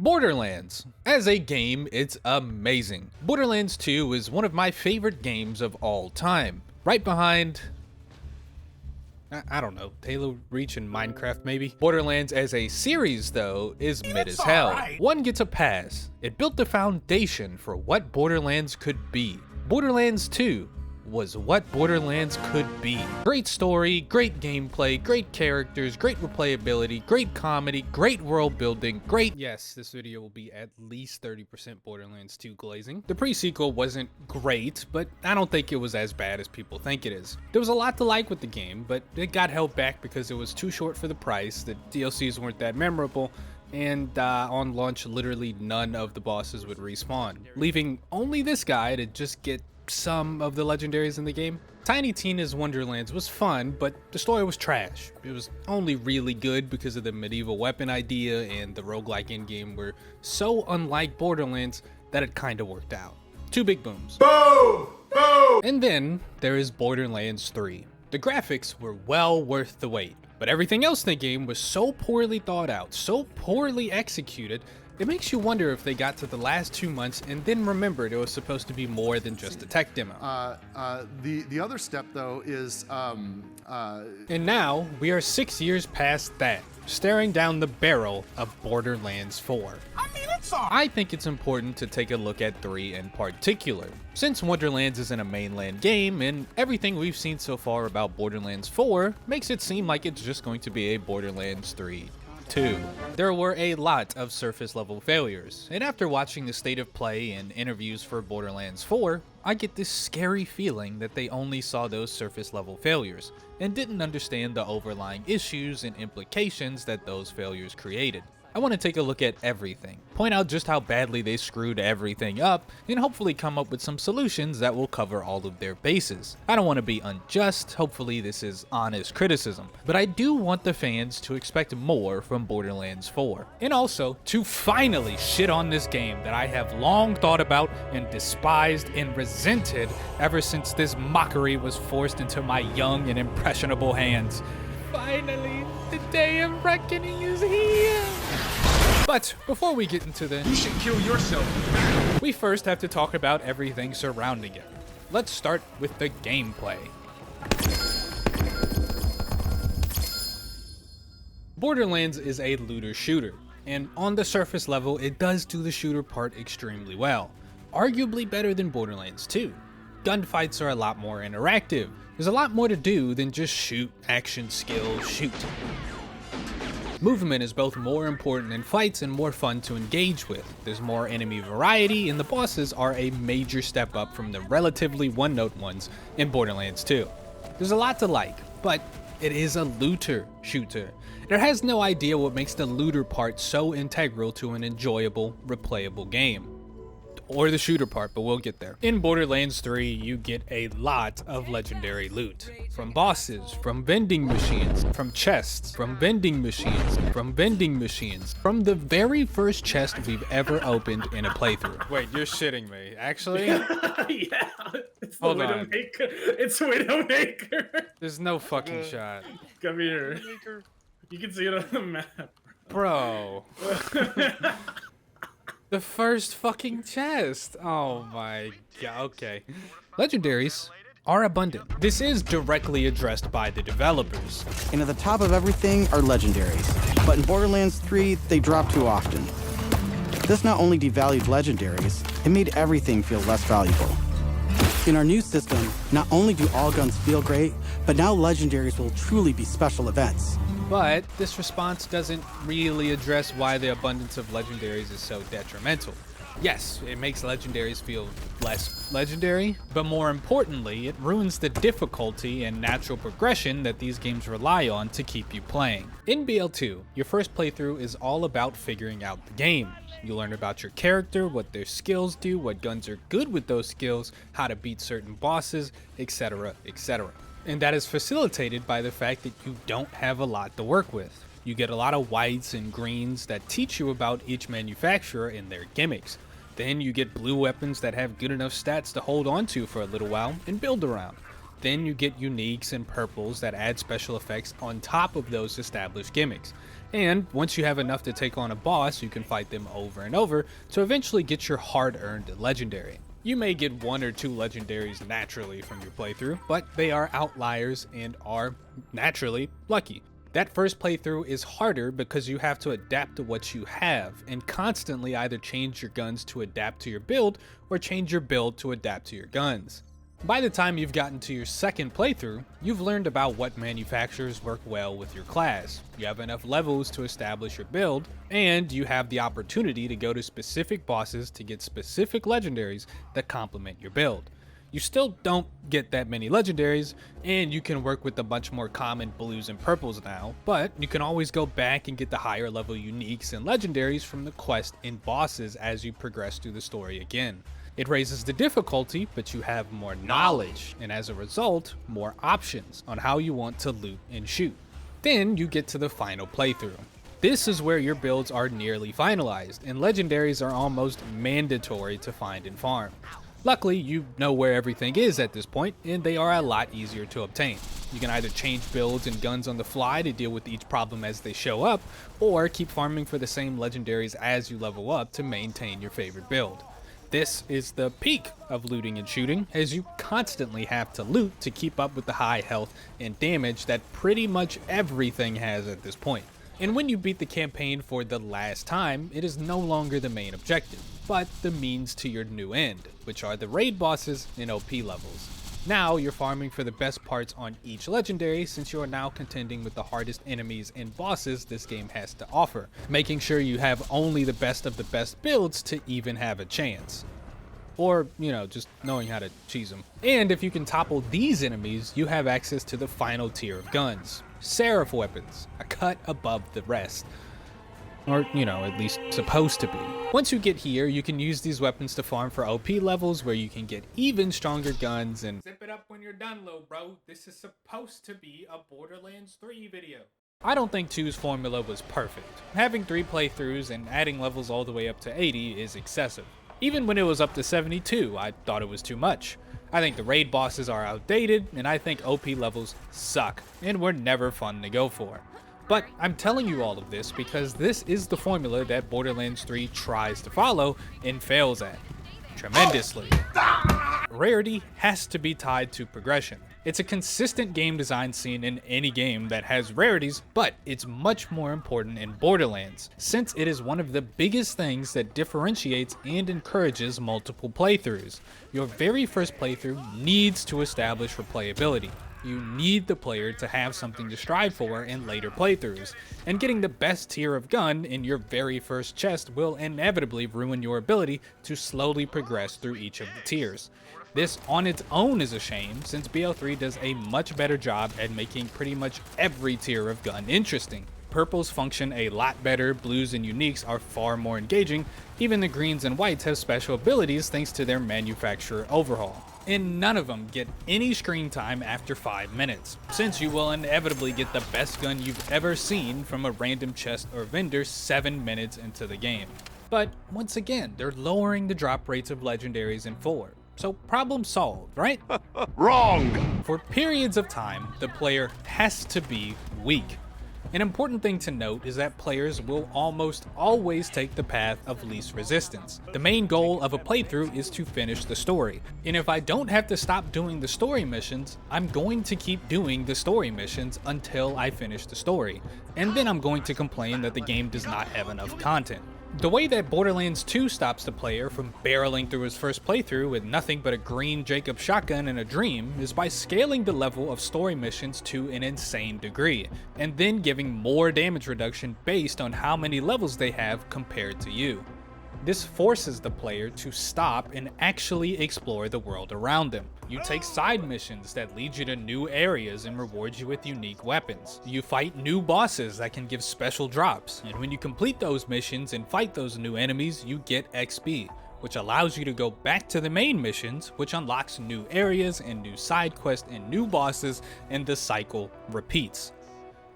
Borderlands. As a game, it's amazing. Borderlands 2 is one of my favorite games of all time. Right behind, I don't know, Halo Reach and Minecraft maybe? Borderlands as a series though is mid as hell. One gets a pass. It built the foundation for what Borderlands could be. Borderlands 2 was what Borderlands could be. Great story, great gameplay, great characters, great replayability, great comedy, great world building, great— yes, this video will be at least 30% Borderlands 2 glazing. The pre-sequel wasn't great, but I don't think it was as bad as people think it is. There was a lot to like with the game, but it got held back because it was too short for the price, the DLCs weren't that memorable, and on launch literally none of the bosses would respawn, leaving only this guy to just get some of the legendaries in the game. Tiny Tina's Wonderlands was fun, but the story was trash. It was only really good because of the medieval weapon idea, and the roguelike endgame were so unlike Borderlands that it kinda worked out. Two big booms. Boom! Boom! And then there is Borderlands 3. The graphics were well worth the wait, but everything else in the game was so poorly thought out, so poorly executed, it makes you wonder if they got to the last 2 months and then remembered it was supposed to be more than just a tech demo. The other step though is and now we are 6 years past that, staring down the barrel of Borderlands 4. I think it's important to take a look at 3 in particular, since Wonderlands isn't a mainland game and everything we've seen so far about Borderlands 4 makes it seem like it's just going to be a Borderlands 3 2. There were a lot of surface level failures, and after watching the state of play and interviews for Borderlands 4, I get this scary feeling that they only saw those surface level failures and didn't understand the overlying issues and implications that those failures created. I want to take a look at everything, point out just how badly they screwed everything up, and hopefully come up with some solutions that will cover all of their bases. I don't want to be unjust, hopefully this is honest criticism, but I do want the fans to expect more from Borderlands 4. And also, to finally shit on this game that I have long thought about and despised and resented ever since this mockery was forced into my young and impressionable hands. Finally, the day of reckoning is here! But before we get into the— you should kill yourself, we first have to talk about everything surrounding it. Let's start with the gameplay. Borderlands is a looter shooter, and on the surface level it does do the shooter part extremely well, arguably better than Borderlands 2. Gunfights are a lot more interactive. There's a lot more to do than just shoot, action, skill, shoot. Movement is both more important in fights and more fun to engage with. There's more enemy variety, and the bosses are a major step up from the relatively one-note ones in Borderlands 2. There's a lot to like, but it is a looter shooter. It has no idea what makes the looter part so integral to an enjoyable, replayable game. Or the shooter part, but we'll get there. In Borderlands 3, you get a lot of legendary loot. From bosses, from vending machines, from chests, from vending machines, from vending machines, from the very first chest we've ever opened in a playthrough. Wait, you're shitting me. Actually? Yeah, it's the Hold on. Widowmaker. It's Widowmaker. There's no fucking shot. Come here. You can see it on the map. Bro. The first fucking chest. Oh my god, okay. Legendaries are abundant. This is directly addressed by the developers. And at the top of everything are legendaries. But in Borderlands 3, they drop too often. This not only devalued legendaries, it made everything feel less valuable. In our new system, not only do all guns feel great, but now legendaries will truly be special events. But this response doesn't really address why the abundance of legendaries is so detrimental. Yes, it makes legendaries feel less legendary, but more importantly, it ruins the difficulty and natural progression that these games rely on to keep you playing. In BL2, your first playthrough is all about figuring out the game. You learn about your character, what their skills do, what guns are good with those skills, how to beat certain bosses, etc., etc. And that is facilitated by the fact that you don't have a lot to work with. You get a lot of whites and greens that teach you about each manufacturer and their gimmicks. Then you get blue weapons that have good enough stats to hold on to for a little while and build around. Then you get uniques and purples that add special effects on top of those established gimmicks. And once you have enough to take on a boss, you can fight them over and over to eventually get your hard-earned legendary. You may get 1 or 2 legendaries naturally from your playthrough, but they are outliers and are naturally lucky. That first playthrough is harder because you have to adapt to what you have and constantly either change your guns to adapt to your build or change your build to adapt to your guns. By the time you've gotten to your second playthrough, you've learned about what manufacturers work well with your class, you have enough levels to establish your build, and you have the opportunity to go to specific bosses to get specific legendaries that complement your build. You still don't get that many legendaries, and you can work with a bunch more common blues and purples now, but you can always go back and get the higher level uniques and legendaries from the quest and bosses as you progress through the story again. It raises the difficulty, but you have more knowledge, and as a result, more options on how you want to loot and shoot. Then you get to the final playthrough. This is where your builds are nearly finalized, and legendaries are almost mandatory to find and farm. Luckily, you know where everything is at this point, and they are a lot easier to obtain. You can either change builds and guns on the fly to deal with each problem as they show up, or keep farming for the same legendaries as you level up to maintain your favorite build. This is the peak of looting and shooting, as you constantly have to loot to keep up with the high health and damage that pretty much everything has at this point. And when you beat the campaign for the last time, it is no longer the main objective, but the means to your new end, which are the raid bosses and OP levels. Now you're farming for the best parts on each legendary, since you are now contending with the hardest enemies and bosses this game has to offer, making sure you have only the best of the best builds to even have a chance. Or, just knowing how to cheese them. And if you can topple these enemies, you have access to the final tier of guns. Seraph weapons, a cut above the rest. Or, at least supposed to be. Once you get here, you can use these weapons to farm for OP levels where you can get even stronger guns and zip it up when you're done, little bro. This is supposed to be a Borderlands 3 video. I don't think 2's formula was perfect. Having 3 playthroughs and adding levels all the way up to 80 is excessive. Even when it was up to 72, I thought it was too much. I think the raid bosses are outdated, and I think OP levels suck, and were never fun to go for. But I'm telling you all of this because this is the formula that Borderlands 3 tries to follow and fails at tremendously. Rarity has to be tied to progression. It's a consistent game design seen in any game that has rarities, but it's much more important in Borderlands, since it is one of the biggest things that differentiates and encourages multiple playthroughs. Your very first playthrough needs to establish replayability. You need the player to have something to strive for in later playthroughs, and getting the best tier of gun in your very first chest will inevitably ruin your ability to slowly progress through each of the tiers. This on its own is a shame, since BO3 does a much better job at making pretty much every tier of gun interesting. Purples function a lot better, blues and uniques are far more engaging, even the greens and whites have special abilities thanks to their manufacturer overhaul. And none of them get any screen time after 5 minutes, since you will inevitably get the best gun you've ever seen from a random chest or vendor 7 minutes into the game. But once again, they're lowering the drop rates of legendaries in 4. So problem solved, right? Wrong! For periods of time, the player has to be weak. An important thing to note is that players will almost always take the path of least resistance. The main goal of a playthrough is to finish the story, and if I don't have to stop doing the story missions, I'm going to keep doing the story missions until I finish the story, and then I'm going to complain that the game does not have enough content. The way that Borderlands 2 stops the player from barreling through his first playthrough with nothing but a green Jacob shotgun and a dream is by scaling the level of story missions to an insane degree, and then giving more damage reduction based on how many levels they have compared to you. This forces the player to stop and actually explore the world around them. You take side missions that lead you to new areas and reward you with unique weapons. You fight new bosses that can give special drops, and when you complete those missions and fight those new enemies, you get XP, which allows you to go back to the main missions, which unlocks new areas and new side quests and new bosses, and the cycle repeats.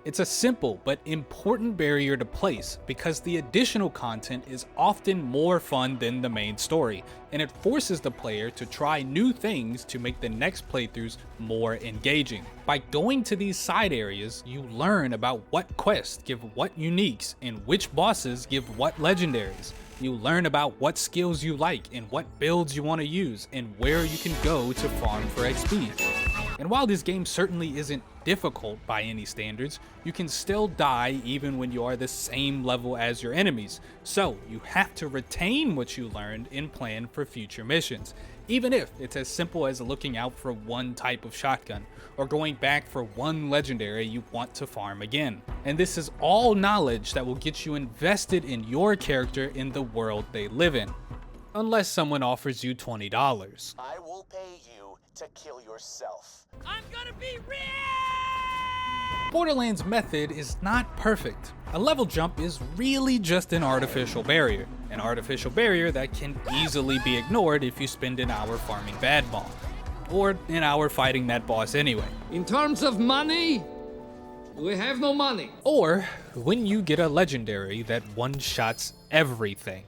It's a simple but important barrier to place because the additional content is often more fun than the main story, and it forces the player to try new things to make the next playthroughs more engaging. By going to these side areas, you learn about what quests give what uniques and which bosses give what legendaries. You learn about what skills you like and what builds you want to use and where you can go to farm for XP. And while this game certainly isn't difficult by any standards, you can still die even when you are the same level as your enemies. So you have to retain what you learned and plan for future missions, even if it's as simple as looking out for one type of shotgun or going back for one legendary you want to farm again. And this is all knowledge that will get you invested in your character in the world they live in. Unless someone offers you $20. I will pay you to kill yourself. I'm gonna be rich! Borderlands' method is not perfect. A level jump is really just an artificial barrier that can easily be ignored if you spend an hour farming Bad Bomb, or an hour fighting that boss anyway. In terms of money, we have no money. Or when you get a legendary that one-shots everything.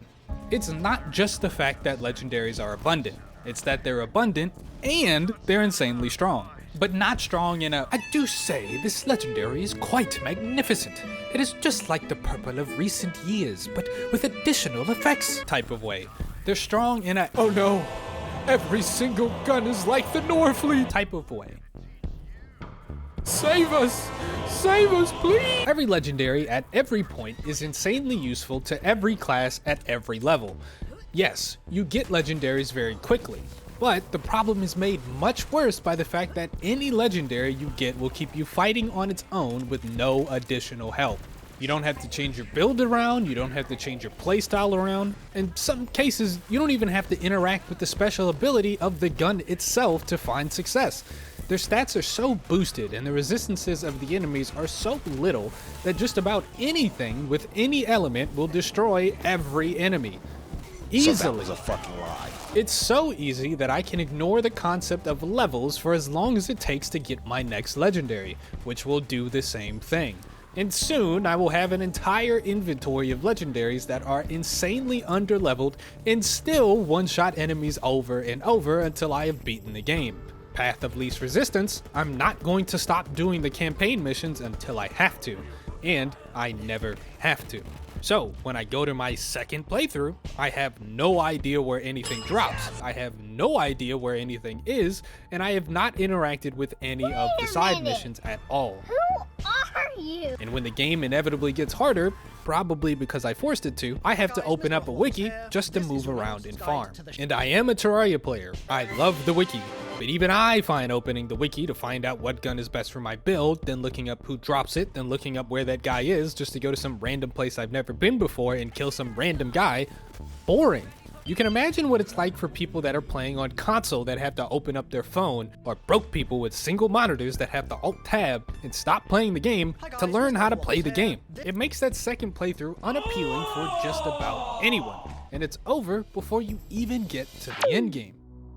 It's not just the fact that legendaries are abundant, it's that they're abundant and they're insanely strong. But not strong in a, I do say this legendary is quite magnificent. It is just like the purple of recent years, but with additional effects type of way. They're strong in a, oh no, every single gun is like the Norfleet type of way. Save us, please. Every legendary at every point is insanely useful to every class at every level. Yes, you get legendaries very quickly. But the problem is made much worse by the fact that any legendary you get will keep you fighting on its own with no additional help. You don't have to change your build around, you don't have to change your playstyle around. In some cases, you don't even have to interact with the special ability of the gun itself to find success. Their stats are so boosted and the resistances of the enemies are so little that just about anything with any element will destroy every enemy. Easily. So that was a fucking lie. It's so easy that I can ignore the concept of levels for as long as it takes to get my next legendary, which will do the same thing. And soon I will have an entire inventory of legendaries that are insanely underleveled and still one-shot enemies over and over until I have beaten the game. Path of least resistance, I'm not going to stop doing the campaign missions until I have to, and I never have to. So when I go to my second playthrough, I have no idea where anything drops, I have no idea where anything is, and I have not interacted with any of the side missions at all. Who are you? And when the game inevitably gets harder, probably because I forced it to, I have to open up a wiki just to move around and farm. And I am a Terraria player, I love the wiki. But even I find opening the wiki to find out what gun is best for my build, then looking up who drops it, then looking up where that guy is just to go to some random place I've never been before and kill some random guy, boring. You can imagine what it's like for people that are playing on console that have to open up their phone, or broke people with single monitors that have to alt-tab and stop playing the game to learn how to play the game. It makes that second playthrough unappealing for just about anyone, and it's over before you even get to the end game.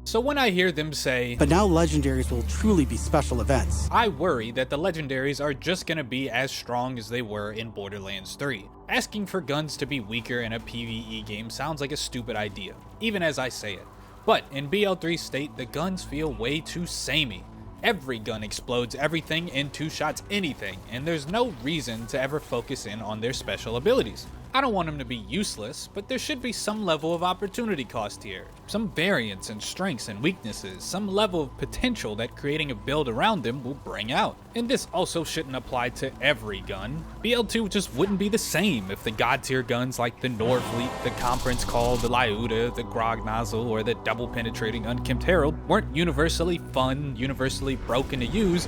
So when I hear them say, But now legendaries will truly be special events. I worry that the legendaries are just gonna be as strong as they were in Borderlands 3. Asking for guns to be weaker in a PvE game sounds like a stupid idea, even as I say it. But in BL3 state, the guns feel way too samey. Every gun explodes everything and two-shots anything, and there's no reason to ever focus in on their special abilities. I don't want them to be useless, but there should be some level of opportunity cost here. Some variance in strengths and weaknesses, some level of potential that creating a build around them will bring out. And this also shouldn't apply to every gun. BL2 just wouldn't be the same if the god tier guns like the Norfleet, the Conference Call, the Lyuda, the Grog Nozzle, or the double penetrating Unkempt Herald weren't universally fun, universally broken to use.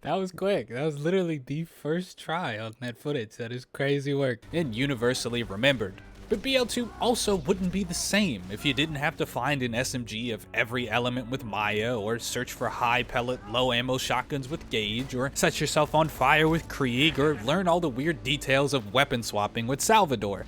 That was quick. That was literally the first try on that footage. That is crazy work. And universally remembered. But BL2 also wouldn't be the same if you didn't have to find an SMG of every element with Maya, or search for high pellet, low ammo shotguns with Gage, or set yourself on fire with Krieg, or learn all the weird details of weapon swapping with Salvador.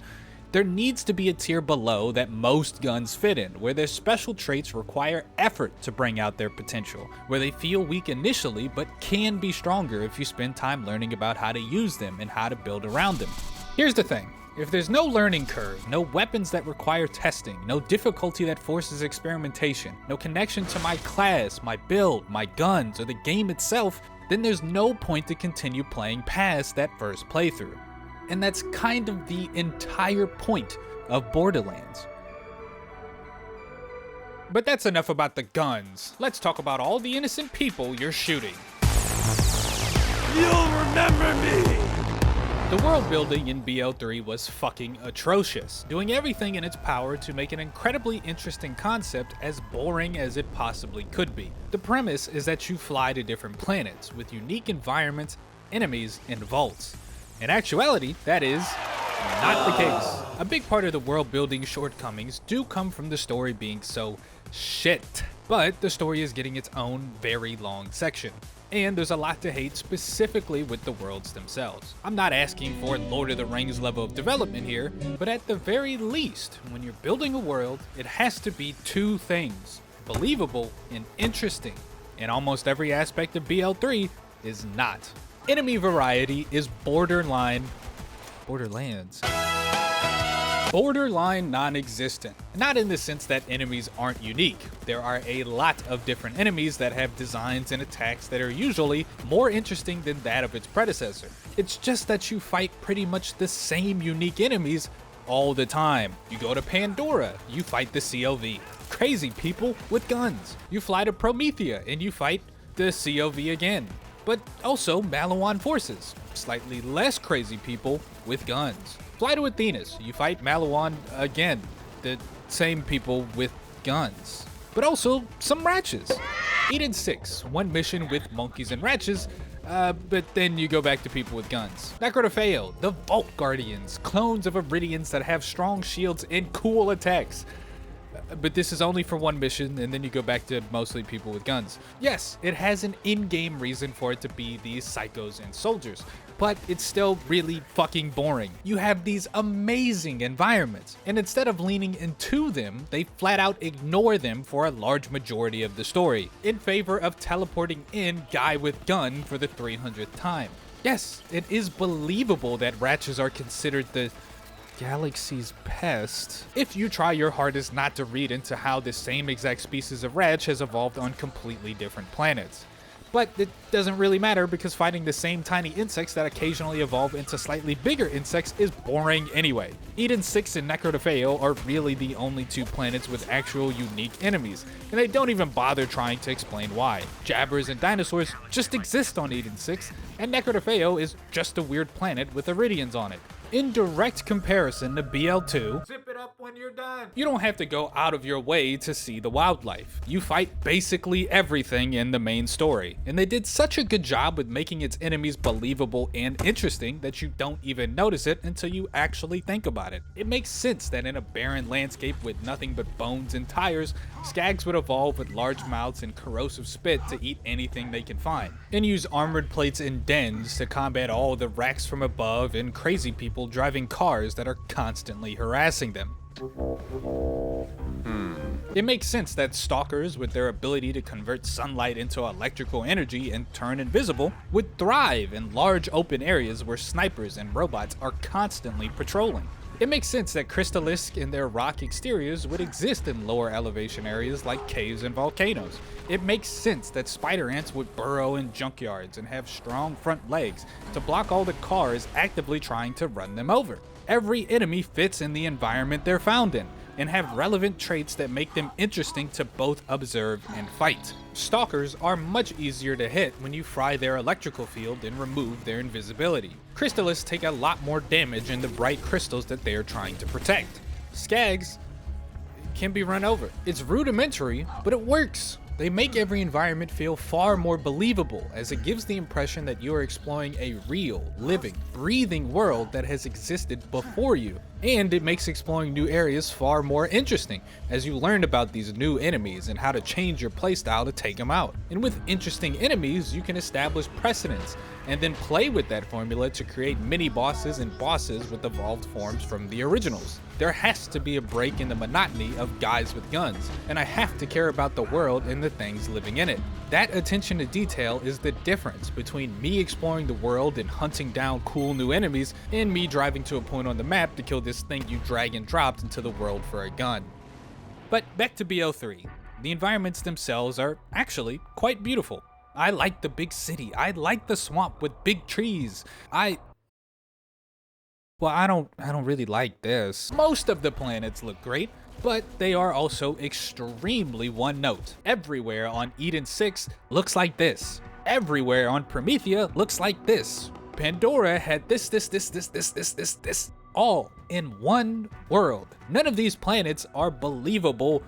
There needs to be a tier below that most guns fit in, where their special traits require effort to bring out their potential, where they feel weak initially but can be stronger if you spend time learning about how to use them and how to build around them. Here's the thing. If there's no learning curve, no weapons that require testing, no difficulty that forces experimentation, no connection to my class, my build, my guns, or the game itself, then there's no point to continue playing past that first playthrough. And that's kind of the entire point of Borderlands. But that's enough about the guns. Let's talk about all the innocent people you're shooting. You'll remember me! The world building in BL3 was fucking atrocious, doing everything in its power to make an incredibly interesting concept as boring as it possibly could be. The premise is that you fly to different planets with unique environments, enemies, and vaults. In actuality, that is not the case. A big part of the world building shortcomings do come from the story being so shit, but the story is getting its own very long section. And there's a lot to hate specifically with the worlds themselves. I'm not asking for Lord of the Rings level of development here, but at the very least, when you're building a world, it has to be two things: believable and interesting. And almost every aspect of BL3 is not. Enemy variety is Borderlands non-existent. Not in the sense that enemies aren't unique. There are a lot of different enemies that have designs and attacks that are usually more interesting than that of its predecessor. It's just that you fight pretty much the same unique enemies all the time. You go to Pandora, you fight the COV. Crazy people with guns. You fly to Promethea and you fight the COV again. But also Malawan forces, slightly less crazy people with guns. Fly to Emptiness, you fight Malawan again, the same people with guns. But also some Ratchets. 8 and 6, one mission with monkeys and Ratchets, but then you go back to people with guns. Necrotafeo, the Vault Guardians, clones of Iridians that have strong shields and cool attacks. But this is only for one mission, and then you go back to mostly people with guns. Yes, it has an in-game reason for it to be these psychos and soldiers, but it's still really fucking boring. You have these amazing environments, and instead of leaning into them, they flat out ignore them for a large majority of the story, in favor of teleporting in guy with gun for the 300th time. Yes, it is believable that Ratchets are considered the galaxy's pest if you try your hardest not to read into how the same exact species of Ratch has evolved on completely different planets. But it doesn't really matter because fighting the same tiny insects that occasionally evolve into slightly bigger insects is boring anyway. Eden 6 and Necrotafeo are really the only two planets with actual unique enemies, and they don't even bother trying to explain why. Jabbers and dinosaurs just exist on Eden 6, and Necrotafeo is just a weird planet with Iridians on it. In direct comparison to BL2, zip it up when you're done. You don't have to go out of your way to see the wildlife. You fight basically everything in the main story, and they did such a good job with making its enemies believable and interesting that you don't even notice it until you actually think about it. It makes sense that in a barren landscape with nothing but bones and tires, skags would evolve with large mouths and corrosive spit to eat anything they can find, and use armored plates and dens to combat all the racks from above and crazy people driving cars that are constantly harassing them. It makes sense that stalkers, with their ability to convert sunlight into electrical energy and turn invisible, would thrive in large open areas where snipers and robots are constantly patrolling. It makes sense that Crystallisks and their rock exteriors would exist in lower elevation areas like caves and volcanoes. It makes sense that spider ants would burrow in junkyards and have strong front legs to block all the cars actively trying to run them over. Every enemy fits in the environment they're found in, and have relevant traits that make them interesting to both observe and fight. Stalkers are much easier to hit when you fry their electrical field and remove their invisibility. Crystallisks take a lot more damage in the bright crystals that they are trying to protect. Skags can be run over. It's rudimentary, but it works. They make every environment feel far more believable, as it gives the impression that you are exploring a real, living, breathing world that has existed before you. And it makes exploring new areas far more interesting, as you learn about these new enemies and how to change your playstyle to take them out. And with interesting enemies, you can establish precedents, and then play with that formula to create mini-bosses and bosses with evolved forms from the originals. There has to be a break in the monotony of guys with guns, and I have to care about the world and the things living in it. That attention to detail is the difference between me exploring the world and hunting down cool new enemies, and me driving to a point on the map to kill this thing you drag and dropped into the world for a gun. But back to BO3. The environments themselves are actually quite beautiful. I like the big city. I like the swamp with big trees. I don't really like this. Most of the planets look great, but they are also extremely one note. Everywhere on Eden 6 looks like this. Everywhere on Promethea looks like this. Pandora had this, all in one world. None of these planets are believable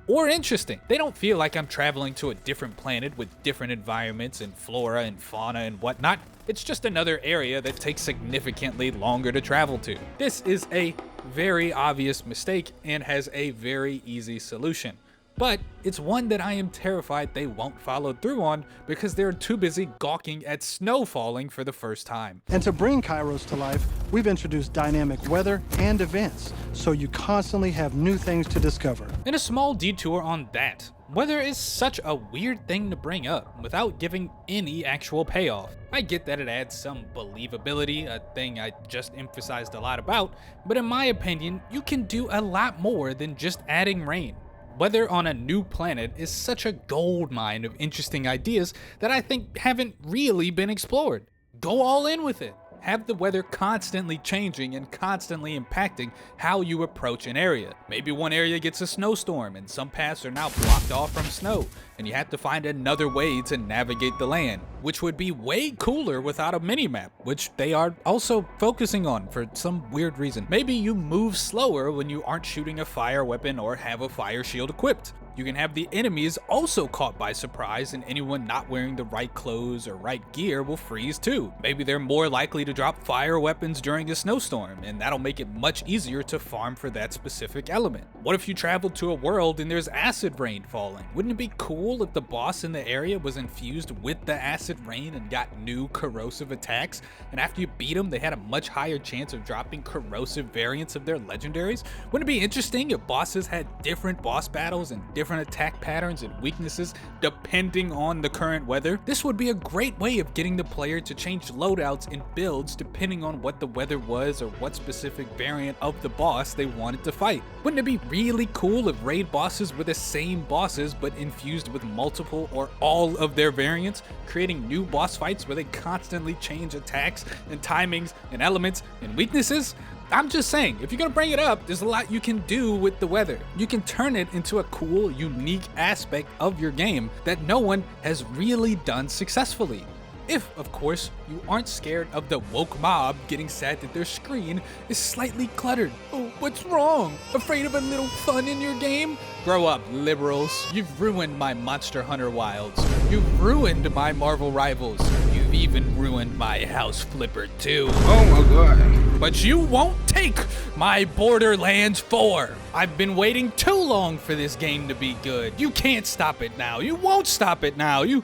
or interesting. They don't feel like I'm traveling to a different planet with different environments and flora and fauna and whatnot. It's just another area that takes significantly longer to travel to. This is a very obvious mistake and has a very easy solution. But it's one that I am terrified they won't follow through on because they're too busy gawking at snow falling for the first time. And to bring Kairos to life, we've introduced dynamic weather and events, so you constantly have new things to discover. And a small detour on that. Weather is such a weird thing to bring up without giving any actual payoff. I get that it adds some believability, a thing I just emphasized a lot about, but in my opinion, you can do a lot more than just adding rain. Weather on a new planet is such a goldmine of interesting ideas that I think haven't really been explored. Go all in with it. Have the weather constantly changing and constantly impacting how you approach an area. Maybe one area gets a snowstorm and some paths are now blocked off from snow, and you have to find another way to navigate the land, which would be way cooler without a minimap, which they are also focusing on for some weird reason. Maybe you move slower when you aren't shooting a fire weapon or have a fire shield equipped. You can have the enemies also caught by surprise, and anyone not wearing the right clothes or right gear will freeze too. Maybe they're more likely to drop fire weapons during a snowstorm, and that'll make it much easier to farm for that specific element. What if you traveled to a world and there's acid rain falling? Wouldn't it be cool if the boss in the area was infused with the acid rain and got new corrosive attacks, and after you beat them they had a much higher chance of dropping corrosive variants of their legendaries? Wouldn't it be interesting if bosses had different boss battles and different attack patterns and weaknesses depending on the current weather? This would be a great way of getting the player to change loadouts and builds depending on what the weather was or what specific variant of the boss they wanted to fight. Wouldn't it be really cool if raid bosses were the same bosses but infused with multiple or all of their variants, creating new boss fights where they constantly change attacks and timings and elements and weaknesses? I'm just saying, if you're gonna bring it up, there's a lot you can do with the weather. You can turn it into a cool, unique aspect of your game that no one has really done successfully. If, of course, you aren't scared of the woke mob getting sad that their screen is slightly cluttered. Oh, what's wrong? Afraid of a little fun in your game? Grow up, liberals. You've ruined my Monster Hunter Wilds. You've ruined my Marvel Rivals. You've even ruined my House Flipper too. Oh my god. But you won't take my Borderlands 4. I've been waiting too long for this game to be good. You can't stop it now. You won't stop it now. You...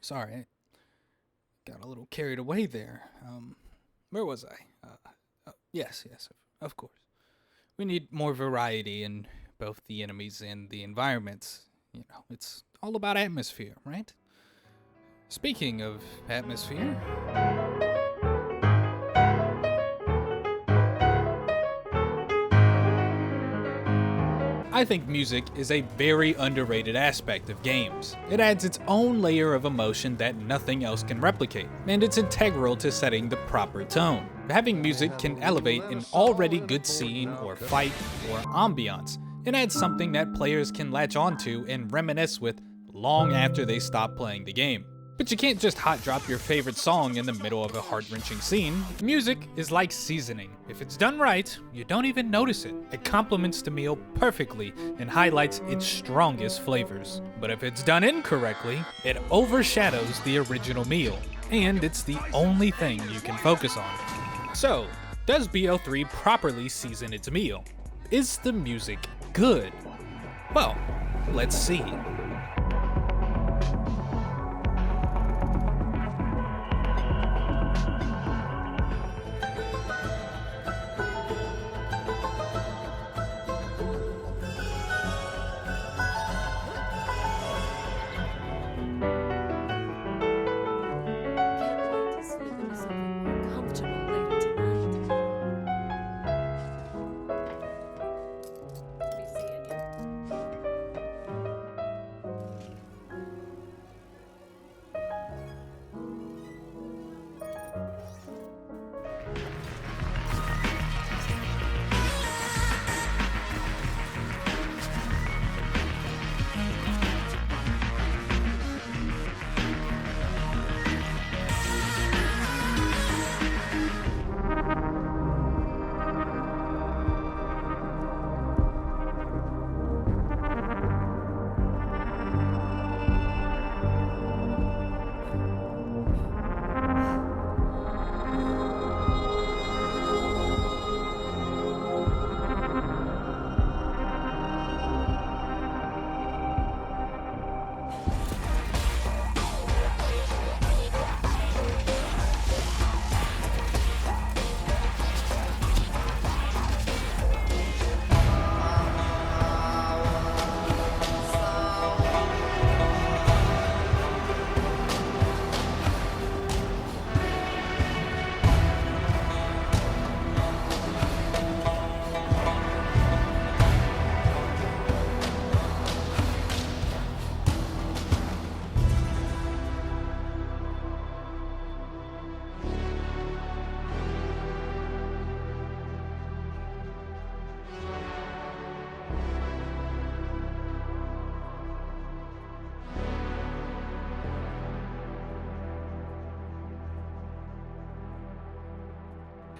Sorry, I got a little carried away there. Where was I? Yes, of course. We need more variety in both the enemies and the environments. You know, it's all about atmosphere, right? Speaking of atmosphere... I think music is a very underrated aspect of games. It adds its own layer of emotion that nothing else can replicate, and it's integral to setting the proper tone. Having music can elevate an already good scene or fight or ambiance, and add something that players can latch onto and reminisce with long after they stop playing the game. But you can't just hot drop your favorite song in the middle of a heart-wrenching scene. Music is like seasoning. If it's done right, you don't even notice it. It complements the meal perfectly and highlights its strongest flavors. But if it's done incorrectly, it overshadows the original meal, and it's the only thing you can focus on. So, does BO3 properly season its meal? Is the music good? Well, let's see.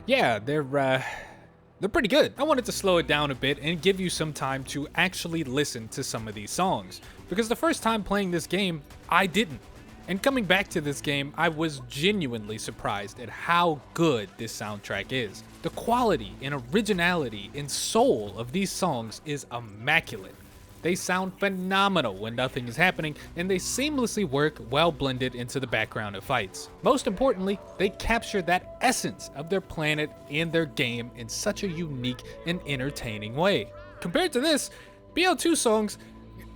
Yeah, they're pretty good. I wanted to slow it down a bit and give you some time to actually listen to some of these songs, because the first time playing this game, I didn't. And coming back to this game, I was genuinely surprised at how good this soundtrack is. The quality and originality and soul of these songs is immaculate. They sound phenomenal when nothing is happening, and they seamlessly work well blended into the background of fights. Most importantly, they capture that essence of their planet and their game in such a unique and entertaining way. Compared to this, BO2 songs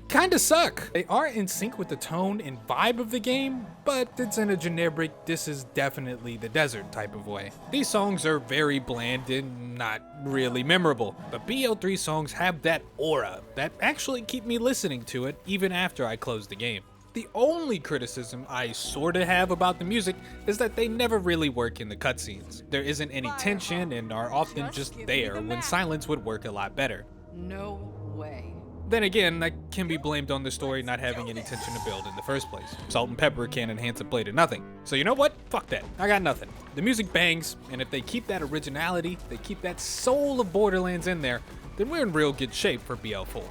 kinda suck. They are in sync with the tone and vibe of the game, but it's in a generic, this is definitely the desert type of way. These songs are very bland and not really memorable, but BO3 songs have that aura that actually keep me listening to it even after I close the game. The only criticism I sorta have about the music is that they never really work in the cutscenes. There isn't any tension and are often just there when silence would work a lot better. No way. Then again, that can be blamed on the story not having any tension to build in the first place. Salt and pepper can't enhance a play to nothing. So you know what? Fuck that. I got nothing. The music bangs, and if they keep that originality, they keep that soul of Borderlands in there, then we're in real good shape for BO4.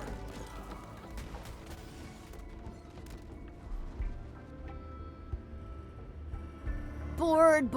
Bored.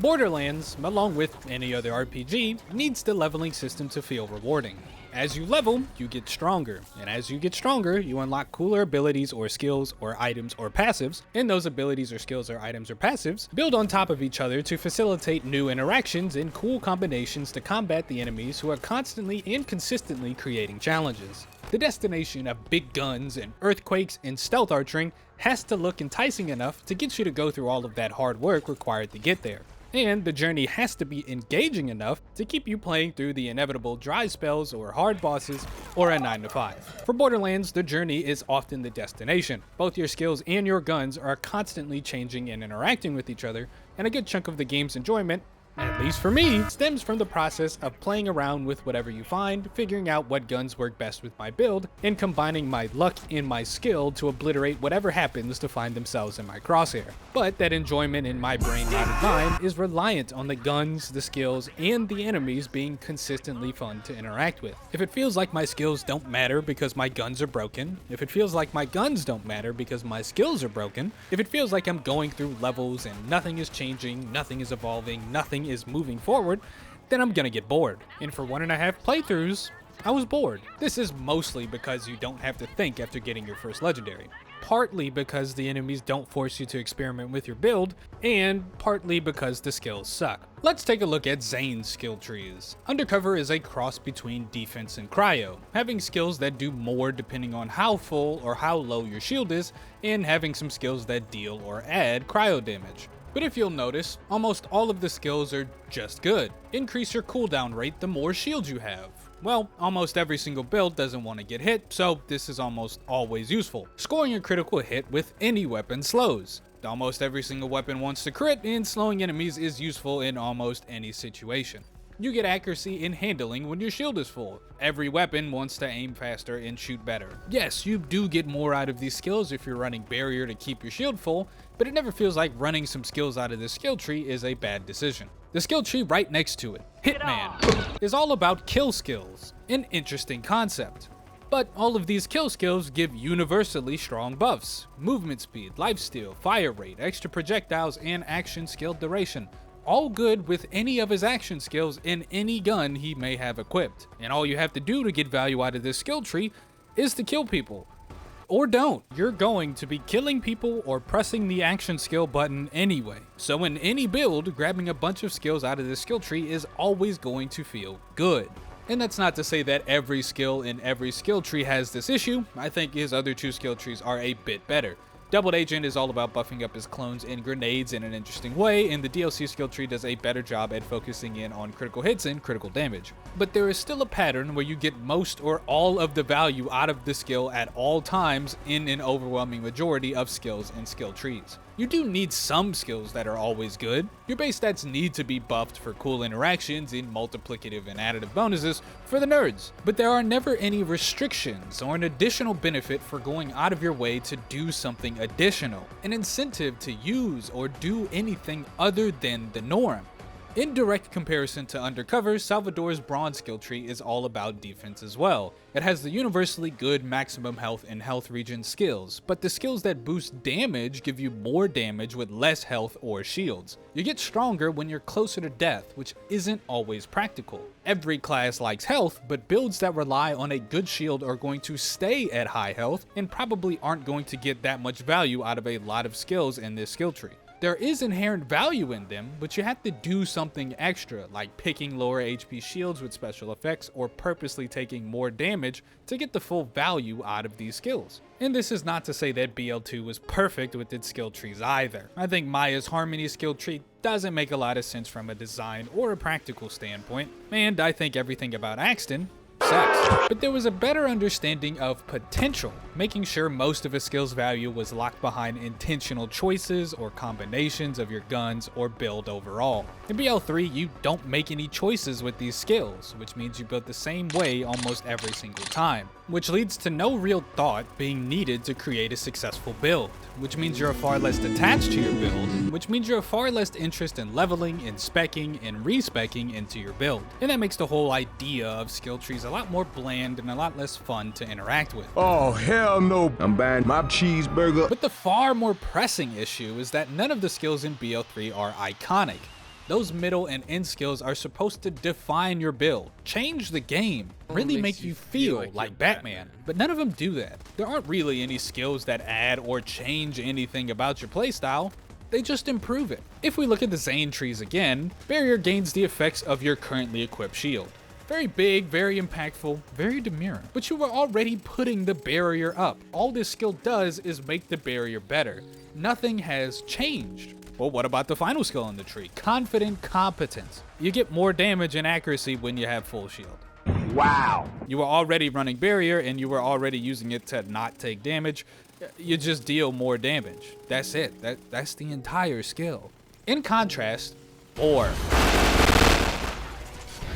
Borderlands, along with any other RPG, needs the leveling system to feel rewarding. As you level, you get stronger, and as you get stronger, you unlock cooler abilities or skills or items or passives, and those abilities or skills or items or passives build on top of each other to facilitate new interactions and cool combinations to combat the enemies who are constantly and consistently creating challenges. The destination of big guns and earthquakes and stealth archering has to look enticing enough to get you to go through all of that hard work required to get there. And the journey has to be engaging enough to keep you playing through the inevitable dry spells or hard bosses or a 9 to 5. For Borderlands, the journey is often the destination. Both your skills and your guns are constantly changing and interacting with each other, and a good chunk of the game's enjoyment at least for me, stems from the process of playing around with whatever you find, figuring out what guns work best with my build, and combining my luck and my skill to obliterate whatever happens to find themselves in my crosshair. But that enjoyment in my brain, not in mine, is reliant on the guns, the skills, and the enemies being consistently fun to interact with. If it feels like my skills don't matter because my guns are broken, if it feels like my guns don't matter because my skills are broken, if it feels like I'm going through levels and nothing is changing, nothing is evolving, nothing is moving forward, then I'm gonna get bored. And for 1.5 playthroughs, I was bored. This is mostly because you don't have to think after getting your first legendary. Partly because the enemies don't force you to experiment with your build, and partly because the skills suck. Let's take a look at Zane's skill trees. Undercover is a cross between defense and cryo, having skills that do more depending on how full or how low your shield is, and having some skills that deal or add cryo damage. But if you'll notice, almost all of the skills are just good. Increase your cooldown rate the more shields you have. Well, almost every single build doesn't want to get hit, so this is almost always useful. Scoring a critical hit with any weapon slows. Almost every single weapon wants to crit, and slowing enemies is useful in almost any situation. You get accuracy in handling when your shield is full. Every weapon wants to aim faster and shoot better. Yes, you do get more out of these skills if you're running barrier to keep your shield full, but it never feels like running some skills out of this skill tree is a bad decision. The skill tree right next to it, Hitman, is all about kill skills, an interesting concept. But all of these kill skills give universally strong buffs: movement speed, lifesteal, fire rate, extra projectiles, and action skill duration. All good with any of his action skills in any gun he may have equipped. And all you have to do to get value out of this skill tree is to kill people. Or don't. You're going to be killing people or pressing the action skill button anyway. So in any build, grabbing a bunch of skills out of this skill tree is always going to feel good. And that's not to say that every skill in every skill tree has this issue. I think his other two skill trees are a bit better. Doubled Agent is all about buffing up his clones and grenades in an interesting way, and the DLC skill tree does a better job at focusing in on critical hits and critical damage. But there is still a pattern where you get most or all of the value out of the skill at all times in an overwhelming majority of skills and skill trees. You do need some skills that are always good. Your base stats need to be buffed for cool interactions and multiplicative and additive bonuses for the nerds, but there are never any restrictions or an additional benefit for going out of your way to do something additional, an incentive to use or do anything other than the norm. In direct comparison to Undercover, Salvador's bronze skill tree is all about defense as well. It has the universally good maximum health and health regen skills, but the skills that boost damage give you more damage with less health or shields. You get stronger when you're closer to death, which isn't always practical. Every class likes health, but builds that rely on a good shield are going to stay at high health and probably aren't going to get that much value out of a lot of skills in this skill tree. There is inherent value in them, but you have to do something extra, like picking lower HP shields with special effects or purposely taking more damage to get the full value out of these skills. And this is not to say that BL2 was perfect with its skill trees either. I think Maya's Harmony skill tree doesn't make a lot of sense from a design or a practical standpoint, and I think everything about Axton sucks. But there was a better understanding of potential, making sure most of a skill's value was locked behind intentional choices or combinations of your guns or build overall. In BL3, you don't make any choices with these skills, which means you build the same way almost every single time, which leads to no real thought being needed to create a successful build, which means you're far less attached to your build, which means you're far less interest in leveling and speccing and respeccing into your build. And that makes the whole idea of skill trees a lot more bland and a lot less fun to interact with. Oh, hell no. I'm buying my cheeseburger. But the far more pressing issue is that none of the skills in BL3 are iconic. Those middle and end skills are supposed to define your build, change the game, really make you feel like Batman, but none of them do that. There aren't really any skills that add or change anything about your playstyle. They just improve it. If we look at the Zane trees again, Barrier gains the effects of your currently equipped shield. Very big, very impactful, very demure. But you were already putting the barrier up. All this skill does is make the barrier better. Nothing has changed. Well, what about the final skill in the tree? Confident Competence. You get more damage and accuracy when you have full shield. Wow. You were already running barrier and you were already using it to not take damage. You just deal more damage. That's it. That's the entire skill. In contrast, Bore.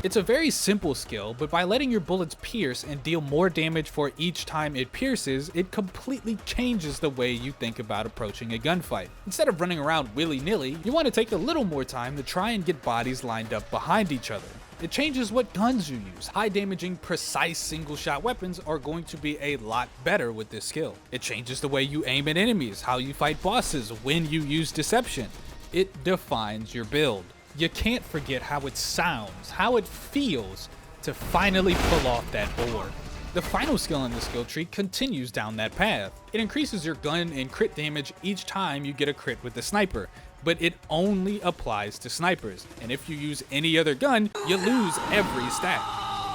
It's a very simple skill, but by letting your bullets pierce and deal more damage for each time it pierces, it completely changes the way you think about approaching a gunfight. Instead of running around willy-nilly, you want to take a little more time to try and get bodies lined up behind each other. It changes what guns you use. High damaging, precise single-shot weapons are going to be a lot better with this skill. It changes the way you aim at enemies, how you fight bosses, when you use deception. It defines your build. You can't forget how it sounds, how it feels to finally pull off that bore. The final skill in the skill tree continues down that path. It increases your gun and crit damage each time you get a crit with the sniper, but it only applies to snipers, and if you use any other gun, you lose every stack.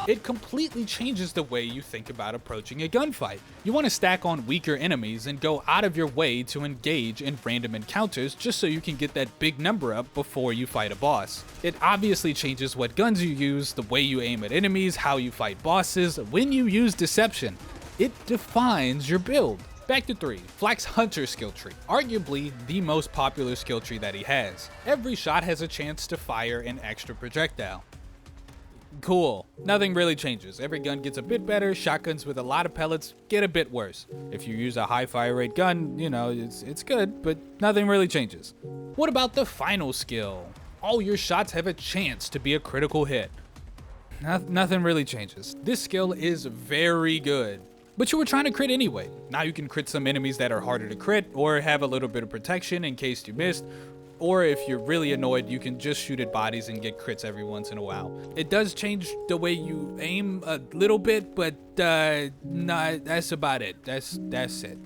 It completely changes the way you think about approaching a gunfight. You want to stack on weaker enemies and go out of your way to engage in random encounters just so you can get that big number up before you fight a boss. It obviously changes what guns you use, the way you aim at enemies, how you fight bosses, when you use deception. It defines your build. Back to 3, Flak's Hunter skill tree, arguably the most popular skill tree that he has. Every shot has a chance to fire an extra projectile. Cool. Nothing really changes. Every gun gets a bit better. Shotguns with a lot of pellets get a bit worse. If you use a high fire rate gun, you know, it's good, but nothing really changes. What about the final skill? All your shots have a chance to be a critical hit. Nothing really changes. This skill is very good. But you were trying to crit anyway. Now you can crit some enemies that are harder to crit, or have a little bit of protection in case you missed. Or if you're really annoyed, you can just shoot at bodies and get crits every once in a while. It does change the way you aim a little bit, but nah, that's about it. That's it.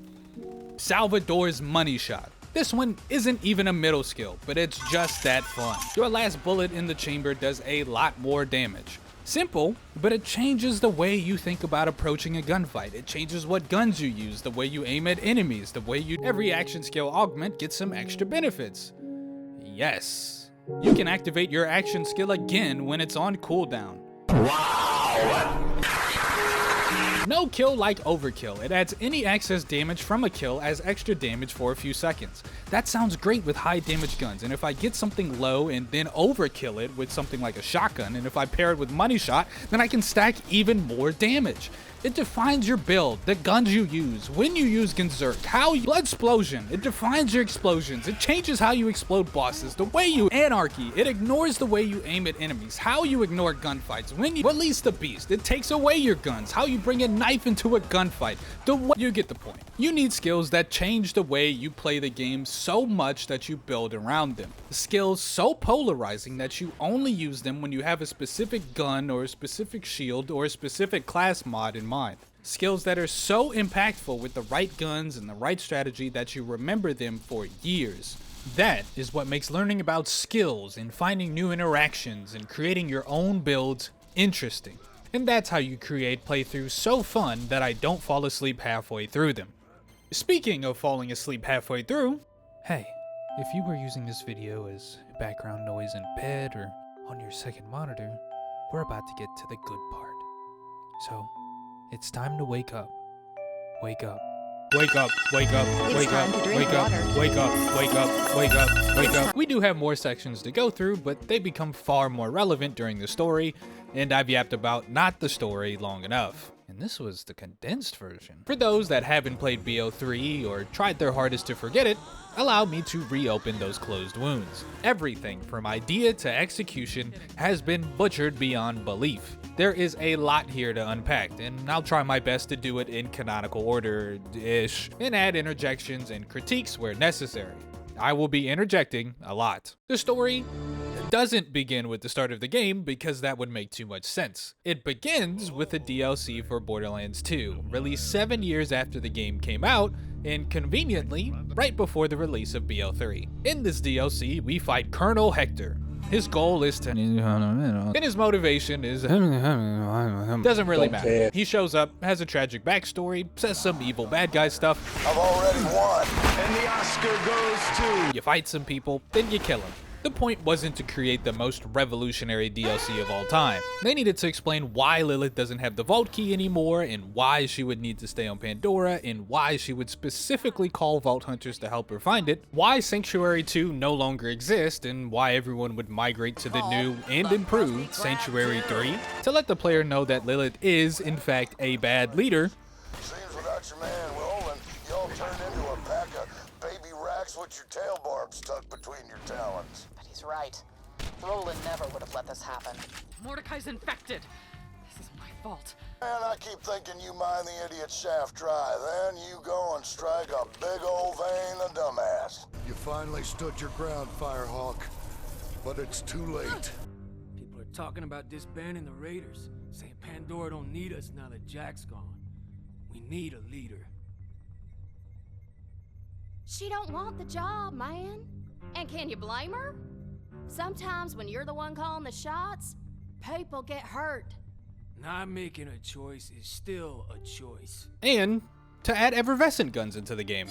Salvador's Money Shot. This one isn't even a middle skill, but it's just that fun. Your last bullet in the chamber does a lot more damage. Simple, but it changes the way you think about approaching a gunfight. It changes what guns you use, the way you aim at enemies, the way you... Every action skill augment gets some extra benefits. Yes, you can activate your action skill again when it's on cooldown. Wow! No kill like overkill. It adds any excess damage from a kill as extra damage for a few seconds. That sounds great with high damage guns, and if I get something low and then overkill it with something like a shotgun, and if I pair it with Money Shot, then I can stack even more damage. It defines your build, the guns you use, when you use Gunzerk, how you... Bloodsplosion, it defines your explosions, it changes how you explode bosses, the way you... Anarchy, it ignores the way you aim at enemies, how you ignore gunfights, when you release the beast, it takes away your guns, how you bring a knife into a gunfight, you get the point. You need skills that change the way you play the game so much that you build around them. Skills so polarizing that you only use them when you have a specific gun or a specific shield or a specific class mod in mind. Skills that are so impactful with the right guns and the right strategy that you remember them for years. That is what makes learning about skills and finding new interactions and creating your own builds interesting. And that's how you create playthroughs so fun that I don't fall asleep halfway through them. Speaking of falling asleep halfway through, hey, if you were using this video as background noise in bed or on your second monitor, we're about to get to the good part. So, it's time to wake up. Wake up. Wake up, wake up, wake up, wake up, wake up, wake up, wake up, wake up. We do have more sections to go through, but they become far more relevant during the story, and I've yapped about not the story long enough. And this was the condensed version. For those that haven't played BO3 or tried their hardest to forget it, allow me to reopen those closed wounds. Everything from idea to execution has been butchered beyond belief. There is a lot here to unpack, and I'll try my best to do it in canonical order-ish, and add interjections and critiques where necessary. I will be interjecting a lot. The story doesn't begin with the start of the game because that would make too much sense. It begins with a DLC for Borderlands 2, released 7 years after the game came out, and conveniently, right before the release of BO3. In this DLC, we fight Colonel Hector. His goal is to... and his motivation is... doesn't really matter. He shows up, has a tragic backstory, says some evil bad guy stuff. I've already won. And the Oscar goes to... You fight some people, then you kill them. The point wasn't to create the most revolutionary DLC of all time. They needed to explain why Lilith doesn't have the vault key anymore, and why she would need to stay on Pandora, and why she would specifically call vault hunters to help her find it, why Sanctuary 2 no longer exists, and why everyone would migrate to the new and improved Sanctuary 3, to let the player know that Lilith is, in fact, a bad leader. Seems without your man Roland, y'all turned into a pack of baby racks with your tail barbs tucked between your talons. But he's right. Roland never would have let this happen. Mordecai's infected. This is my fault. And I keep thinking you mind the idiot shaft dry, then you go and strike a big old vein of dumbass. You finally stood your ground, Firehawk, but it's too late. People are talking about disbanding the Raiders, saying Pandora don't need us now that Jack's gone. We need a leader. She don't want the job, man. And can you blame her? Sometimes when you're the one calling the shots, people get hurt. Not making a choice is still a choice. And to add effervescent guns into the game.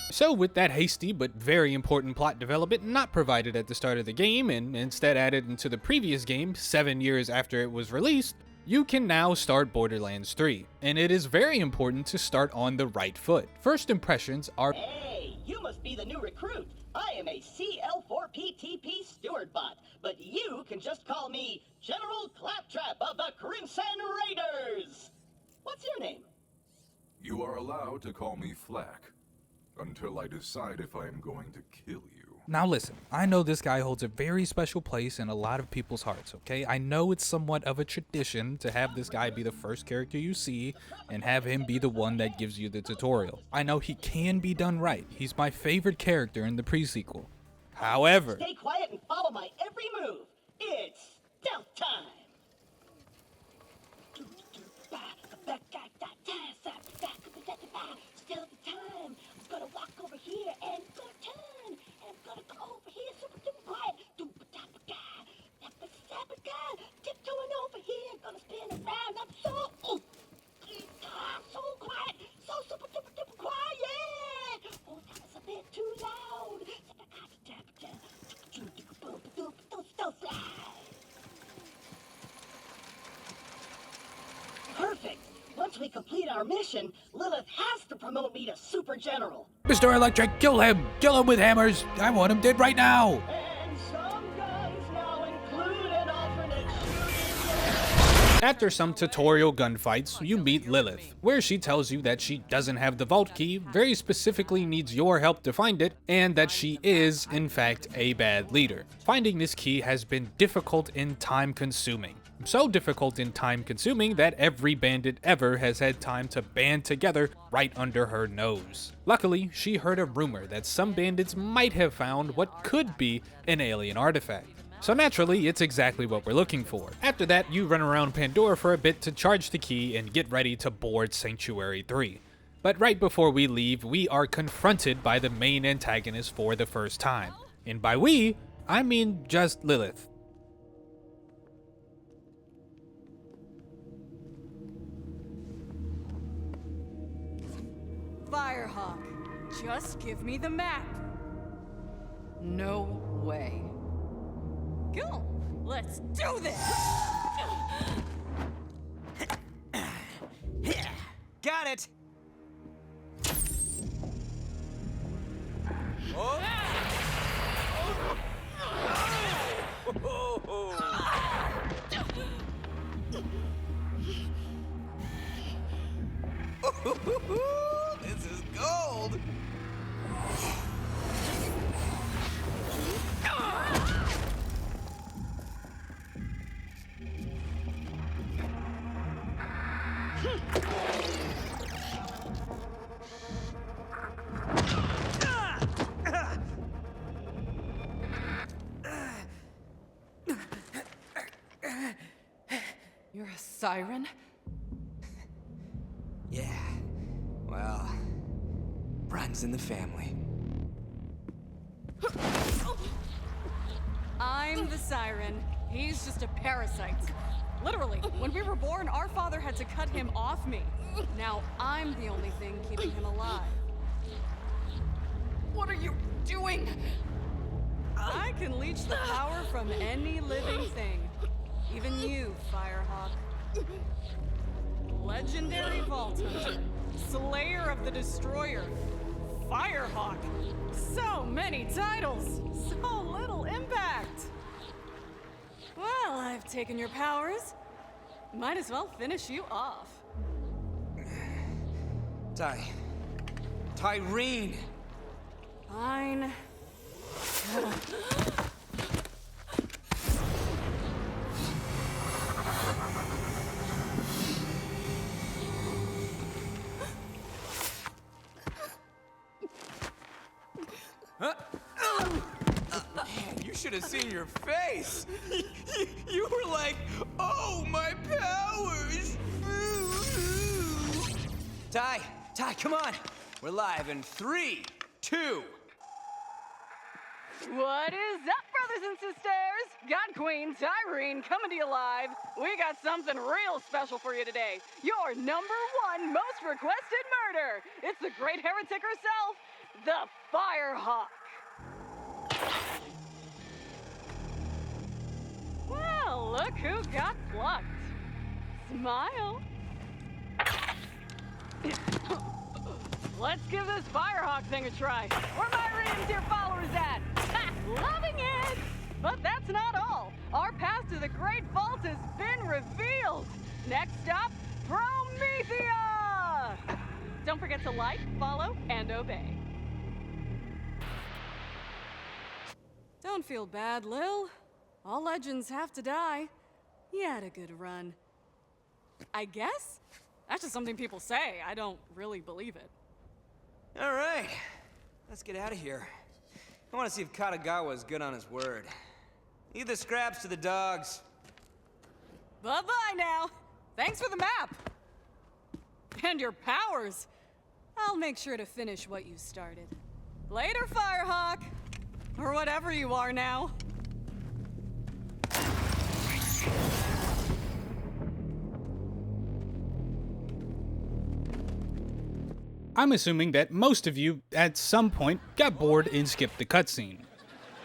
So with that hasty but very important plot development not provided at the start of the game, and instead added into the previous game 7 years after it was released, you can now start Borderlands 3, and it is very important to start on the right foot. First impressions are... Hey, you must be the new recruit. I am a CL4PTP steward bot, but you can just call me General Claptrap of the Crimson Raiders. What's your name? You are allowed to call me Flack, until I decide if I am going to kill you. Now listen, I know this guy holds a very special place in a lot of people's hearts, okay? I know it's somewhat of a tradition to have this guy be the first character you see and have him be the one that gives you the tutorial. I know he can be done right. He's my favorite character in the pre-sequel. However... Stay quiet and follow my every move. It's stealth time. Stealth time. I'm gonna walk over here and gonna turn. And I'm gonna go over here super quiet. Tiptoeing over here. Gonna spin around. I'm so quiet. So super quiet. Oh, that was a bit too loud. Perfect. Once we complete our mission, Lilith has to promote me to Super General. Mr. Electric, kill him! Kill him with hammers! I want him dead right now! And some guns now include an alternate shooting. After some tutorial gunfights, you meet Lilith, where she tells you that she doesn't have the vault key, very specifically needs your help to find it, and that she is, in fact, a bad leader. Finding this key has been difficult and time-consuming. So difficult and time-consuming that every bandit ever has had time to band together right under her nose. Luckily, she heard a rumor that some bandits might have found what could be an alien artifact. So naturally, it's exactly what we're looking for. After that, you run around Pandora for a bit to charge the key and get ready to board Sanctuary 3. But right before we leave, we are confronted by the main antagonist for the first time. And by we, I mean just Lilith. Firehawk, just give me the map. No way. Go, let's do this. Got it! This is gold! You're a siren? Yeah. Well, runs in the family. I'm the siren. He's just a parasite. Literally, when we were born, our father had to cut him off me. Now I'm the only thing keeping him alive. What are you doing? I can leech the power from any living thing. Even you, Firehawk. Legendary Vault Hunter. Slayer of the Destroyer. Firehawk. So many titles. So little impact. Well, I've taken your powers. Might as well finish you off. Tyreen! Fine. Man, you should have seen your face. You were like, oh, my powers. Ty, come on. We're live in 3, 2. What is up, brothers and sisters? God Queen Tyreen coming to you live. We got something real special for you today. Your #1 most requested murder. It's the great heretic herself, the Firehawk. Well, look who got plucked. Smile. Let's give this Firehawk thing a try. Where my Radiant dear followers at? Ha! Loving it! But that's not all. Our path to the Great Vault has been revealed. Next stop, Promethea! Don't forget to like, follow, and obey. Don't feel bad, Lil. All legends have to die. You had a good run. I guess? That's just something people say. I don't really believe it. All right, let's get out of here. I want to see if Katagawa is good on his word. Leave the scraps to the dogs. Bye-bye now. Thanks for the map. And your powers. I'll make sure to finish what you started. Later, Firehawk. Or whatever you are now. I'm assuming that most of you, at some point, got bored and skipped the cutscene.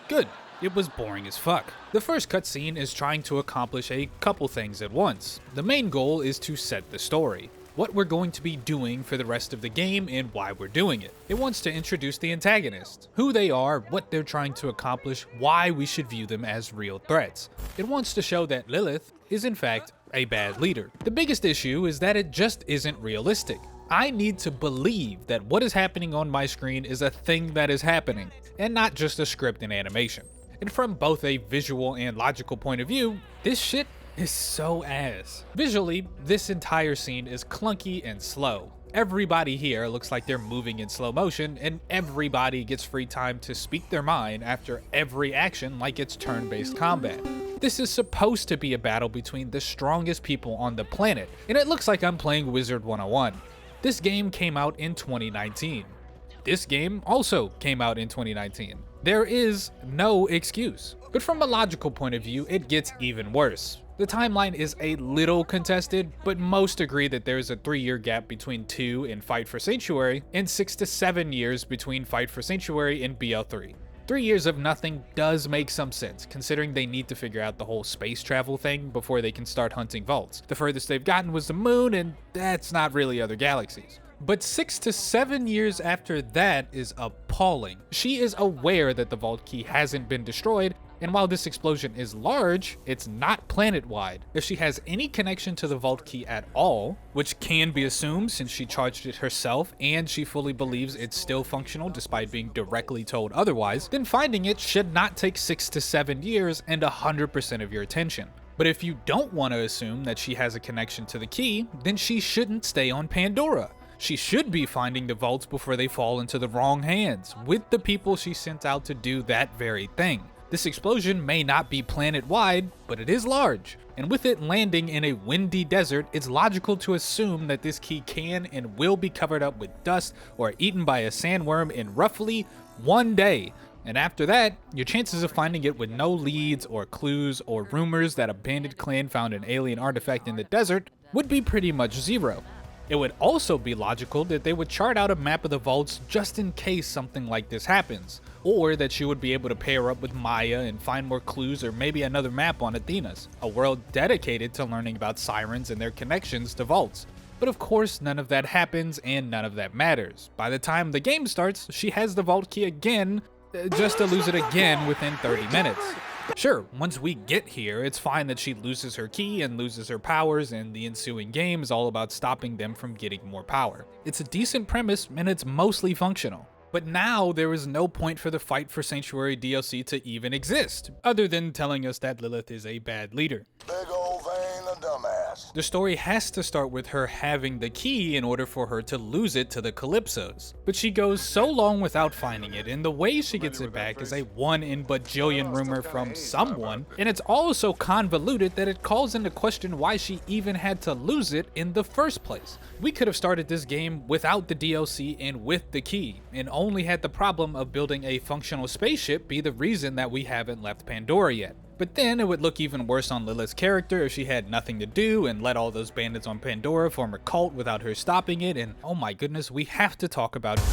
Good, it was boring as fuck. The first cutscene is trying to accomplish a couple things at once. The main goal is to set the story, what we're going to be doing for the rest of the game and why we're doing it. It wants to introduce the antagonists, who they are, what they're trying to accomplish, why we should view them as real threats. It wants to show that Lilith is in fact a bad leader. The biggest issue is that it just isn't realistic. I need to believe that what is happening on my screen is a thing that is happening, and not just a script and animation. And from both a visual and logical point of view, this shit is so ass. Visually, this entire scene is clunky and slow. Everybody here looks like they're moving in slow motion, and everybody gets free time to speak their mind after every action like it's turn-based combat. This is supposed to be a battle between the strongest people on the planet, and it looks like I'm playing Wizard 101. This game came out in 2019. This game also came out in 2019. There is no excuse. But from a logical point of view, it gets even worse. The timeline is a little contested, but most agree that there is a 3-year gap between 2 and Fight for Sanctuary, and 6 to 7 years between Fight for Sanctuary and BL3. 3 years of nothing does make some sense, considering they need to figure out the whole space travel thing before they can start hunting vaults. The furthest they've gotten was the moon, and that's not really other galaxies. But 6 to 7 years after that is appalling. She is aware that the vault key hasn't been destroyed, and while this explosion is large, it's not planet-wide. If she has any connection to the vault key at all, which can be assumed since she charged it herself and she fully believes it's still functional despite being directly told otherwise, then finding it should not take 6 to 7 years and 100% of your attention. But if you don't want to assume that she has a connection to the key, then she shouldn't stay on Pandora. She should be finding the vaults before they fall into the wrong hands, with the people she sent out to do that very thing. This explosion may not be planet-wide, but it is large, and with it landing in a windy desert, it's logical to assume that this key can and will be covered up with dust or eaten by a sandworm in roughly 1 day. And after that, your chances of finding it with no leads or clues or rumors that a bandit clan found an alien artifact in the desert would be pretty much zero. It would also be logical that they would chart out a map of the vaults just in case something like this happens, or that she would be able to pair up with Maya and find more clues or maybe another map on Athena's, a world dedicated to learning about sirens and their connections to vaults. But of course, none of that happens and none of that matters. By the time the game starts, she has the vault key again, just to lose it again within 30 minutes. Sure, once we get here, it's fine that she loses her key and loses her powers, and the ensuing game is all about stopping them from getting more power. It's a decent premise, and it's mostly functional. But now there is no point for the Fight for Sanctuary DLC to even exist, other than telling us that Lilith is a bad leader. Big old Vane the dumbass. The story has to start with her having the key in order for her to lose it to the Calypsos. But she goes so long without finding it, and the way she gets it back is a 1 in bajillion rumor from someone, and it's all so convoluted that it calls into question why she even had to lose it in the first place. We could have started this game without the DLC and with the key, and only had the problem of building a functional spaceship be the reason that we haven't left Pandora yet. But then it would look even worse on Lilith's character if she had nothing to do and let all those bandits on Pandora form a cult without her stopping it, and oh my goodness, we have to talk about it.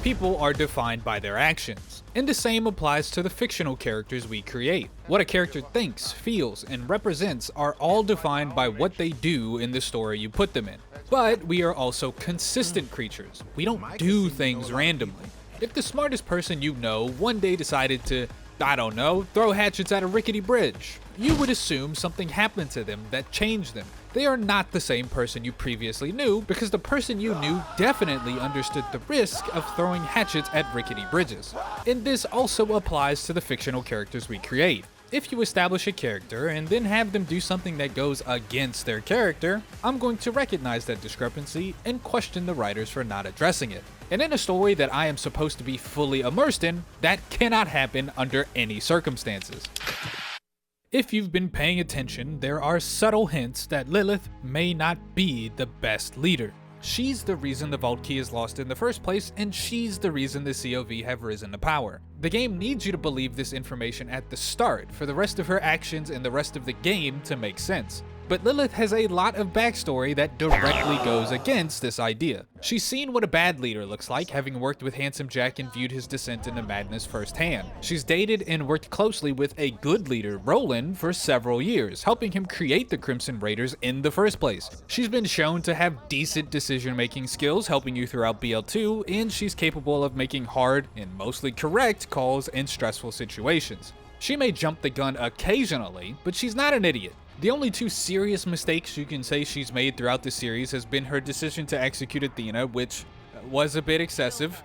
People are defined by their actions, and the same applies to the fictional characters we create. What a character thinks, feels, and represents are all defined by what they do in the story you put them in. But we are also consistent creatures. We don't do things randomly. If the smartest person you know one day decided to, I don't know, throw hatchets at a rickety bridge, you would assume something happened to them that changed them. They are not the same person you previously knew, because the person you knew definitely understood the risk of throwing hatchets at rickety bridges. And this also applies to the fictional characters we create. If you establish a character and then have them do something that goes against their character, I'm going to recognize that discrepancy and question the writers for not addressing it. And in a story that I am supposed to be fully immersed in, that cannot happen under any circumstances. If you've been paying attention, there are subtle hints that Lilith may not be the best leader. She's the reason the vault key is lost in the first place, and she's the reason the COV have risen to power. The game needs you to believe this information at the start for the rest of her actions and the rest of the game to make sense. But Lilith has a lot of backstory that directly goes against this idea. She's seen what a bad leader looks like, having worked with Handsome Jack and viewed his descent into madness firsthand. She's dated and worked closely with a good leader, Roland, for several years, helping him create the Crimson Raiders in the first place. She's been shown to have decent decision-making skills, helping you throughout BL2, and she's capable of making hard and mostly correct calls in stressful situations. She may jump the gun occasionally, but she's not an idiot. The only two serious mistakes you can say she's made throughout the series has been her decision to execute Athena, which was a bit excessive,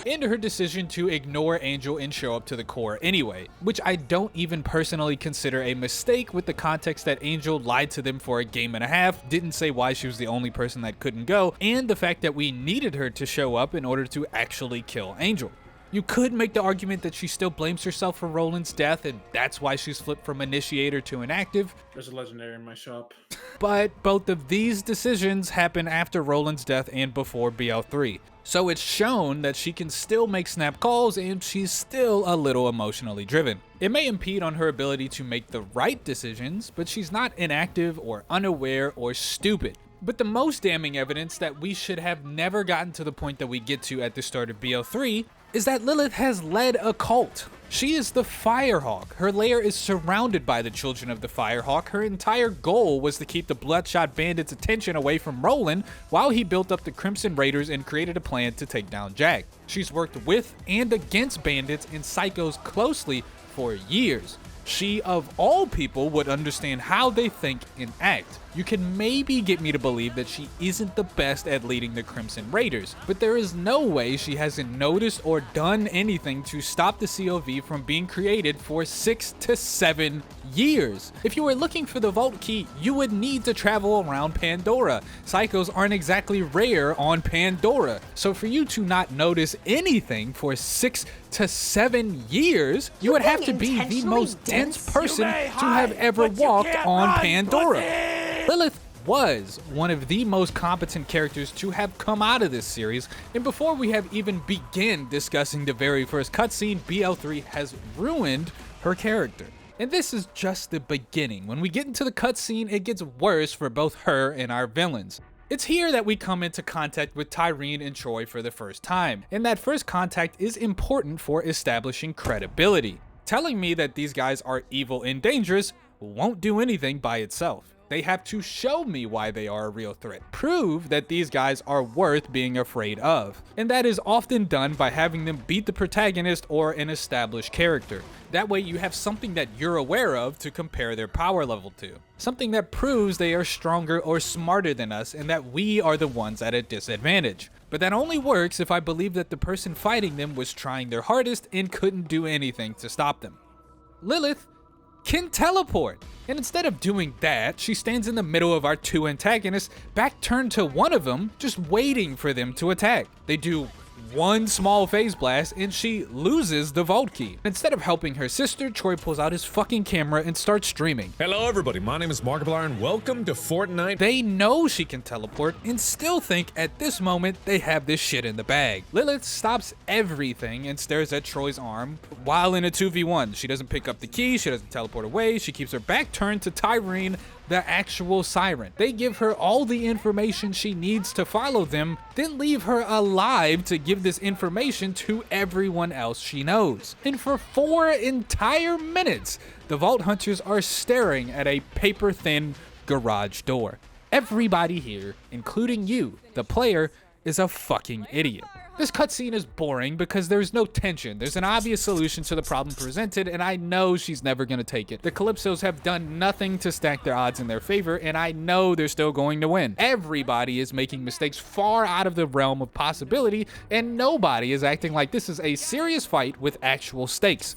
and her decision to ignore Angel and show up to the core anyway, which I don't even personally consider a mistake with the context that Angel lied to them for a game and a half, didn't say why she was the only person that couldn't go, and the fact that we needed her to show up in order to actually kill Angel. You could make the argument that she still blames herself for Roland's death, and that's why she's flipped from initiator to inactive. There's a legendary in my shop. But both of these decisions happen after Roland's death and before BL3. So it's shown that she can still make snap calls and she's still a little emotionally driven. It may impede on her ability to make the right decisions, but she's not inactive or unaware or stupid. But the most damning evidence that we should have never gotten to the point that we get to at the start of BL3 is that Lilith has led a cult. She is the Firehawk. Her lair is surrounded by the children of the Firehawk. Her entire goal was to keep the Bloodshot Bandits' attention away from Roland while he built up the Crimson Raiders and created a plan to take down Jack. She's worked with and against bandits and psychos closely for years. She, of all people, would understand how they think and act. You can maybe get me to believe that she isn't the best at leading the Crimson Raiders, but there is no way she hasn't noticed or done anything to stop the COV from being created for 6 to 7 years. If you were looking for the vault key, you would need to travel around Pandora. Psychos aren't exactly rare on Pandora, so for you to not notice anything for 6 to 7 years, you would have to be the most dense person to have ever walked on Pandora. Lilith was one of the most competent characters to have come out of this series, and before we have even begun discussing the very first cutscene, BL3 has ruined her character. And this is just the beginning. When we get into the cutscene, it gets worse for both her and our villains. It's here that we come into contact with Tyreen and Troy for the first time, and that first contact is important for establishing credibility. Telling me that these guys are evil and dangerous won't do anything by itself. They have to show me why they are a real threat, prove that these guys are worth being afraid of. And that is often done by having them beat the protagonist or an established character. That way you have something that you're aware of to compare their power level to. Something that proves they are stronger or smarter than us and that we are the ones at a disadvantage. But that only works if I believe that the person fighting them was trying their hardest and couldn't do anything to stop them. Lilith can teleport. And instead of doing that, she stands in the middle of our two antagonists, back turned to one of them, just waiting for them to attack. They do one small phase blast and she loses the vault key. Instead of helping her sister, Troy pulls out his fucking camera and starts streaming. Hello everybody, my name is Markiplier and welcome to Fortnite. They know she can teleport and still think at this moment they have this shit in the bag. Lilith stops everything and stares at Troy's arm while in a 2v1. She doesn't pick up the key, she doesn't teleport away, she keeps her back turned to Tyreen, the actual siren. They give her all the information she needs to follow them, then leave her alive to give this information to everyone else she knows. And for 4 entire minutes, the Vault Hunters are staring at a paper-thin garage door. Everybody here, including you, the player, is a fucking idiot. This cutscene is boring because there's no tension. There's an obvious solution to the problem presented, and I know she's never gonna take it. The Calypsos have done nothing to stack their odds in their favor, and I know they're still going to win. Everybody is making mistakes far out of the realm of possibility, and nobody is acting like this is a serious fight with actual stakes.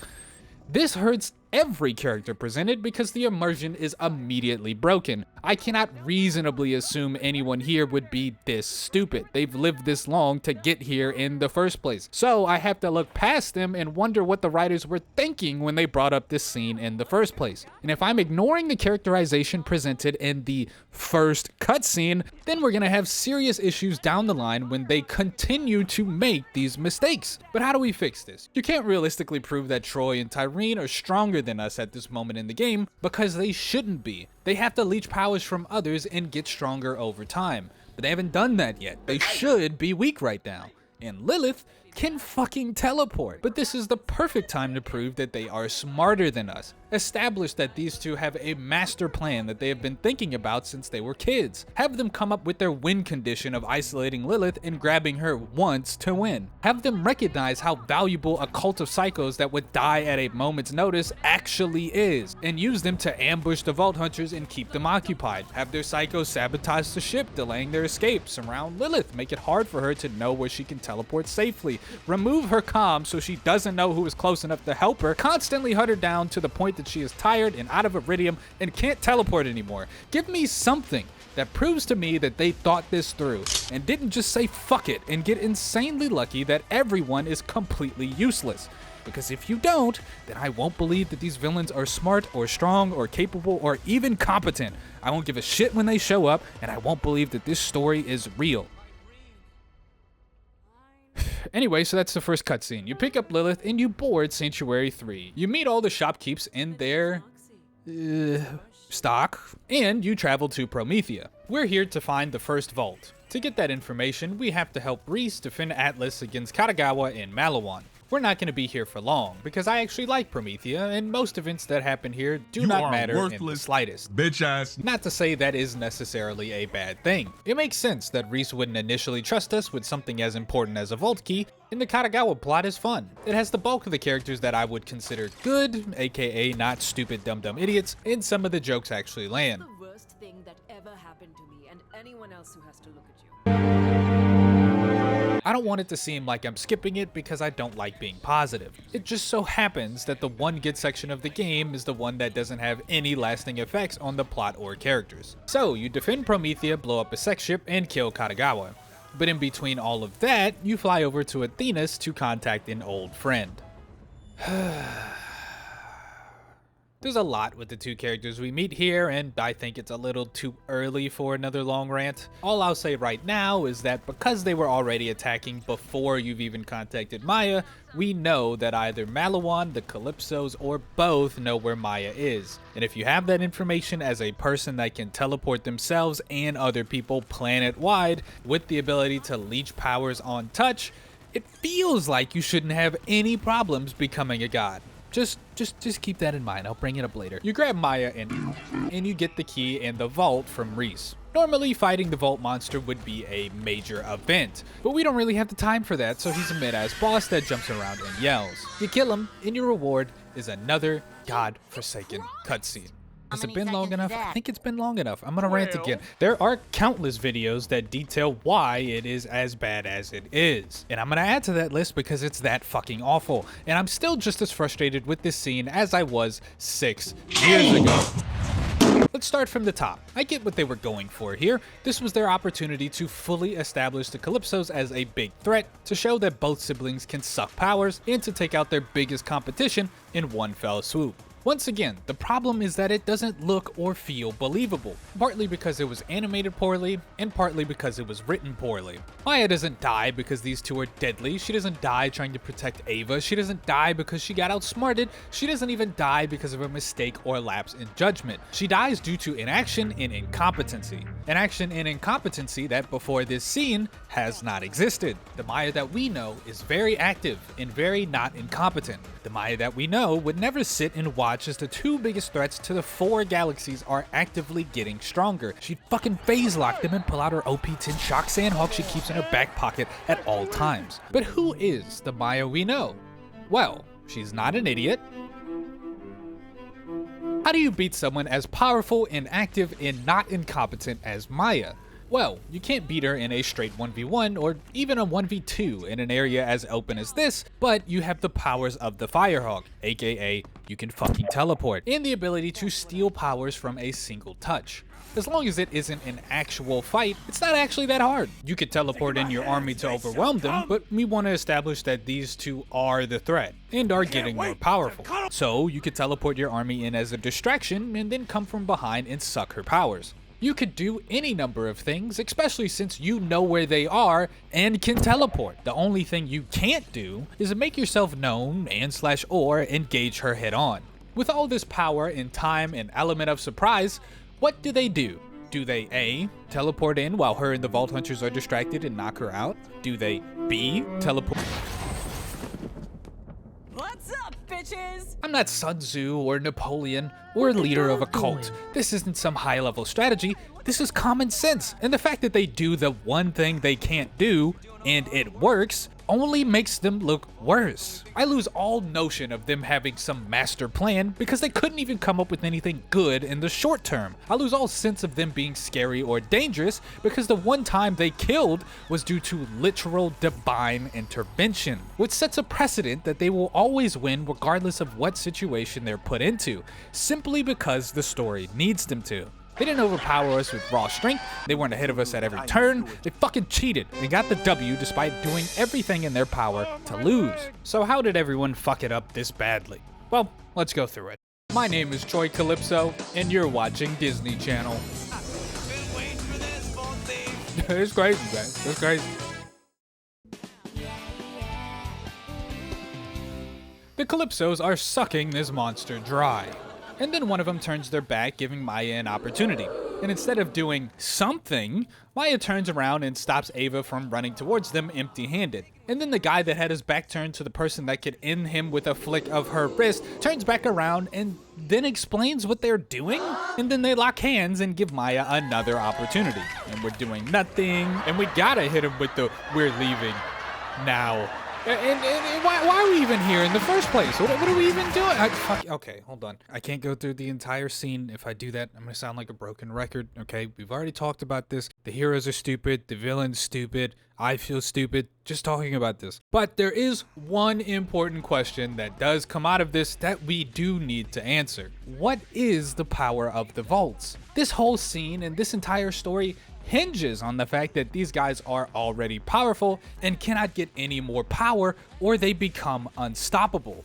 This hurts every character presented because the immersion is immediately broken. I cannot reasonably assume anyone here would be this stupid. They've lived this long to get here in the first place. So I have to look past them and wonder what the writers were thinking when they brought up this scene in the first place. And if I'm ignoring the characterization presented in the first cutscene, then we're gonna have serious issues down the line when they continue to make these mistakes. But how do we fix this? You can't realistically prove that Troy and Tyreen are stronger than us at this moment in the game because they shouldn't be. They have to leech powers from others and get stronger over time, but they haven't done that yet. They should be weak right now. And Lilith can fucking teleport. But this is the perfect time to prove that they are smarter than us. Establish that these two have a master plan that they have been thinking about since they were kids. Have them come up with their win condition of isolating Lilith and grabbing her once to win. Have them recognize how valuable a cult of psychos that would die at a moment's notice actually is, and use them to ambush the Vault Hunters and keep them occupied. Have their psychos sabotage the ship, delaying their escape. Surround Lilith, make it hard for her to know where she can teleport safely. Remove her comm so she doesn't know who is close enough to help her. Constantly hunt her down to the point that she is tired and out of iridium and can't teleport anymore. Give me something that proves to me that they thought this through and didn't just say fuck it and get insanely lucky that everyone is completely useless. Because if you don't, then I won't believe that these villains are smart or strong or capable or even competent. I won't give a shit when they show up, and I won't believe that this story is real. Anyway, so that's the first cutscene. You pick up Lilith and you board Sanctuary 3. You meet all the shopkeepers in their stock, and you travel to Promethea. We're here to find the first vault. To get that information, we have to help Reese defend Atlas against Katagawa and Malawan. We're not going to be here for long, because I actually like Promethea, and most events that happen here do not matter in the slightest. Bitch ass. Not to say that is necessarily a bad thing. It makes sense that Reese wouldn't initially trust us with something as important as a vault key, and the Katagawa plot is fun. It has the bulk of the characters that I would consider good, aka not stupid dumb idiots, and some of the jokes actually land. The worst thing that ever happened to me and anyone else who has to look at you. I don't want it to seem like I'm skipping it because I don't like being positive. It just so happens that the one good section of the game is the one that doesn't have any lasting effects on the plot or characters. So you defend Promethea, blow up a sex ship, and kill Katagawa. But in between all of that, you fly over to Emptiness to contact an old friend. There's a lot with the two characters we meet here, and I think it's a little too early for another long rant. All I'll say right now is that because they were already attacking before you've even contacted Maya, we know that either Malawan, the Calypsos, or both know where Maya is. And if you have that information as a person that can teleport themselves and other people planet-wide with the ability to leech powers on touch, it feels like you shouldn't have any problems becoming a god. Just keep that in mind. I'll bring it up later. You grab Maya and you get the key and the vault from Reese. Normally, fighting the vault monster would be a major event, but we don't really have the time for that, so he's a mid-ass boss that jumps around and yells. You kill him, and your reward is another god-forsaken cutscene. Has it been long enough? I think it's been long enough. I'm gonna rant again. There are countless videos that detail why it is as bad as it is. And I'm gonna add to that list because it's that fucking awful. And I'm still just as frustrated with this scene as I was 6 years ago. Let's start from the top. I get what they were going for here. This was their opportunity to fully establish the Calypsos as a big threat, to show that both siblings can suck powers, and to take out their biggest competition in one fell swoop. Once again, the problem is that it doesn't look or feel believable, partly because it was animated poorly, and partly because it was written poorly. Maya doesn't die because these two are deadly, she doesn't die trying to protect Ava, she doesn't die because she got outsmarted, she doesn't even die because of a mistake or lapse in judgment. She dies due to inaction and incompetency. Inaction and incompetency that before this scene has not existed. The Maya that we know is very active and very not incompetent. The Maya that we know would never sit and watch as the two biggest threats to the 4 galaxies are actively getting stronger. She'd fucking phase lock them and pull out her OP-10 shock sandhawk she keeps in her back pocket at all times. But who is the Maya we know? Well, she's not an idiot. How do you beat someone as powerful and active and not incompetent as Maya? Well, you can't beat her in a straight 1v1 or even a 1v2 in an area as open as this, but you have the powers of the Firehawk, aka you can fucking teleport, and the ability to steal powers from a single touch. As long as it isn't an actual fight, it's not actually that hard. You could teleport in your army to overwhelm them, but we want to establish that these two are the threat and are getting more powerful. So you could teleport your army in as a distraction and then come from behind and suck her powers. You could do any number of things, especially since you know where they are and can teleport. The only thing you can't do is make yourself known and/or engage her head on. With all this power and time and element of surprise, what do? Do they A, teleport in while her and the Vault Hunters are distracted and knock her out? Do they B, teleport? What's up, bitches? I'm not Sun Tzu or Napoleon or a leader of a cult. This isn't some high-level strategy. This is common sense. And the fact that they do the one thing they can't do and it works only makes them look worse. I lose all notion of them having some master plan because they couldn't even come up with anything good in the short term. I lose all sense of them being scary or dangerous because the one time they killed was due to literal divine intervention, which sets a precedent that they will always win regardless of what situation they're put into, simply because the story needs them to. They didn't overpower us with raw strength, they weren't ahead of us at every turn, they fucking cheated and got the W despite doing everything in their power to lose. So how did everyone fuck it up this badly? Well, let's go through it. My name is Troy Calypso, and you're watching Disney Channel. It's crazy, man. It's crazy. The Calypsos are sucking this monster dry. And then one of them turns their back, giving Maya an opportunity. And instead of doing something, Maya turns around and stops Ava from running towards them empty-handed. And then the guy that had his back turned to the person that could end him with a flick of her wrist turns back around and then explains what they're doing. And then they lock hands and give Maya another opportunity. And we're doing nothing. And we gotta hit him with the "we're leaving now." And why are we even here in the first place? What are we even doing? Okay, hold on. I can't go through the entire scene. If I do that, I'm going to sound like a broken record, okay? We've already talked about this. The heroes are stupid. The villain's stupid. I feel stupid just talking about this. But there is one important question that does come out of this that we do need to answer. What is the power of the vaults? This whole scene and this entire story hinges on the fact that these guys are already powerful and cannot get any more power or they become unstoppable.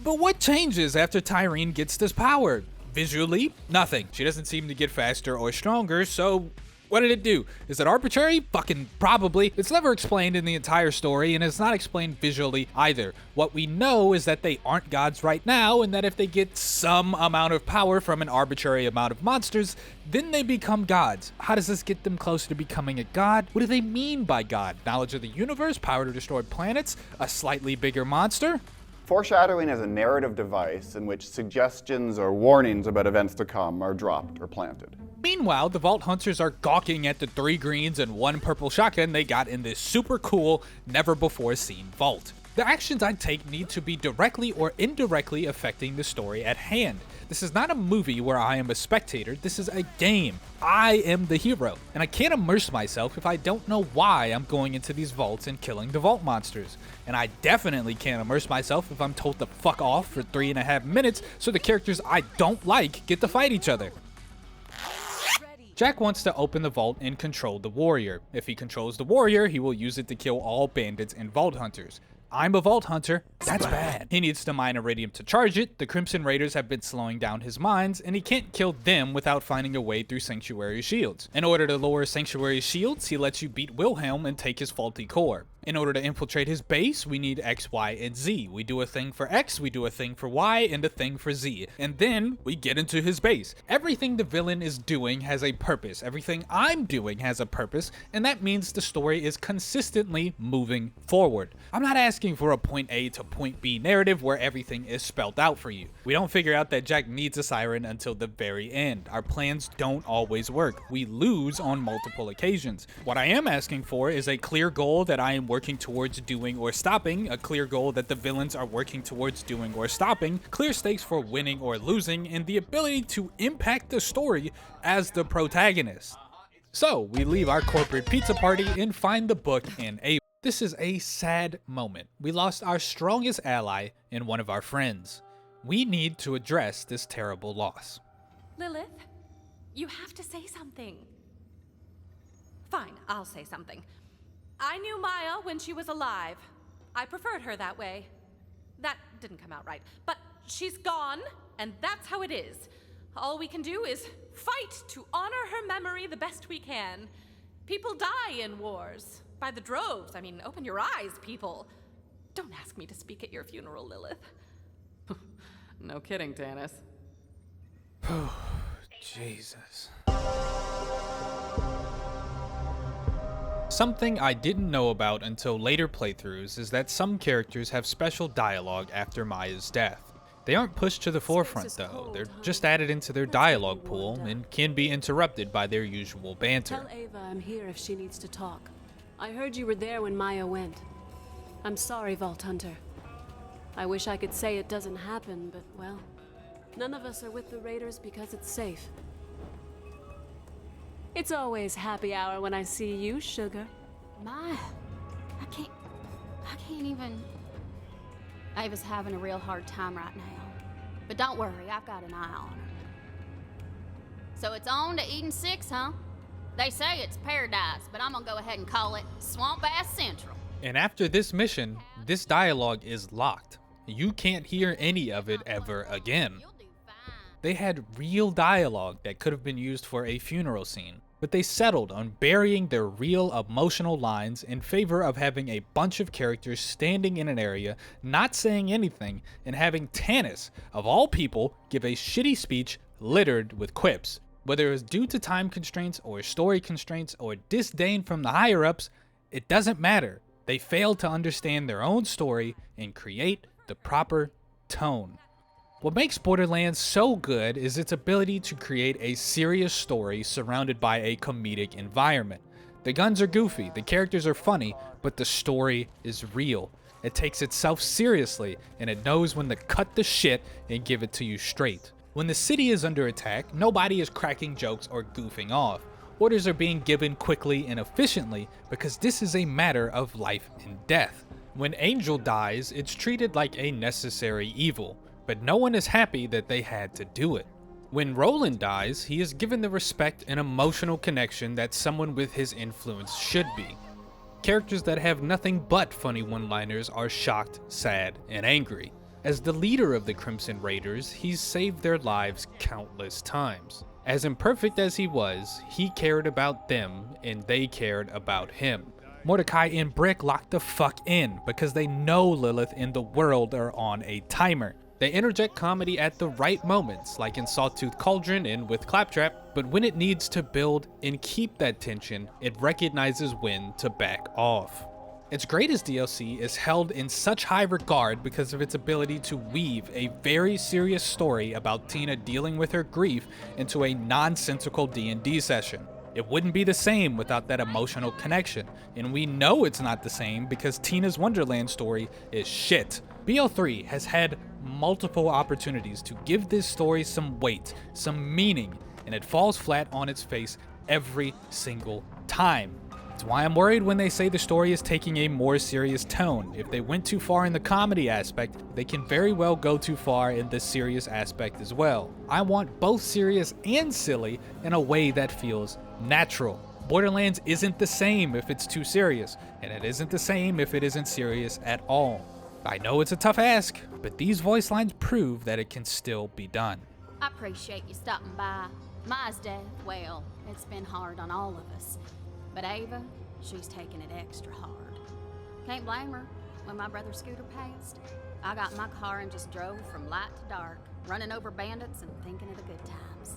But what changes after Tyreen gets this power? Visually, nothing. She doesn't seem to get faster or stronger, so what did it do? Is it arbitrary? Fucking probably. It's never explained in the entire story, and it's not explained visually either. What we know is that they aren't gods right now, and that if they get some amount of power from an arbitrary amount of monsters, then they become gods. How does this get them closer to becoming a god? What do they mean by god? Knowledge of the universe? Power to destroy planets? A slightly bigger monster? Foreshadowing is a narrative device in which suggestions or warnings about events to come are dropped or planted. Meanwhile, the Vault Hunters are gawking at the 3 greens and 1 purple shotgun they got in this super cool, never-before-seen vault. The actions I take need to be directly or indirectly affecting the story at hand. This is not a movie where I am a spectator, this is a game. I am the hero, and I can't immerse myself if I don't know why I'm going into these vaults and killing the vault monsters. And I definitely can't immerse myself if I'm told to fuck off for 3.5 minutes so the characters I don't like get to fight each other. Jack wants to open the vault and control the warrior. If he controls the warrior, he will use it to kill all bandits and vault hunters. I'm a vault hunter, that's bad. He needs to mine iridium to charge it, the Crimson Raiders have been slowing down his mines, and he can't kill them without finding a way through Sanctuary shields. In order to lower Sanctuary shields, he lets you beat Wilhelm and take his faulty core. In order to infiltrate his base, we need X, Y, and Z. We do a thing for X, we do a thing for Y, and a thing for Z. And then we get into his base. Everything the villain is doing has a purpose. Everything I'm doing has a purpose, and that means the story is consistently moving forward. I'm not asking for a point A to point B narrative where everything is spelled out for you. We don't figure out that Jack needs a siren until the very end. Our plans don't always work. We lose on multiple occasions. What I am asking for is a clear goal that I am working towards doing or stopping, a clear goal that the villains are working towards doing or stopping, clear stakes for winning or losing, and the ability to impact the story as the protagonist. So we leave our corporate pizza party and find the book in a. This is a sad moment. We lost our strongest ally and one of our friends. We need to address this terrible loss. Lilith, you have to say something. Fine, I'll say something. I knew Maya when she was alive. I preferred her that way. That didn't come out right. But she's gone, and that's how it is. All we can do is fight to honor her memory the best we can. People die in wars. By the droves. I mean, open your eyes, people. Don't ask me to speak at your funeral, Lilith. No kidding, Tannis. Jesus. Something I didn't know about until later playthroughs is that some characters have special dialogue after Maya's death. They aren't pushed to the forefront though, they're just added into their dialogue pool and can be interrupted by their usual banter. Tell Ava I'm here if she needs to talk. I heard you were there when Maya went. I'm sorry, Vault Hunter. I wish I could say it doesn't happen, but well, none of us are with the Raiders because it's safe. It's always happy hour when I see you, sugar. I can't even. Ava's having a real hard time right now. But don't worry, I've got an eye on her. So it's on to Eden 6, huh? They say it's paradise, but I'm gonna go ahead and call it Swamp Ass Central. And after this mission, this dialogue is locked. You can't hear any of it ever again. They had real dialogue that could have been used for a funeral scene, but they settled on burying their real emotional lines in favor of having a bunch of characters standing in an area, not saying anything, and having Tannis, of all people, give a shitty speech littered with quips. Whether it was due to time constraints or story constraints or disdain from the higher-ups, it doesn't matter. They failed to understand their own story and create the proper tone. What makes Borderlands so good is its ability to create a serious story surrounded by a comedic environment. The guns are goofy, the characters are funny, but the story is real. It takes itself seriously, and it knows when to cut the shit and give it to you straight. When the city is under attack, nobody is cracking jokes or goofing off. Orders are being given quickly and efficiently because this is a matter of life and death. When Angel dies, it's treated like a necessary evil, but no one is happy that they had to do it. When Roland dies, he is given the respect and emotional connection that someone with his influence should be. Characters that have nothing but funny one-liners are shocked, sad, and angry. As the leader of the Crimson Raiders, he's saved their lives countless times. As imperfect as he was, he cared about them and they cared about him. Mordecai and Brick lock the fuck in because they know Lilith and the world are on a timer. They interject comedy at the right moments, like in Sawtooth Cauldron and with Claptrap, but when it needs to build and keep that tension, it recognizes when to back off. Its greatest DLC is held in such high regard because of its ability to weave a very serious story about Tina dealing with her grief into a nonsensical D&D session. It wouldn't be the same without that emotional connection, and we know it's not the same because Tina's Wonderland story is shit. BL3 has had multiple opportunities to give this story some weight, some meaning, and it falls flat on its face every single time. It's why I'm worried when they say the story is taking a more serious tone. If they went too far in the comedy aspect, they can very well go too far in the serious aspect as well. I want both serious and silly in a way that feels natural. Borderlands isn't the same if it's too serious, and it isn't the same if it isn't serious at all. I know it's a tough ask, but these voice lines prove that it can still be done. I appreciate you stopping by. Ma's death, well, it's been hard on all of us. But Ava, she's taking it extra hard. Can't blame her. When my brother's scooter passed, I got in my car and just drove from light to dark, running over bandits and thinking of the good times.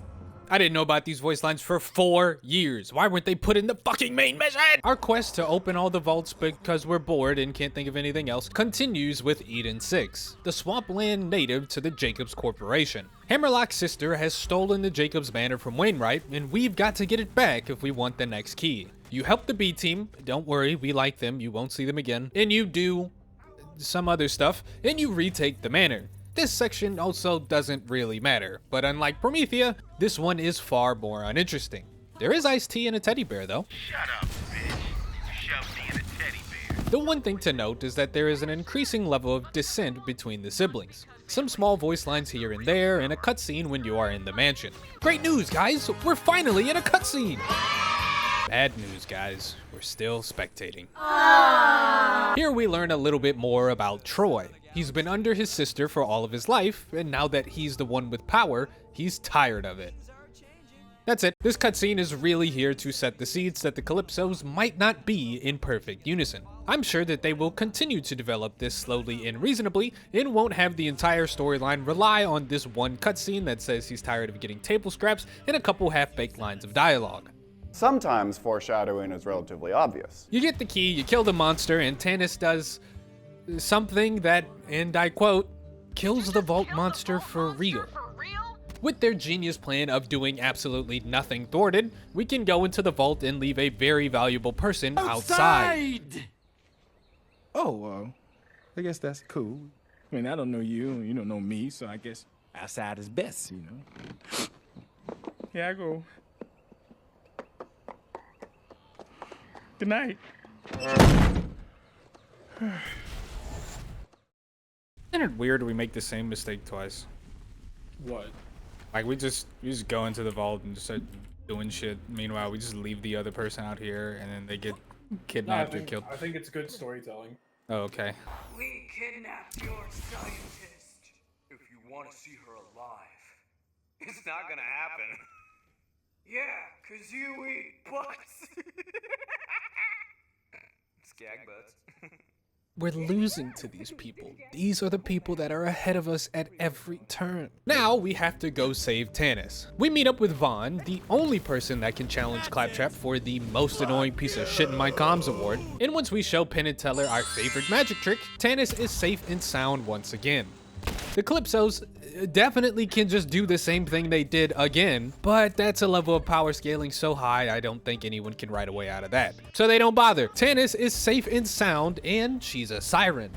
I didn't know about these voice lines for 4 years. Why weren't they put in the fucking main mission? Our quest to open all the vaults because we're bored and can't think of anything else continues with Eden 6, the swampland native to the Jacobs Corporation. Hammerlock's sister has stolen the Jacobs banner from Wainwright, and we've got to get it back if we want the next key. You help the B team, don't worry, we like them, you won't see them again, and you do some other stuff, and you retake the manor. This section also doesn't really matter, but unlike Promethea, this one is far more uninteresting. There is iced tea and a teddy bear though. Shut up, bitch. Shove me in a teddy bear. The one thing to note is that there is an increasing level of dissent between the siblings. Some small voice lines here and there, and a cutscene when you are in the mansion. Great news, guys! We're finally in a cutscene! Bad news, guys. We're still spectating. Here we learn a little bit more about Troy. He's been under his sister for all of his life, and now that he's the one with power, he's tired of it. That's it. This cutscene is really here to set the seeds that the Calypsos might not be in perfect unison. I'm sure that they will continue to develop this slowly and reasonably, and won't have the entire storyline rely on this one cutscene that says he's tired of getting table scraps and a couple half-baked lines of dialogue. Sometimes foreshadowing is relatively obvious. You get the key, you kill the monster, and Tannis does something that, and I quote, kills the vault monster for real. With their genius plan of doing absolutely nothing thwarted, we can go into the vault and leave a very valuable person outside. Oh, I guess that's cool. I mean, I don't know you, and you don't know me, so I guess outside is best, you know? Here I go. Good night. Isn't it weird we make the same mistake twice? What? Like we just go into the vault and just start doing shit. Meanwhile, we just leave the other person out here and then they get kidnapped or killed. I think it's good storytelling. Oh, okay. We kidnapped your scientist. If you want to see her alive, it's not gonna happen. Yeah, 'cause you eat butts. Skag butts. We're losing to these people. These are the people that are ahead of us at every turn. Now we have to go save Tannis. We meet up with Vaughn, the only person that can challenge Claptrap for the most annoying piece of shit in my comms award. And once we show Penn and Teller our favorite magic trick, Tannis is safe and sound once again. The Calypsos definitely can just do the same thing they did again, but that's a level of power scaling so high I don't think anyone can ride a way out of that. So they don't bother. Tannis is safe and sound, and she's a siren.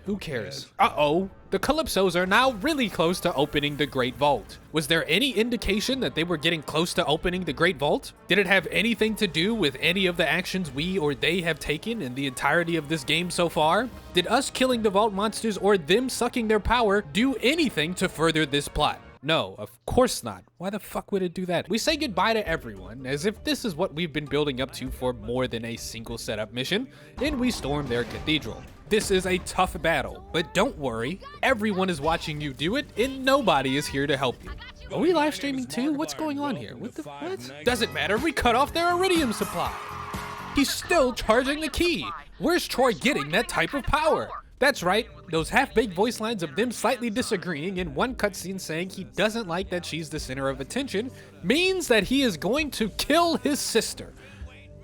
Who cares? Uh-oh. The Calypsos are now really close to opening the Great Vault. Was there any indication that they were getting close to opening the Great Vault? Did it have anything to do with any of the actions we or they have taken in the entirety of this game so far? Did us killing the Vault monsters or them sucking their power do anything to further this plot? No, of course not. Why the fuck would it do that? We say goodbye to everyone, as if this is what we've been building up to for more than a single setup mission, and we storm their cathedral. This is a tough battle, but don't worry, everyone is watching you do it and nobody is here to help you. Are we live streaming too? What's going on here? What? Doesn't matter, we cut off their iridium supply. He's still charging the key. Where's Troy getting that type of power? That's right, those half-baked voice lines of them slightly disagreeing in one cutscene saying he doesn't like that she's the center of attention means that he is going to kill his sister.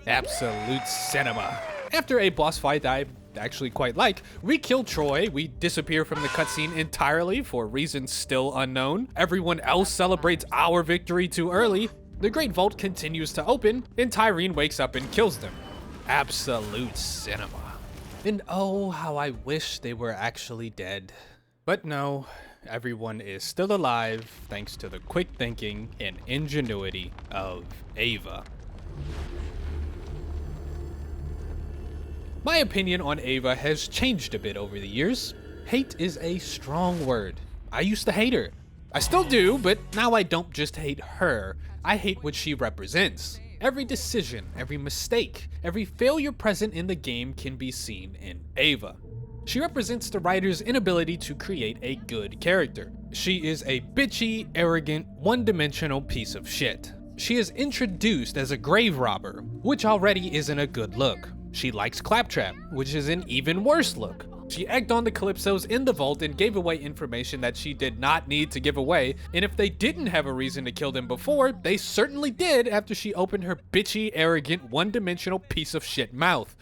Absolute cinema. After a boss fight I actually quite like, we kill Troy, we disappear from the cutscene entirely for reasons still unknown, everyone else celebrates our victory too early, the Great Vault continues to open, and Tyreen wakes up and kills them. Absolute cinema. And oh, how I wish they were actually dead. But no, everyone is still alive thanks to the quick thinking and ingenuity of Ava. My opinion on Ava has changed a bit over the years. Hate is a strong word. I used to hate her. I still do, but now I don't just hate her. I hate what she represents. Every decision, every mistake, every failure present in the game can be seen in Ava. She represents the writer's inability to create a good character. She is a bitchy, arrogant, one-dimensional piece of shit. She is introduced as a grave robber, which already isn't a good look. She likes Claptrap, which is an even worse look. She egged on the Calypsos in the vault and gave away information that she did not need to give away, and if they didn't have a reason to kill them before, they certainly did after she opened her bitchy, arrogant, one-dimensional piece of shit mouth.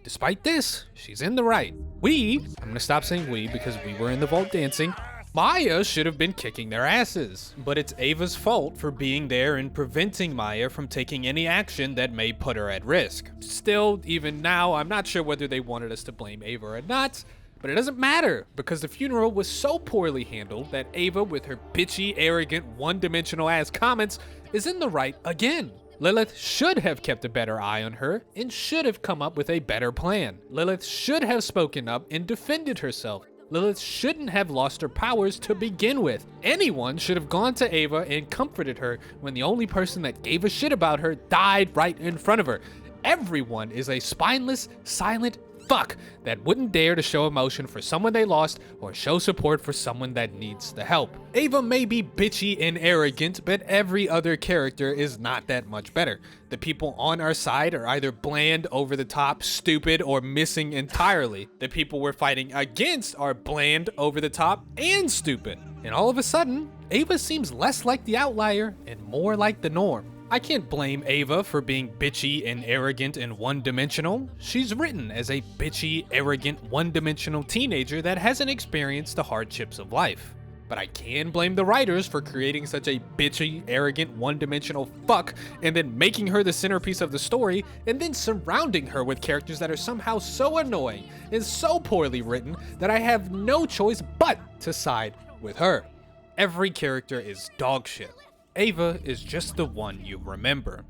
Despite this, she's in the right. I'm gonna stop saying we because we were in the vault dancing, Maya should have been kicking their asses, but it's Ava's fault for being there and preventing Maya from taking any action that may put her at risk. Still, even now, I'm not sure whether they wanted us to blame Ava or not, but it doesn't matter, because the funeral was so poorly handled that Ava, with her bitchy, arrogant, one-dimensional ass comments, is in the right again. Lilith should have kept a better eye on her and should have come up with a better plan. Lilith should have spoken up and defended herself. Lilith shouldn't have lost her powers to begin with. Anyone should have gone to Ava and comforted her when the only person that gave a shit about her died right in front of her. Everyone is a spineless, silent fuck that wouldn't dare to show emotion for someone they lost or show support for someone that needs the help. Ava may be bitchy and arrogant, but every other character is not that much better. The people on our side are either bland, over the top, stupid, or missing entirely. The people we're fighting against are bland, over the top, and stupid. And all of a sudden, Ava seems less like the outlier and more like the norm. I can't blame Ava for being bitchy and arrogant and one-dimensional. She's written as a bitchy, arrogant, one-dimensional teenager that hasn't experienced the hardships of life. But I can blame the writers for creating such a bitchy, arrogant, one-dimensional fuck and then making her the centerpiece of the story and then surrounding her with characters that are somehow so annoying and so poorly written that I have no choice but to side with her. Every character is dog shit. Ava is just the one you remember.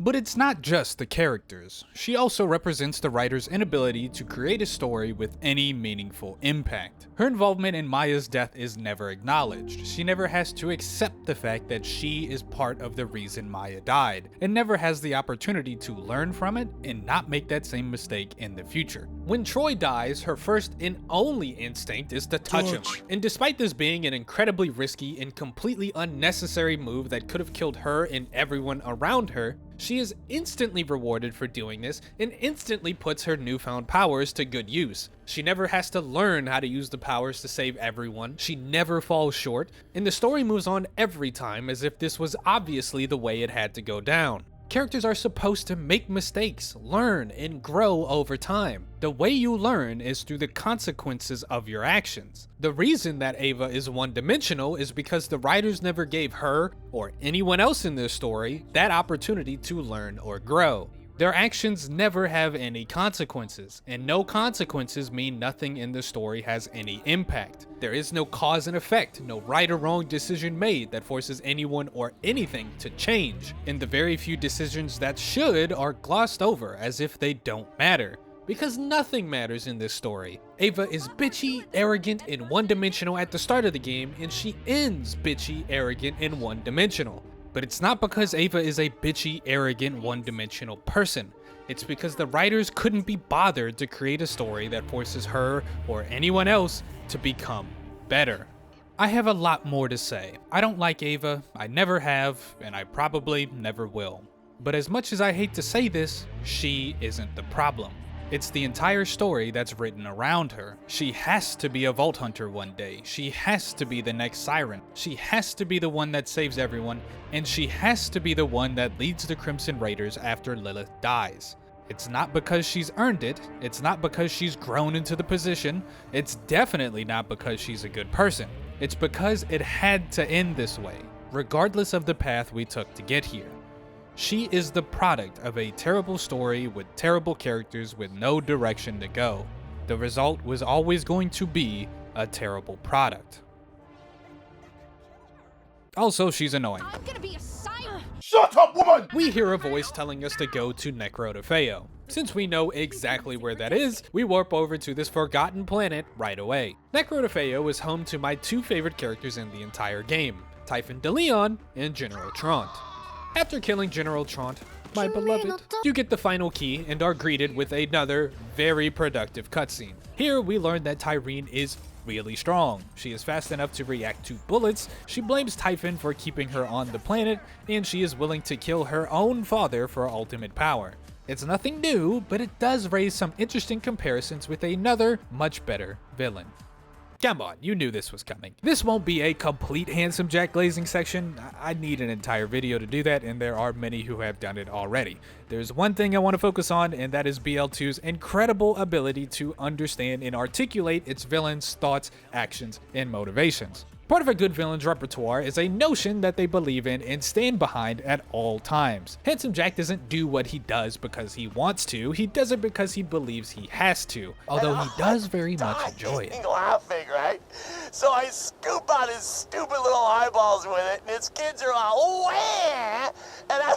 But it's not just the characters. She also represents the writer's inability to create a story with any meaningful impact. Her involvement in Maya's death is never acknowledged. She never has to accept the fact that she is part of the reason Maya died, and never has the opportunity to learn from it and not make that same mistake in the future. When Troy dies, her first and only instinct is to touch him. And despite this being an incredibly risky and completely unnecessary move that could have killed her and everyone around her, she is instantly rewarded for doing this and instantly puts her newfound powers to good use. She never has to learn how to use the powers to save everyone, she never falls short, and the story moves on every time as if this was obviously the way it had to go down. Characters are supposed to make mistakes, learn, and grow over time. The way you learn is through the consequences of your actions. The reason that Ava is one-dimensional is because the writers never gave her, or anyone else in this story, that opportunity to learn or grow. Their actions never have any consequences, and no consequences mean nothing in the story has any impact. There is no cause and effect, no right or wrong decision made that forces anyone or anything to change, and the very few decisions that should are glossed over as if they don't matter. Because nothing matters in this story. Ava is bitchy, arrogant, and one-dimensional at the start of the game, and she ends bitchy, arrogant, and one-dimensional. But it's not because Ava is a bitchy, arrogant, one-dimensional person. It's because the writers couldn't be bothered to create a story that forces her or anyone else to become better. I have a lot more to say. I don't like Ava, I never have, and I probably never will. But as much as I hate to say this, she isn't the problem. It's the entire story that's written around her. She has to be a Vault Hunter one day. She has to be the next Siren. She has to be the one that saves everyone, and she has to be the one that leads the Crimson Raiders after Lilith dies. It's not because she's earned it. It's not because she's grown into the position. It's definitely not because she's a good person. It's because it had to end this way, regardless of the path we took to get here. She is the product of a terrible story with terrible characters with no direction to go. The result was always going to be a terrible product. Also, she's annoying. I'm gonna be a siren. Shut up, woman! We hear a voice telling us to go to Necrotafeo. Since we know exactly where that is, we warp over to this forgotten planet right away. Necrotafeo is home to my two favorite characters in the entire game, Typhon DeLeon and General Trant. After killing General Trant, my beloved, you get the final key and are greeted with another very productive cutscene. Here we learn that Tyreen is really strong. She is fast enough to react to bullets, she blames Typhon for keeping her on the planet, and she is willing to kill her own father for ultimate power. It's nothing new, but it does raise some interesting comparisons with another, much better villain. Come on, you knew this was coming. This won't be a complete Handsome Jack glazing section. I need an entire video to do that, and there are many who have done it already. There's one thing I want to focus on, and that is BL2's incredible ability to understand and articulate its villains' thoughts, actions, and motivations. Part of a good villain's repertoire is a notion that they believe in and stand behind at all times. Handsome Jack doesn't do what he does because he wants to, he does it because he believes he has to, although he does very much enjoy it. Laughing, right? So I scoop out his stupid little eyeballs with it, and his kids are all, wah! And I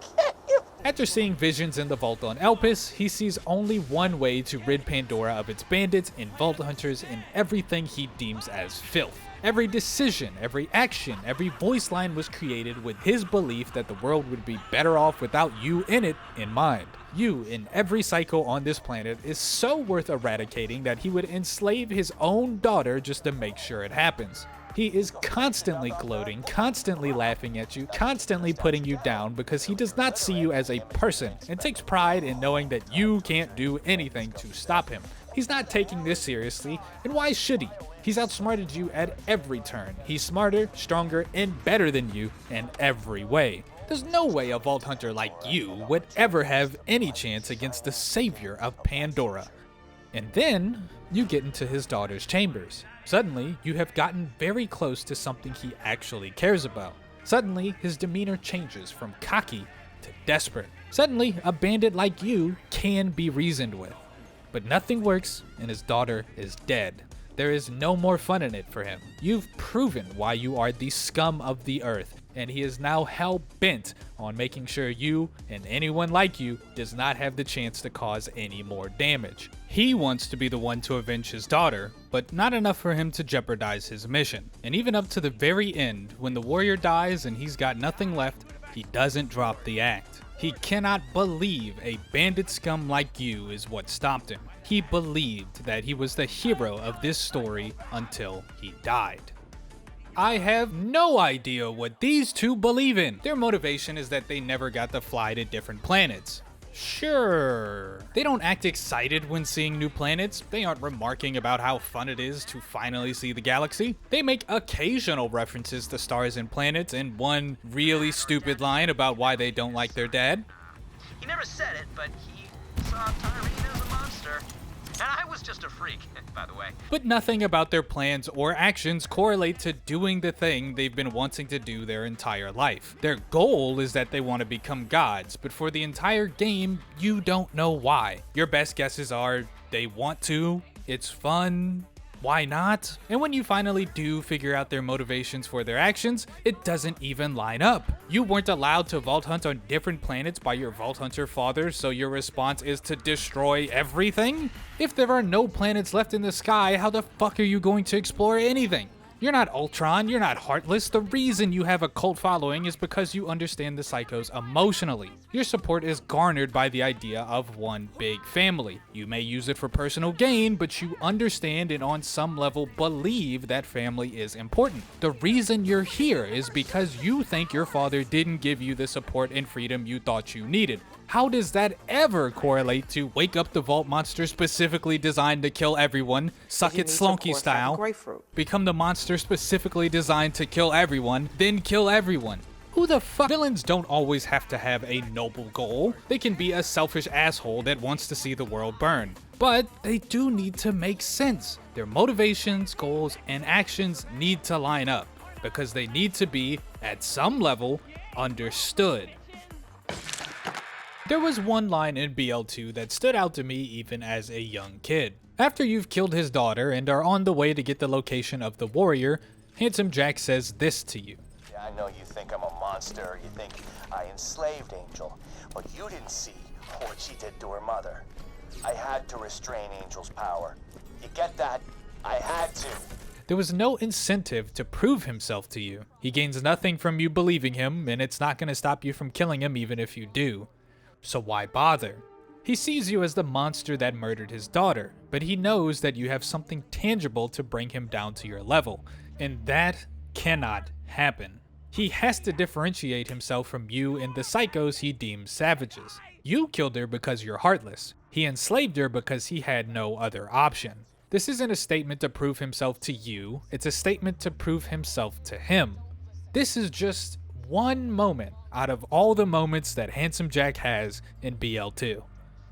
can't even... After seeing visions in the vault on Elpis, he sees only one way to rid Pandora of its bandits and Vault Hunters and everything he deems as filth. Every decision, every action, every voice line was created with his belief that the world would be better off without you in it in mind. You in every psycho on this planet is so worth eradicating that he would enslave his own daughter just to make sure it happens. He is constantly gloating, constantly laughing at you, constantly putting you down because he does not see you as a person and takes pride in knowing that you can't do anything to stop him. He's not taking this seriously, and why should he? He's outsmarted you at every turn. He's smarter, stronger, and better than you in every way. There's no way a Vault Hunter like you would ever have any chance against the savior of Pandora. And then you get into his daughter's chambers. Suddenly, you have gotten very close to something he actually cares about. Suddenly, his demeanor changes from cocky to desperate. Suddenly, a bandit like you can be reasoned with. But nothing works, and his daughter is dead. There is no more fun in it for him. You've proven why you are the scum of the earth, and he is now hell-bent on making sure you, and anyone like you, does not have the chance to cause any more damage. He wants to be the one to avenge his daughter, but not enough for him to jeopardize his mission. And even up to the very end, when the warrior dies and he's got nothing left, he doesn't drop the act. He cannot believe a bandit scum like you is what stopped him. He believed that he was the hero of this story until he died. I have no idea what these two believe in. Their motivation is that they never got to fly to different planets. Sure. They don't act excited when seeing new planets. They aren't remarking about how fun it is to finally see the galaxy. They make occasional references to stars and planets and one really stupid line about why they don't like their dad. He never said it, but he saw Tyreen as a monster. And I was just a freak, by the way. But nothing about their plans or actions correlate to doing the thing they've been wanting to do their entire life. Their goal is that they want to become gods, but for the entire game, you don't know why. Your best guesses are they want to, it's fun, why not? And when you finally do figure out their motivations for their actions, it doesn't even line up. You weren't allowed to Vault Hunt on different planets by your Vault Hunter father, so your response is to destroy everything? If there are no planets left in the sky, how the fuck are you going to explore anything? You're not Ultron, you're not Heartless. The reason you have a cult following is because you understand the Psychos emotionally. Your support is garnered by the idea of one big family. You may use it for personal gain, but you understand and on some level believe that family is important. The reason you're here is because you think your father didn't give you the support and freedom you thought you needed. How does that ever correlate to wake up the vault monster specifically designed to kill everyone, suck it slunky style, become the monster specifically designed to kill everyone, then kill everyone? Who the fuck? Villains don't always have to have a noble goal. They can be a selfish asshole that wants to see the world burn. But they do need to make sense. Their motivations, goals, and actions need to line up because they need to be, at some level, understood. There was one line in BL2 that stood out to me even as a young kid. After you've killed his daughter and are on the way to get the location of the warrior, Handsome Jack says this to you. Yeah, I know you think I'm a monster. You think I enslaved Angel. But you didn't see what she did to her mother. I had to restrain Angel's power. You get that? I had to. There was no incentive to prove himself to you. He gains nothing from you believing him, and it's not going to stop you from killing him even if you do. So why bother? He sees you as the monster that murdered his daughter, but he knows that you have something tangible to bring him down to your level, and that cannot happen. He has to differentiate himself from you and the psychos he deems savages. You killed her because you're heartless. He enslaved her because he had no other option. This isn't a statement to prove himself to you, it's a statement to prove himself to him. This is just one moment out of all the moments that Handsome Jack has in BL2.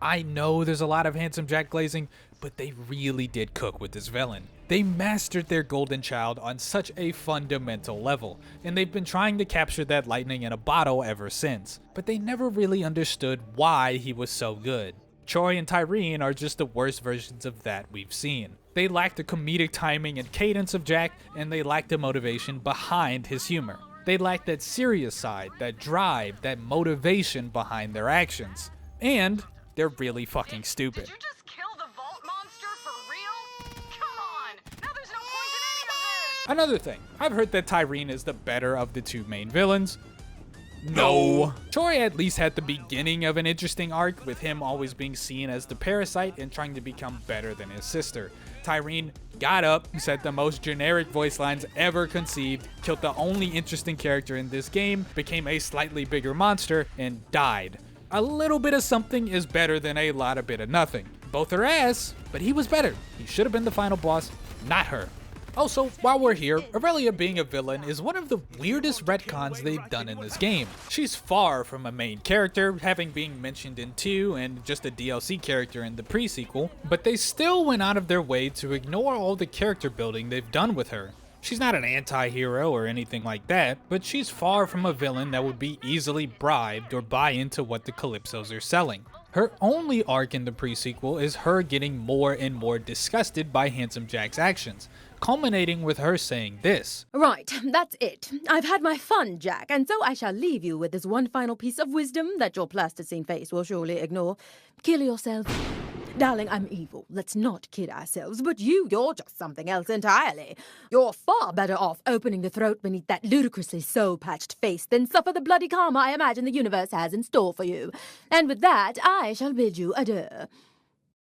I know there's a lot of Handsome Jack glazing, but they really did cook with this villain. They mastered their golden child on such a fundamental level, and they've been trying to capture that lightning in a bottle ever since, but they never really understood why he was so good. Troy and Tyreen are just the worst versions of that we've seen. They lack the comedic timing and cadence of Jack, and they lack the motivation behind his humor. They lack that serious side, that drive, that motivation behind their actions. And they're really fucking stupid. Did you just kill the vault monster for real? Come on! Now there's no point in any of this! Another thing, I've heard that Tyreen is the better of the two main villains. No. Troy at least had the beginning of an interesting arc, with him always being seen as the parasite and trying to become better than his sister. Tyreen got up, said the most generic voice lines ever conceived, killed the only interesting character in this game, became a slightly bigger monster, and died. A little bit of something is better than a lot of bit of nothing. Both are ass, but he was better. He should have been the final boss, not her. Also, while we're here, Aurelia being a villain is one of the weirdest retcons they've done in this game. She's far from a main character, having been mentioned in 2 and just a DLC character in the pre-sequel, but they still went out of their way to ignore all the character building they've done with her. She's not an anti-hero or anything like that, but she's far from a villain that would be easily bribed or buy into what the Calypsos are selling. Her only arc in the pre-sequel is her getting more and more disgusted by Handsome Jack's actions, culminating with her saying this. Right, that's it. I've had my fun, Jack, and so I shall leave you with this one final piece of wisdom that your plasticine face will surely ignore. Kill yourself. Darling, I'm evil. Let's not kid ourselves, but you're just something else entirely. You're far better off opening the throat beneath that ludicrously soul-patched face than suffer the bloody karma I imagine the universe has in store for you. And with that, I shall bid you adieu.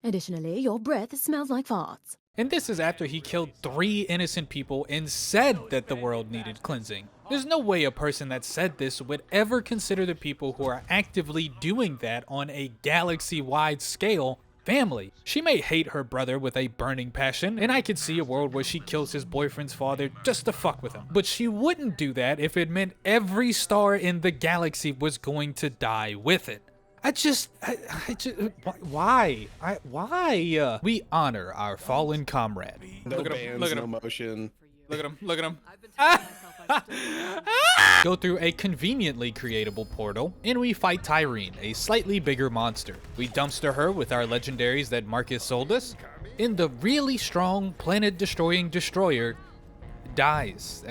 Additionally, your breath smells like farts. And this is after he killed 3 innocent people and said that the world needed cleansing. There's no way a person that said this would ever consider the people who are actively doing that on a galaxy-wide scale family. She may hate her brother with a burning passion, and I could see a world where she kills his boyfriend's father just to fuck with him. But she wouldn't do that if it meant every star in the galaxy was going to die with it. Why? Why? We honor our fallen comrade. No bands, no motion. Look at him, look at him. Go through a conveniently creatable portal, and we fight Tyreen, a slightly bigger monster. We dumpster her with our legendaries that Marcus sold us, and the really strong planet-destroying destroyer dies.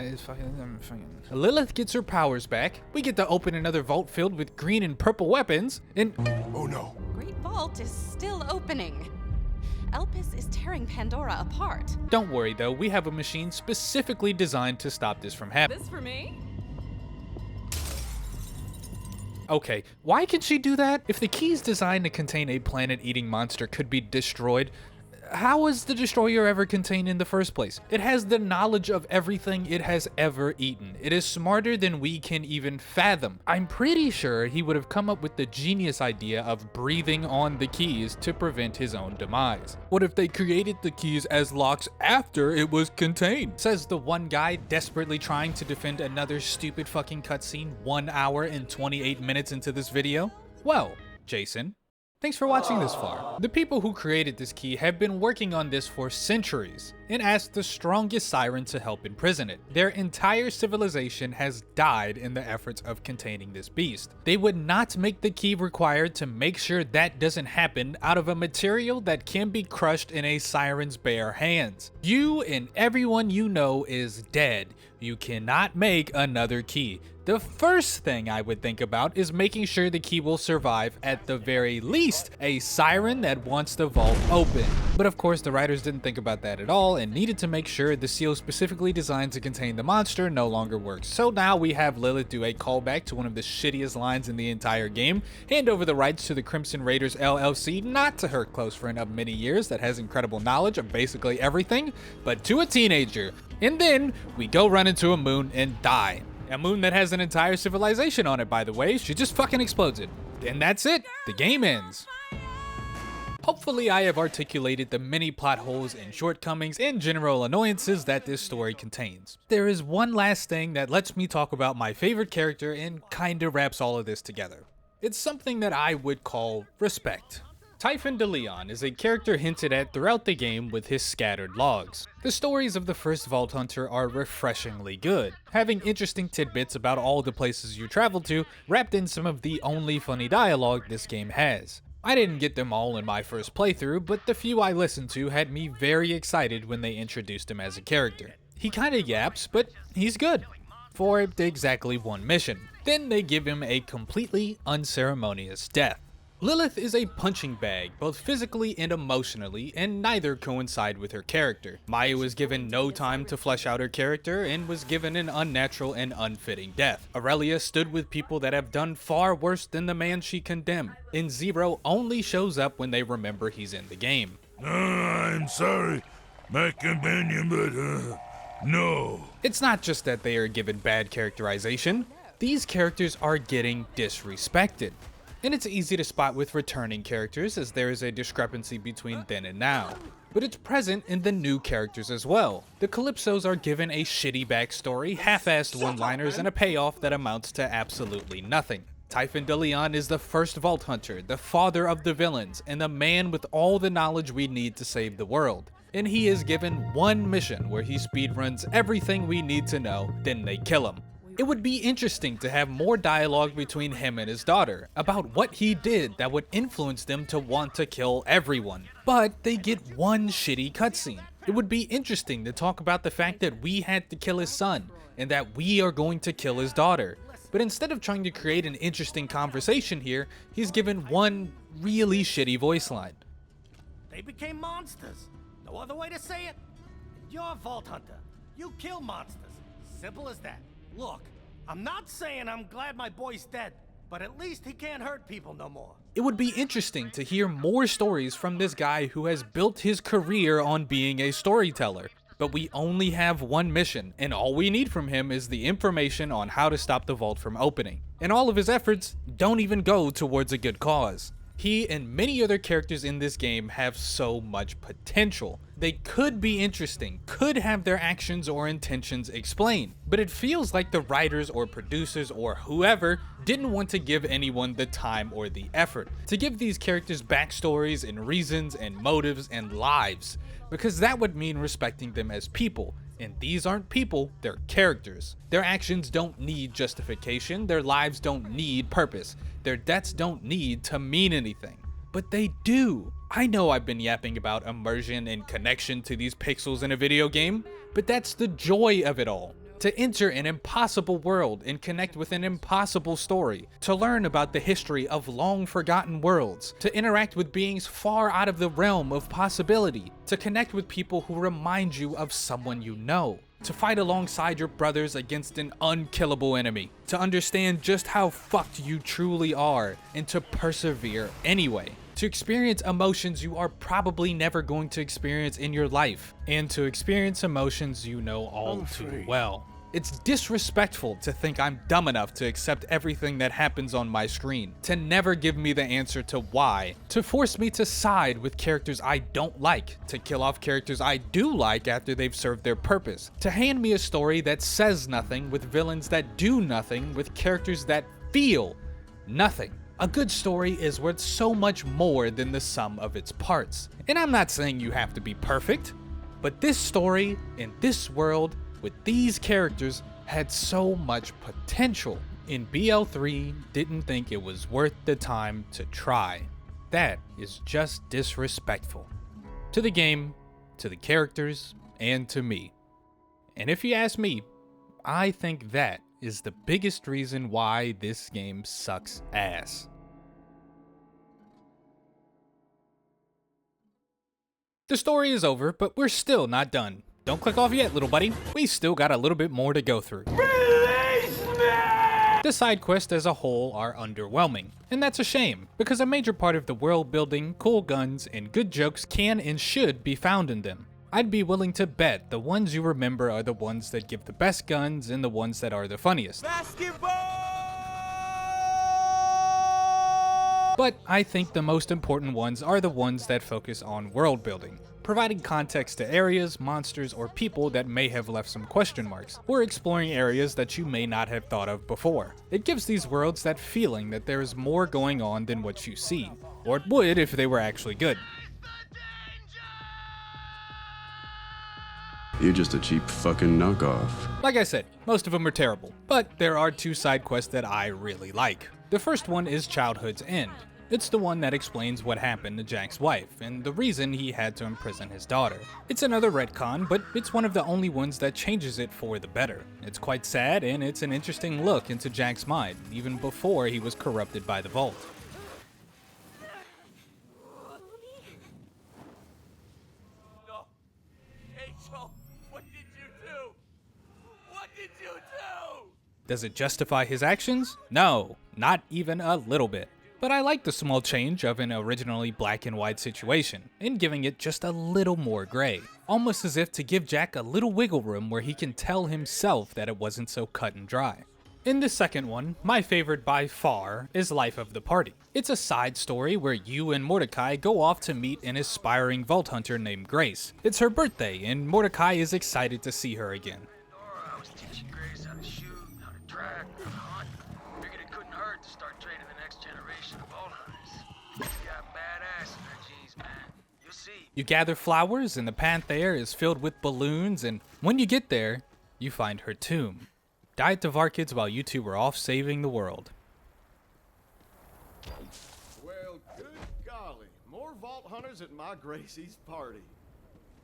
Lilith gets her powers back. We get to open another vault filled with green and purple weapons, and oh no. Great Vault is still opening. Elpis is tearing Pandora apart. Don't worry though, we have a machine specifically designed to stop this from happening. This for me? Okay, why can she do that? If the keys designed to contain a planet-eating monster could be destroyed, how was the destroyer ever contained in the first place? It has the knowledge of everything it has ever eaten. It is smarter than we can even fathom. I'm pretty sure he would have come up with the genius idea of breathing on the keys to prevent his own demise. What if they created the keys as locks after it was contained? Says the one guy desperately trying to defend another stupid fucking cutscene 1 hour and 28 minutes into this video. Well, Jason, thanks for watching this far. The people who created this key have been working on this for centuries and asked the strongest siren to help imprison it. Their entire civilization has died in the efforts of containing this beast. They would not make the key required to make sure that doesn't happen out of a material that can be crushed in a siren's bare hands. You and everyone you know is dead. You cannot make another key. The first thing I would think about is making sure the key will survive at the very least a siren that wants the vault open. But of course the writers didn't think about that at all and needed to make sure the seal specifically designed to contain the monster no longer works. So now we have Lilith do a callback to one of the shittiest lines in the entire game, hand over the rights to the Crimson Raiders LLC, not to her close friend of many years that has incredible knowledge of basically everything, but to a teenager. And then we go run into a moon and die. A moon that has an entire civilization on it, by the way. She just fucking explodes it. And that's it. The game ends. Hopefully I have articulated the many plot holes and shortcomings and general annoyances that this story contains. There is one last thing that lets me talk about my favorite character and kinda wraps all of this together. It's something that I would call respect. Typhon de Leon is a character hinted at throughout the game with his scattered logs. The stories of the first Vault Hunter are refreshingly good, having interesting tidbits about all the places you travel to, wrapped in some of the only funny dialogue this game has. I didn't get them all in my first playthrough, but the few I listened to had me very excited when they introduced him as a character. He kinda yaps, but he's good. For exactly one mission. Then they give him a completely unceremonious death. Lilith is a punching bag, both physically and emotionally, and neither coincide with her character. Maya was given no time to flesh out her character and was given an unnatural and unfitting death. Aurelia stood with people that have done far worse than the man she condemned, and Zero only shows up when they remember he's in the game. I'm sorry, my companion, but no. It's not just that they are given bad characterization, these characters are getting disrespected. And it's easy to spot with returning characters as there is a discrepancy between then and now. But it's present in the new characters as well. The Calypsos are given a shitty backstory, half-assed one-liners, and a payoff that amounts to absolutely nothing. Typhon de Leon is the first Vault Hunter, the father of the villains, and the man with all the knowledge we need to save the world. And he is given one mission where he speedruns everything we need to know, then they kill him. It would be interesting to have more dialogue between him and his daughter about what he did that would influence them to want to kill everyone. But they get one shitty cutscene. It would be interesting to talk about the fact that we had to kill his son and that we are going to kill his daughter. But instead of trying to create an interesting conversation here, he's given one really shitty voice line. They became monsters. No other way to say it. You're a Vault Hunter. You kill monsters. Simple as that. Look, I'm not saying I'm glad my boy's dead, but at least he can't hurt people no more. It would be interesting to hear more stories from this guy who has built his career on being a storyteller. But we only have one mission, and all we need from him is the information on how to stop the vault from opening. And all of his efforts don't even go towards a good cause. He and many other characters in this game have so much potential. They could be interesting, could have their actions or intentions explained, but it feels like the writers or producers or whoever didn't want to give anyone the time or the effort to give these characters backstories and reasons and motives and lives, because that would mean respecting them as people. And these aren't people, they're characters. Their actions don't need justification, their lives don't need purpose, their deaths don't need to mean anything. But they do. I know I've been yapping about immersion and connection to these pixels in a video game, but that's the joy of it all. to enter an impossible world and connect with an impossible story, to learn about the history of long-forgotten worlds, to interact with beings far out of the realm of possibility, to connect with people who remind you of someone you know, to fight alongside your brothers against an unkillable enemy, to understand just how fucked you truly are, and to persevere anyway. To experience emotions you are probably never going to experience in your life, and to experience emotions you know all too well. It's disrespectful to think I'm dumb enough to accept everything that happens on my screen, to never give me the answer to why, to force me to side with characters I don't like, to kill off characters I do like after they've served their purpose, to hand me a story that says nothing with villains that do nothing with characters that feel nothing. A good story is worth so much more than the sum of its parts. And I'm not saying you have to be perfect, but this story in this world with these characters had so much potential. And BL3 didn't think it was worth the time to try. That is just disrespectful. To the game, to the characters, and to me. And if you ask me, I think that is the biggest reason why this game sucks ass. The story is over, but we're still not done. Don't click off yet, little buddy. We still got a little bit more to go through. Release me! The side quests as a whole are underwhelming, and that's a shame, because a major part of the world building, cool guns, and good jokes can and should be found in them. I'd be willing to bet the ones you remember are the ones that give the best guns and the ones that are the funniest. Basketball! But I think the most important ones are the ones that focus on world building, providing context to areas, monsters, or people that may have left some question marks, or exploring areas that you may not have thought of before. It gives these worlds that feeling that there is more going on than what you see, or it would if they were actually good. You're just a cheap fucking knockoff. Like I said, most of them are terrible, but there are two side quests that I really like. The first one is Childhood's End. It's the one that explains what happened to Jack's wife, and the reason he had to imprison his daughter. It's another retcon, but it's one of the only ones that changes it for the better. It's quite sad, and it's an interesting look into Jack's mind, even before he was corrupted by the Vault. Does it justify his actions? No, not even a little bit. But I like the small change of an originally black and white situation, and giving it just a little more gray. Almost as if to give Jack a little wiggle room where he can tell himself that it wasn't so cut and dry. In the second one, my favorite by far is Life of the Party. It's a side story where you and Mordecai go off to meet an aspiring Vault Hunter named Grace. It's her birthday, and Mordecai is excited to see her again. You gather flowers, and the path there is filled with balloons, and when you get there, you find her tomb. Died to Varkids while you two were off saving the world. Well, good golly, more Vault Hunters at my Gracie's party.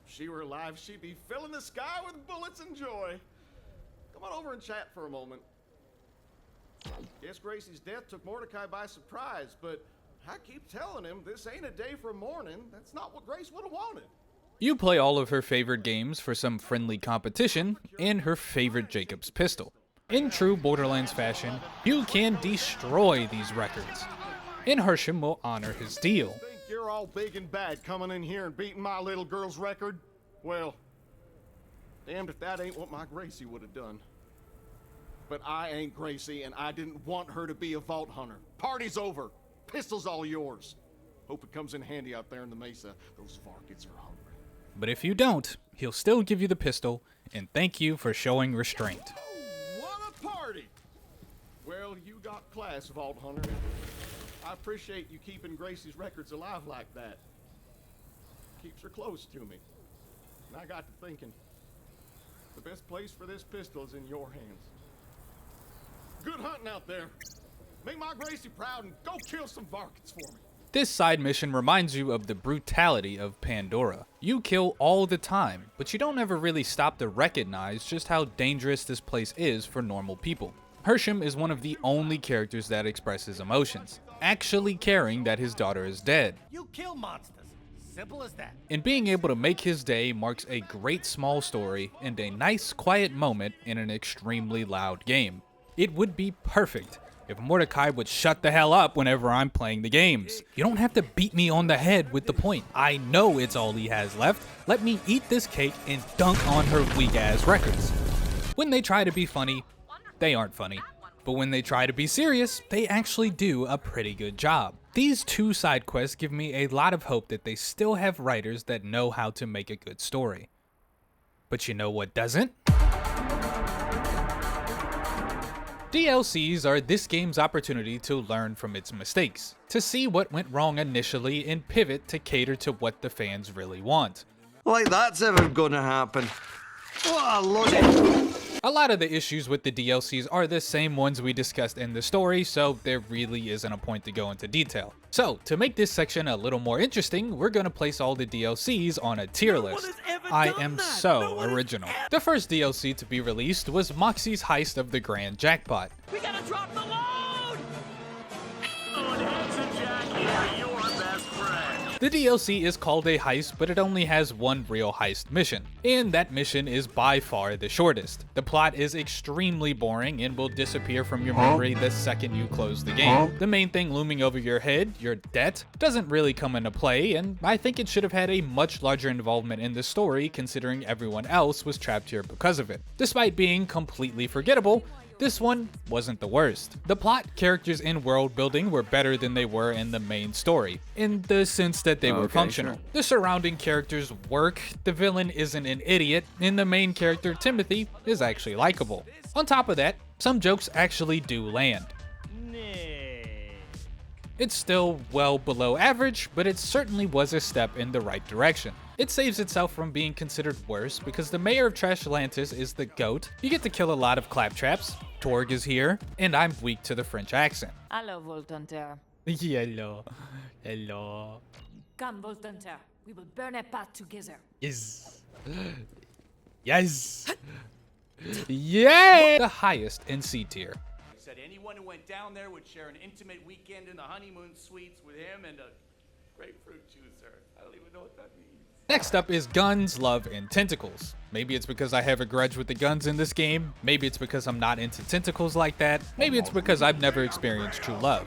If she were alive, she'd be filling the sky with bullets and joy. Come on over and chat for a moment. Guess Gracie's death took Mordecai by surprise, but I keep telling him this ain't a day for mourning. That's not what Grace would have wanted. You play all of her favorite games for some friendly competition, and her favorite Jacob's pistol. In true Borderlands fashion, you can destroy these records, and Hersham will honor his deal. Think you're all big and bad coming in here and beating my little girl's record? Well, damned if that ain't what my Gracie would have done. But I ain't Gracie, and I didn't want her to be a Vault Hunter. Party's over. Pistol's all yours. Hope it comes in handy out there in the mesa. Those Varkids are hungry. But if you don't, he'll still give you the pistol, and thank you for showing restraint. Oh, what a party! Well, you got class, Vault Hunter. I appreciate you keeping Gracie's records alive like that. Keeps her close to me. And I got to thinking, the best place for this pistol is in your hands. Good hunting out there. Make my Gracie proud and go kill some Varkids for me. This side mission reminds you of the brutality of Pandora. You kill all the time, but you don't ever really stop to recognize just how dangerous this place is for normal people. Hersham is one of the only characters that expresses emotions, actually caring that his daughter is dead. You kill monsters. Simple as that. And being able to make his day marks a great small story and a nice quiet moment in an extremely loud game. It would be perfect if Mordecai would shut the hell up whenever I'm playing the games. You don't have to beat me on the head with the point. I know it's all he has left. Let me eat this cake and dunk on her weak ass records. When they try to be funny, they aren't funny. But when they try to be serious, they actually do a pretty good job. These two side quests give me a lot of hope that they still have writers that know how to make a good story. But you know what doesn't? DLCs are this game's opportunity to learn from its mistakes, to see what went wrong initially and pivot to cater to what the fans really want. Like that's ever gonna happen. What a load. A lot of the issues with the DLCs are the same ones we discussed in the story, so there really isn't a point to go into detail. So, to make this section a little more interesting, we're gonna place all the DLCs on a tier list. I am so original. The first DLC to be released was Moxie's Heist of the Grand Jackpot. We gotta drop the load! The DLC is called a heist, but it only has one real heist mission, and that mission is by far the shortest. The plot is extremely boring and will disappear from your memory the second you close the game. The main thing looming over your head, your debt, doesn't really come into play, and I think it should have had a much larger involvement in the story considering everyone else was trapped here because of it. Despite being completely forgettable, this one wasn't the worst. The plot, characters, and world building were better than they were in the main story, in the sense that they were functional. Sure. The surrounding characters work, the villain isn't an idiot, and the main character, Timothy, is actually likable. On top of that, some jokes actually do land. It's still well below average, but it certainly was a step in the right direction. It saves itself from being considered worse because the mayor of Trashlantis is the GOAT, you get to kill a lot of claptraps, Torg is here, and I'm weak to the French accent. Hello, Voltunter. Hello. Hello. Come, Voltunter. We will burn a path together. Yes. Yes. Yay! The highest in C tier. He said anyone who went down there would share an intimate weekend in the honeymoon suites with him and a grapefruit juicer. I don't even know what that means. Next up is Guns, Love, and Tentacles. Maybe it's because I have a grudge with the guns in this game. Maybe it's because I'm not into tentacles like that. Maybe it's because I've never experienced true love.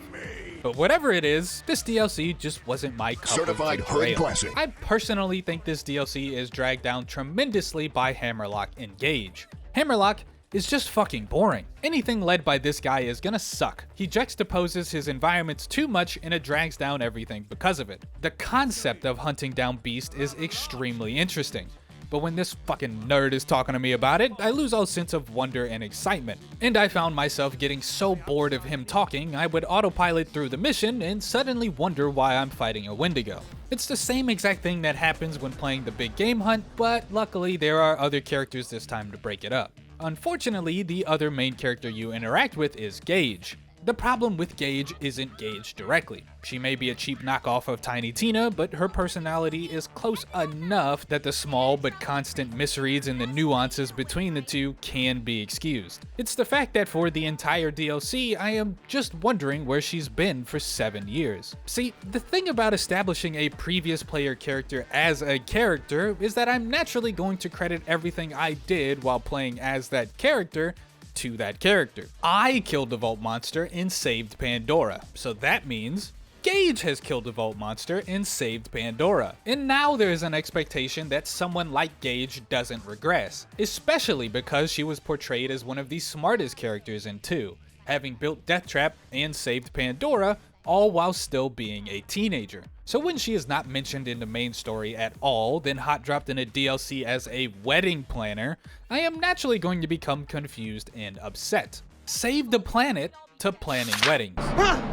But whatever it is, this DLC just wasn't my cup Certified of hood ale. classic. I personally think this DLC is dragged down tremendously by Hammerlock and Gage. Hammerlock is just fucking boring. Anything led by this guy is gonna suck. He juxtaposes his environments too much and it drags down everything because of it. The concept of hunting down beasts is extremely interesting. But when this fucking nerd is talking to me about it, I lose all sense of wonder and excitement. And I found myself getting so bored of him talking, I would autopilot through the mission and suddenly wonder why I'm fighting a Wendigo. It's the same exact thing that happens when playing the big game hunt, but luckily there are other characters this time to break it up. Unfortunately, the other main character you interact with is Gage. The problem with Gage isn't Gage directly. She may be a cheap knockoff of Tiny Tina, but her personality is close enough that the small but constant misreads and the nuances between the two can be excused. It's the fact that for the entire DLC, I am just wondering where she's been for 7 years. See, the thing about establishing a previous player character as a character is that I'm naturally going to credit everything I did while playing as that character to that character. I killed the Vault Monster and saved Pandora, so that means Gage has killed the Vault Monster and saved Pandora. And now there's an expectation that someone like Gage doesn't regress, especially because she was portrayed as one of the smartest characters in 2, having built Deathtrap and saved Pandora, all while still being a teenager. So when she is not mentioned in the main story at all, then hot dropped in a DLC as a wedding planner, I am naturally going to become confused and upset. Save the planet to planning weddings.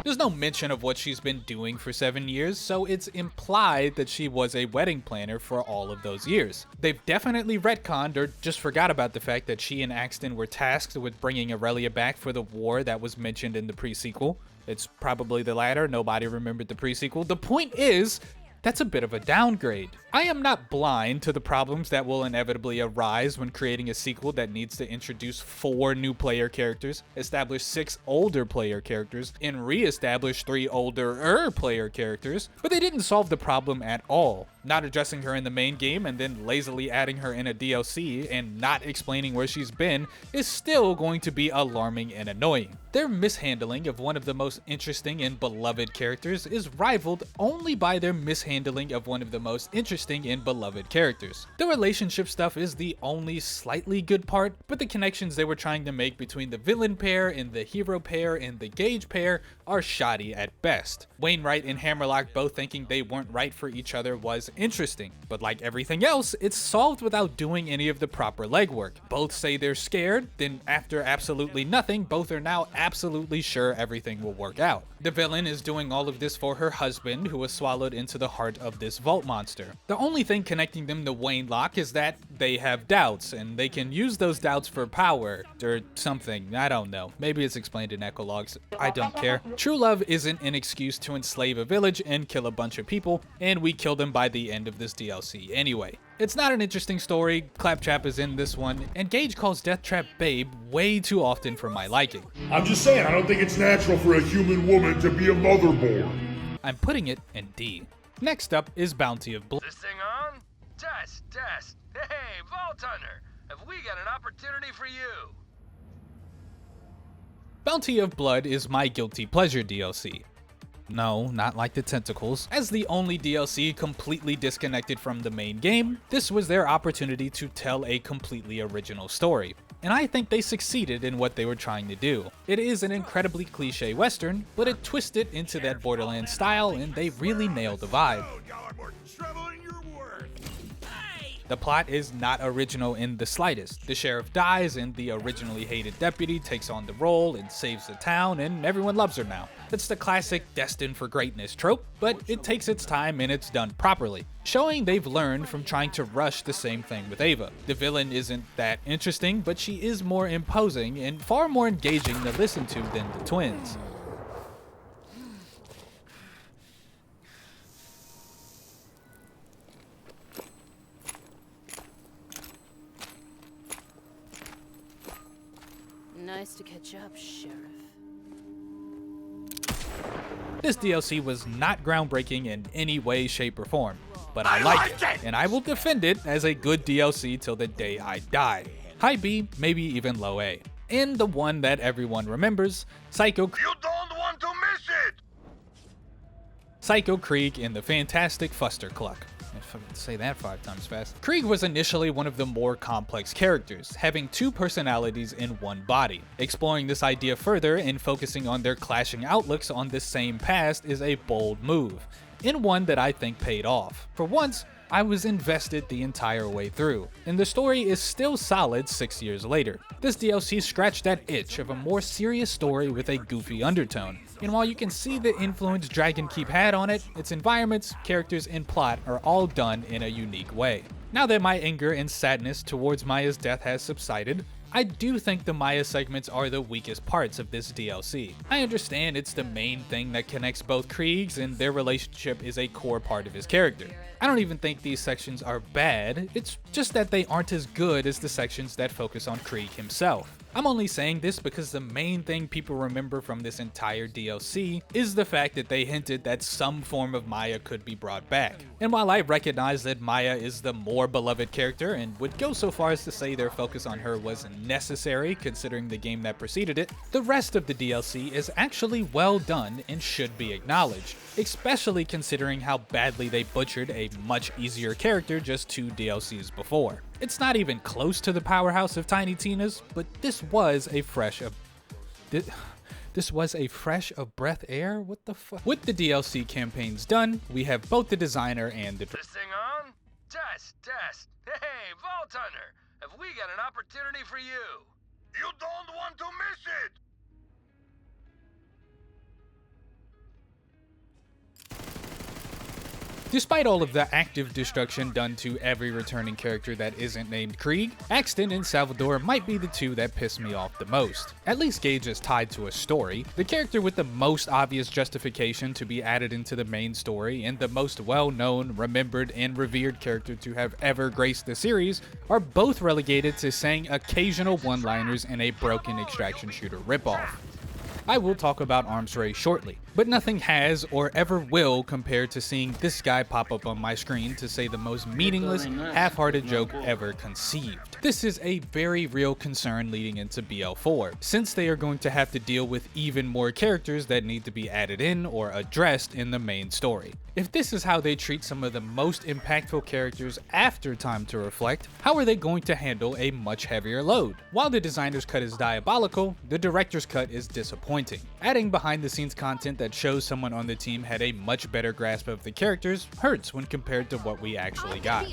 There's no mention of what she's been doing for 7 years, so it's implied that she was a wedding planner for all of those years. They've definitely retconned or just forgot about the fact that she and Axton were tasked with bringing Aurelia back for the war that was mentioned in the pre-sequel. It's probably the latter. Nobody remembered the pre-sequel. The point is, that's a bit of a downgrade. I am not blind to the problems that will inevitably arise when creating a sequel that needs to introduce 4 new player characters, establish 6 older player characters, and re-establish 3 older player characters, but they didn't solve the problem at all. Not addressing her in the main game and then lazily adding her in a DLC and not explaining where she's been is still going to be alarming and annoying. Their mishandling of one of the most interesting and beloved characters is rivaled only by their mishandling of one of the most interesting and beloved characters. The relationship stuff is the only slightly good part, but the connections they were trying to make between the villain pair and the hero pair and the Gage pair are shoddy at best. Wainwright and Hammerlock both thinking they weren't right for each other was interesting, but like everything else, it's solved without doing any of the proper legwork. Both say they're scared, then after absolutely nothing, both are now absolutely sure everything will work out. The villain is doing all of this for her husband, who was swallowed into the heart of this vault monster. The only thing connecting them to Wainlock is that they have doubts, and they can use those doubts for power, or something, I don't know. Maybe it's explained in Ecologues, I don't care. True love isn't an excuse to enslave a village and kill a bunch of people, and we kill them by the end of this DLC anyway. It's not an interesting story, Claptrap is in this one, and Gage calls Deathtrap babe way too often for my liking. I'm just saying, I don't think it's natural for a human woman to be a motherboard. I'm putting it in D. Next up is Bounty of Blood. This thing on? Test, test. Hey, Vault Hunter, have we got an opportunity for you? Bounty of Blood is my guilty pleasure DLC. No, not like the tentacles. As the only DLC completely disconnected from the main game, this was their opportunity to tell a completely original story. And I think they succeeded in what they were trying to do. It is an incredibly cliche western, but it twisted into that Borderlands style and they really nailed the vibe. The plot is not original in the slightest. The sheriff dies and the originally hated deputy takes on the role and saves the town and everyone loves her now. It's the classic destined for greatness trope, but it takes its time and it's done properly, showing they've learned from trying to rush the same thing with Ava. The villain isn't that interesting, but she is more imposing and far more engaging to listen to than the twins. Nice to catch up, Sheriff. This DLC was not groundbreaking in any way, shape, or form, but I like it, and I will defend it as a good DLC till the day I die. High B, maybe even low A. And the one that everyone remembers, Psycho Krieg and the fantastic Fustercluck. If I could say that 5 times fast. Krieg was initially one of the more complex characters, having 2 personalities in one body. Exploring this idea further and focusing on their clashing outlooks on the same past is a bold move, and one that I think paid off. For once, I was invested the entire way through, and the story is still solid 6 years later. This DLC scratched that itch of a more serious story with a goofy undertone, and while you can see the influence Dragon Keep had on it, its environments, characters, and plot are all done in a unique way. Now that my anger and sadness towards Maya's death has subsided, I do think the Maya segments are the weakest parts of this DLC. I understand it's the main thing that connects both Kriegs and their relationship is a core part of his character. I don't even think these sections are bad, it's just that they aren't as good as the sections that focus on Krieg himself. I'm only saying this because the main thing people remember from this entire DLC is the fact that they hinted that some form of Maya could be brought back. And while I recognize that Maya is the more beloved character and would go so far as to say their focus on her was necessary considering the game that preceded it, the rest of the DLC is actually well done and should be acknowledged, especially considering how badly they butchered a much easier character just 2 DLCs before. It's not even close to the powerhouse of Tiny Tina's, but this was a fresh of breath air? What the fuck? With the DLC campaigns done, we have both the designer and the... This thing on? Test, test. Hey, Vault Hunter, have we got an opportunity for you? You don't want to miss it! Despite all of the active destruction done to every returning character that isn't named Krieg, Axton and Salvador might be the two that piss me off the most. At least Gage is tied to a story. The character with the most obvious justification to be added into the main story and the most well-known, remembered, and revered character to have ever graced the series are both relegated to saying occasional one-liners in a broken extraction shooter ripoff. I will talk about Arms Race shortly, but nothing has or ever will compare to seeing this guy pop up on my screen to say the most meaningless, half-hearted joke ever conceived. This is a very real concern leading into BL4, since they are going to have to deal with even more characters that need to be added in or addressed in the main story. If this is how they treat some of the most impactful characters after Time to Reflect, how are they going to handle a much heavier load? While the designer's cut is diabolical, the director's cut is disappointing. Adding behind-the-scenes content that shows someone on the team had a much better grasp of the characters hurts when compared to what we actually got.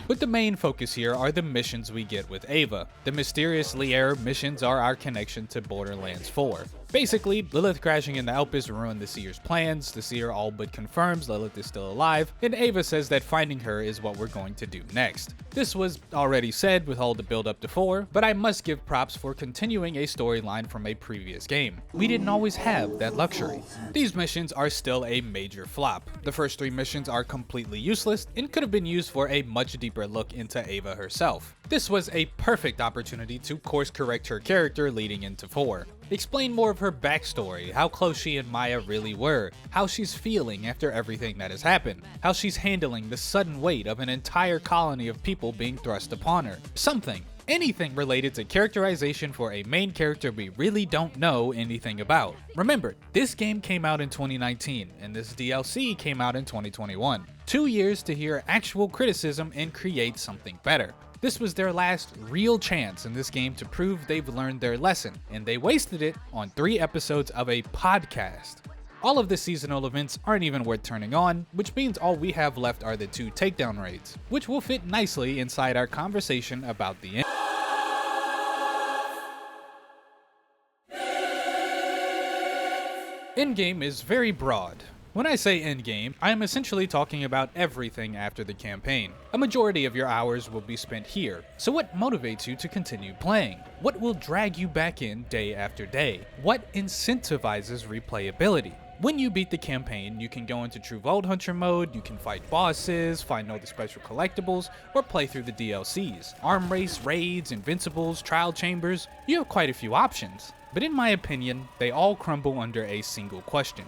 But the main focus here are the missions we get with Ava. The mysterious Lier missions are our connection to Borderlands 4. Basically, Lilith crashing in the Elpis ruined the Seer's plans, the Seer all but confirms Lilith is still alive, and Ava says that finding her is what we're going to do next. This was already said with all the build up to 4, but I must give props for continuing a storyline from a previous game. We didn't always have that luxury. These missions are still a major flop. The first 3 missions are completely useless and could have been used for a much deeper look into Ava herself. This was a perfect opportunity to course correct her character leading into 4. Explain more of her backstory, how close she and Maya really were, how she's feeling after everything that has happened, how she's handling the sudden weight of an entire colony of people being thrust upon her. Something. Anything related to characterization for a main character we really don't know anything about. Remember, this game came out in 2019, and this DLC came out in 2021. 2 years to hear actual criticism and create something better. This was their last real chance in this game to prove they've learned their lesson, and they wasted it on 3 episodes of a podcast. All of the seasonal events aren't even worth turning on, which means all we have left are the 2 takedown raids, which will fit nicely inside our conversation about the end. Endgame is very broad. When I say endgame, I am essentially talking about everything after the campaign. A majority of your hours will be spent here, so what motivates you to continue playing? What will drag you back in day after day? What incentivizes replayability? When you beat the campaign, you can go into true Vault Hunter mode, you can fight bosses, find all the special collectibles, or play through the DLCs. Arm race, raids, invincibles, trial chambers, you have quite a few options. But in my opinion, they all crumble under a single question.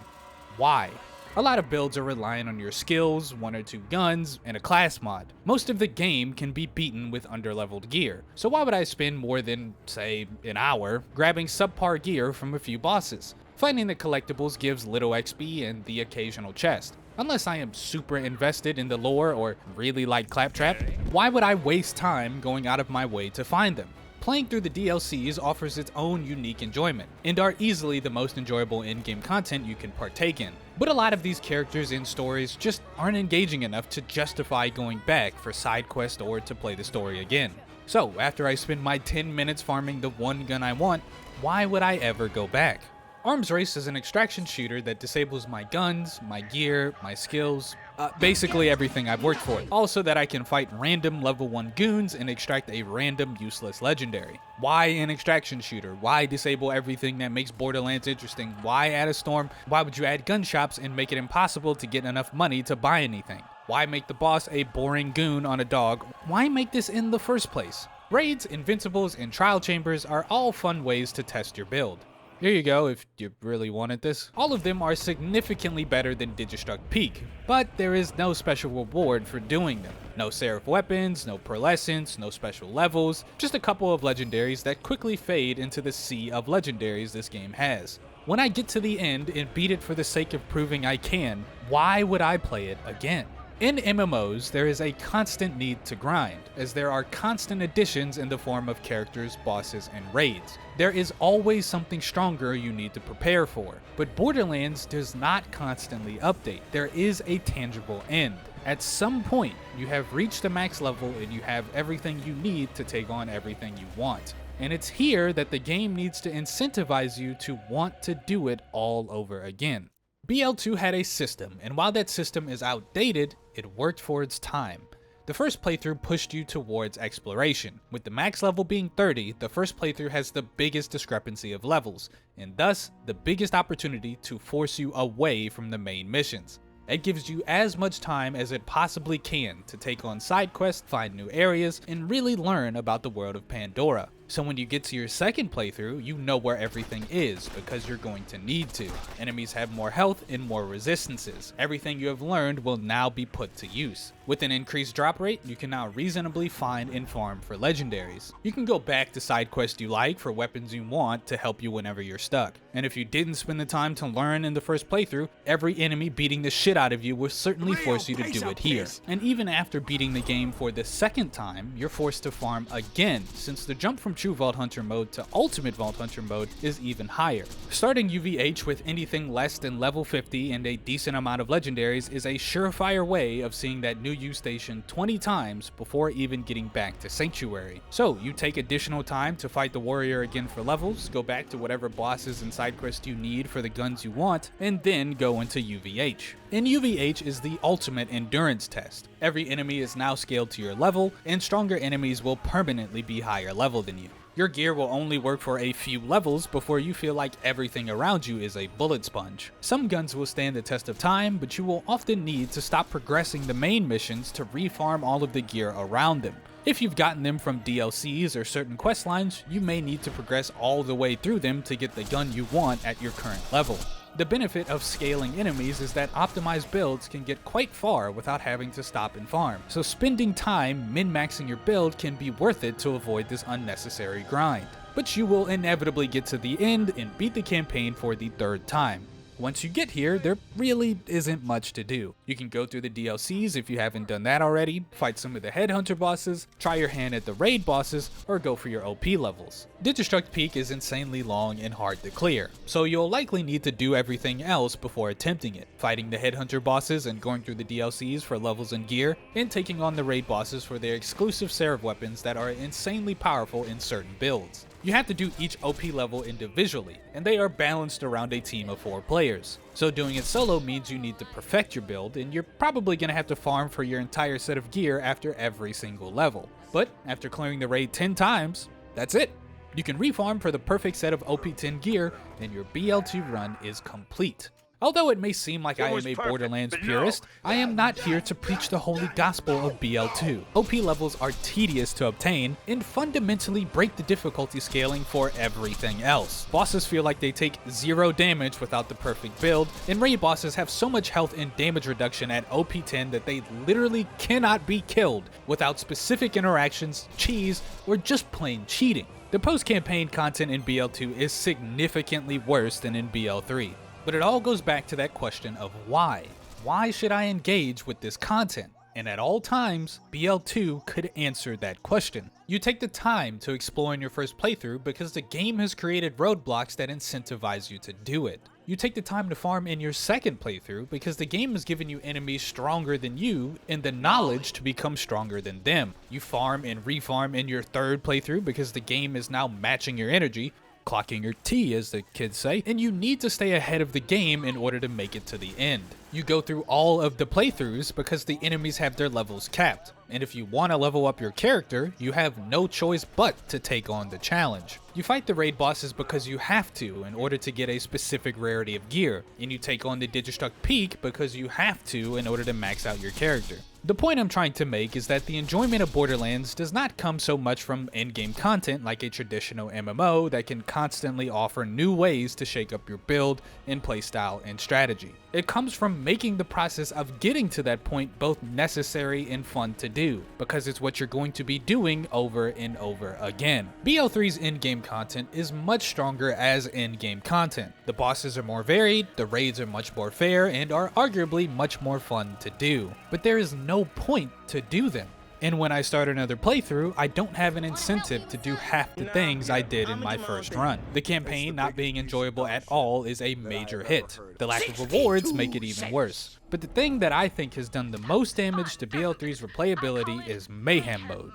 Why? A lot of builds are relying on your skills, 1 or 2 guns, and a class mod. Most of the game can be beaten with underleveled gear, so why would I spend more than, say, an hour grabbing subpar gear from a few bosses? Finding the collectibles gives little XP and the occasional chest. Unless I am super invested in the lore or really like Claptrap, why would I waste time going out of my way to find them? Playing through the DLCs offers its own unique enjoyment, and are easily the most enjoyable in-game content you can partake in. But a lot of these characters and stories just aren't engaging enough to justify going back for side quest or to play the story again. So after I spend my 10 minutes farming the 1 gun I want, why would I ever go back? Arms Race is an extraction shooter that disables my guns, my gear, my skills, basically everything I've worked for. Also that I can fight random level 1 goons and extract a random useless legendary. Why an extraction shooter? Why disable everything that makes Borderlands interesting? Why add a storm? Why would you add gun shops and make it impossible to get enough money to buy anything? Why make the boss a boring goon on a dog? Why make this in the first place? Raids, invincibles, and trial chambers are all fun ways to test your build. Here you go if you really wanted this. All of them are significantly better than Digistruct Peak, but there is no special reward for doing them. No Seraph weapons, no pearlescence, no special levels, just a couple of legendaries that quickly fade into the sea of legendaries this game has. When I get to the end and beat it for the sake of proving I can, why would I play it again? In MMOs, there is a constant need to grind, as there are constant additions in the form of characters, bosses, and raids. There is always something stronger you need to prepare for, but Borderlands does not constantly update. There is a tangible end. At some point, you have reached the max level and you have everything you need to take on everything you want. And it's here that the game needs to incentivize you to want to do it all over again. BL2 had a system, and while that system is outdated, it worked for its time. The first playthrough pushed you towards exploration. With the max level being 30, the first playthrough has the biggest discrepancy of levels, and thus the biggest opportunity to force you away from the main missions. It gives you as much time as it possibly can to take on side quests, find new areas, and really learn about the world of Pandora. So when you get to your second playthrough, you know where everything is, because you're going to need to. Enemies have more health and more resistances. Everything you have learned will now be put to use. With an increased drop rate, you can now reasonably find and farm for legendaries. You can go back to side quests you like for weapons you want to help you whenever you're stuck. And if you didn't spend the time to learn in the first playthrough, every enemy beating the shit out of you will certainly force you to do it here. And even after beating the game for the second time, you're forced to farm again, since the jump from True Vault Hunter mode to Ultimate Vault Hunter mode is even higher. Starting UVH with anything less than level 50 and a decent amount of legendaries is a surefire way of seeing that new U station 20 times before even getting back to Sanctuary. So you take additional time to fight the warrior again for levels, go back to whatever bosses and side quests you need for the guns you want, and then go into UVH. In UVH is the ultimate endurance test. Every enemy is now scaled to your level, and stronger enemies will permanently be higher level than you. Your gear will only work for a few levels before you feel like everything around you is a bullet sponge. Some guns will stand the test of time, but you will often need to stop progressing the main missions to refarm all of the gear around them. If you've gotten them from DLCs or certain quest lines, you may need to progress all the way through them to get the gun you want at your current level. The benefit of scaling enemies is that optimized builds can get quite far without having to stop and farm, so spending time min-maxing your build can be worth it to avoid this unnecessary grind. But you will inevitably get to the end and beat the campaign for the third time. Once you get here, there really isn't much to do. You can go through the DLCs if you haven't done that already, fight some of the headhunter bosses, try your hand at the raid bosses, or go for your OP levels. Digistruct Peak is insanely long and hard to clear, so you'll likely need to do everything else before attempting it, fighting the headhunter bosses and going through the DLCs for levels and gear, and taking on the raid bosses for their exclusive Seraph weapons that are insanely powerful in certain builds. You have to do each OP level individually, and they are balanced around a team of 4 players. So doing it solo means you need to perfect your build, and you're probably going to have to farm for your entire set of gear after every single level. But after clearing the raid 10 times, that's it. You can refarm for the perfect set of OP10 gear, and your BL2 run is complete. Although it may seem like I am a Borderlands purist, I am not here to preach the holy gospel of BL2. OP levels are tedious to obtain and fundamentally break the difficulty scaling for everything else. Bosses feel like they take 0 damage without the perfect build, and raid bosses have so much health and damage reduction at OP10 that they literally cannot be killed without specific interactions, cheese, or just plain cheating. The post-campaign content in BL2 is significantly worse than in BL3. But it all goes back to that question of why. Why should I engage with this content? And at all times, BL2 could answer that question. You take the time to explore in your first playthrough because the game has created roadblocks that incentivize you to do it. You take the time to farm in your second playthrough because the game has given you enemies stronger than you and the knowledge to become stronger than them. You farm and refarm in your third playthrough because the game is now matching your energy, clocking your T as the kids say, and you need to stay ahead of the game in order to make it to the end. You go through all of the playthroughs because the enemies have their levels capped, and if you want to level up your character, you have no choice but to take on the challenge. You fight the raid bosses because you have to in order to get a specific rarity of gear, and you take on the Digistruct Peak because you have to in order to max out your character. The point I'm trying to make is that the enjoyment of Borderlands does not come so much from endgame content like a traditional MMO that can constantly offer new ways to shake up your build and playstyle and strategy. It comes from making the process of getting to that point both necessary and fun to do, because it's what you're going to be doing over and over again. BL3's endgame content is much stronger as endgame content. The bosses are more varied, the raids are much more fair, and are arguably much more fun to do. But there is no point to do them. And when I start another playthrough, I don't have an incentive to do half the things I did in my first run. The campaign not being enjoyable at all is a major hit. The lack of rewards make it even worse. But the thing that I think has done the most damage to BL3's replayability is Mayhem Mode.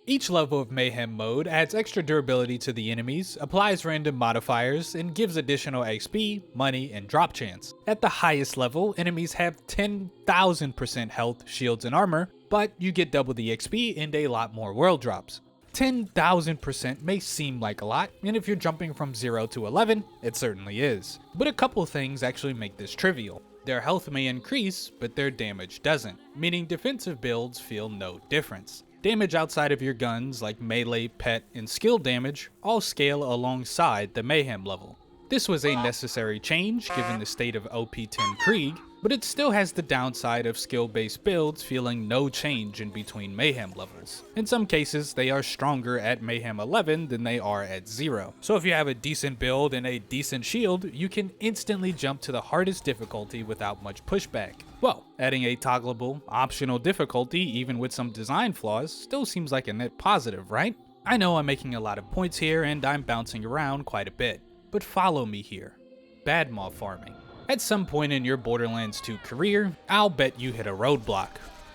Each level of Mayhem Mode adds extra durability to the enemies, applies random modifiers, and gives additional XP, money, and drop chance. At the highest level, enemies have 10,000% health, shields, and armor, but you get double the XP and a lot more world drops. 10,000% may seem like a lot, and if you're jumping from 0 to 11, it certainly is. But a couple things actually make this trivial. Their health may increase, but their damage doesn't, meaning defensive builds feel no difference. Damage outside of your guns, like melee, pet, and skill damage, all scale alongside the Mayhem level. This was a necessary change given the state of OP10 Krieg, but it still has the downside of skill-based builds feeling no change in between Mayhem levels. In some cases, they are stronger at Mayhem 11 than they are at 0. So if you have a decent build and a decent shield, you can instantly jump to the hardest difficulty without much pushback. Well, adding a toggleable, optional difficulty, even with some design flaws, still seems like a net positive, right? I know I'm making a lot of points here and I'm bouncing around quite a bit, but follow me here. Badmaw farming. At some point in your Borderlands 2 career, I'll bet you hit a roadblock.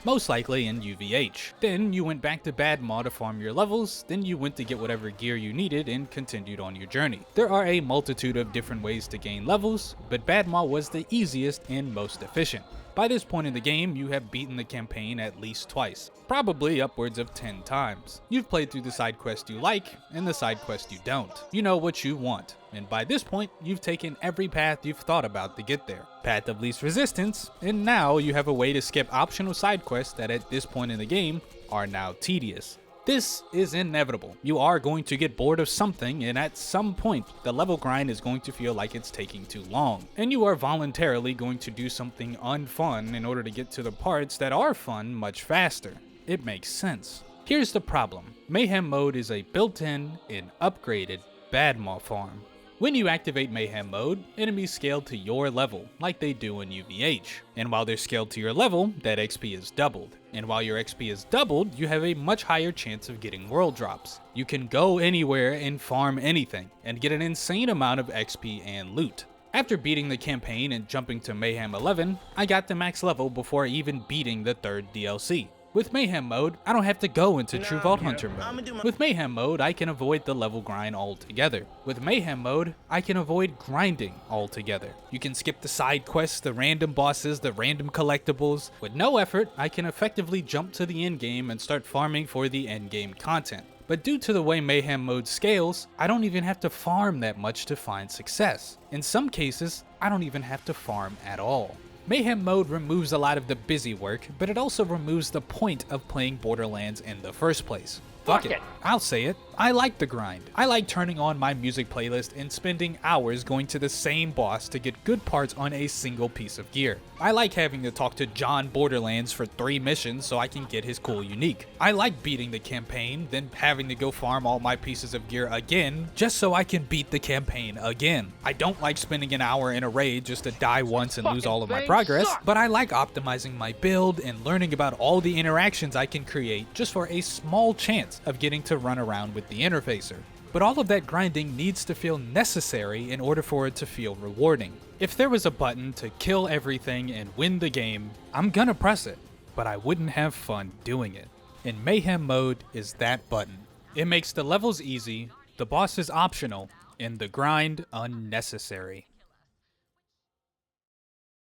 Most likely in UVH. Then you went back to Badmaw to farm your levels, then you went to get whatever gear you needed and continued on your journey. There are a multitude of different ways to gain levels, but Badmaw was the easiest and most efficient. By this point in the game, you have beaten the campaign at least twice, probably upwards of 10 times. You've played through the side quest you like, and the side quest you don't. You know what you want, and by this point, you've taken every path you've thought about to get there. Path of least resistance, and now you have a way to skip optional side quests that at this point in the game are now tedious. This is inevitable. You are going to get bored of something, and at some point, the level grind is going to feel like it's taking too long. And you are voluntarily going to do something unfun in order to get to the parts that are fun much faster. It makes sense. Here's the problem. Mayhem Mode is a built-in and upgraded Badmaw farm. When you activate Mayhem Mode, enemies scale to your level, like they do in UVH. And while they're scaled to your level, that XP is doubled. And while your XP is doubled, you have a much higher chance of getting world drops. You can go anywhere and farm anything, and get an insane amount of XP and loot. After beating the campaign and jumping to Mayhem 11, I got to max level before even beating the third DLC. With Mayhem Mode, I don't have to go into True Vault Hunter mode. With Mayhem Mode, I can avoid the level grind altogether. With Mayhem Mode, I can avoid grinding altogether. You can skip the side quests, the random bosses, the random collectibles. With no effort, I can effectively jump to the endgame and start farming for the endgame content. But due to the way Mayhem Mode scales, I don't even have to farm that much to find success. In some cases, I don't even have to farm at all. Mayhem Mode removes a lot of the busy work, but it also removes the point of playing Borderlands in the first place. Fuck it. I'll say it. I like the grind. I like turning on my music playlist and spending hours going to the same boss to get good parts on a single piece of gear. I like having to talk to John Borderlands for 3 missions so I can get his cool unique. I like beating the campaign, then having to go farm all my pieces of gear again just so I can beat the campaign again. I don't like spending an hour in a raid just to die once and lose all of my progress, but I like optimizing my build and learning about all the interactions I can create just for a small chance of getting to run around with the interfacer. But all of that grinding needs to feel necessary in order for it to feel rewarding. If there was a button to kill everything and win the game, I'm gonna press it, but I wouldn't have fun doing it. And Mayhem Mode is that button. It makes the levels easy, the bosses optional, and the grind unnecessary.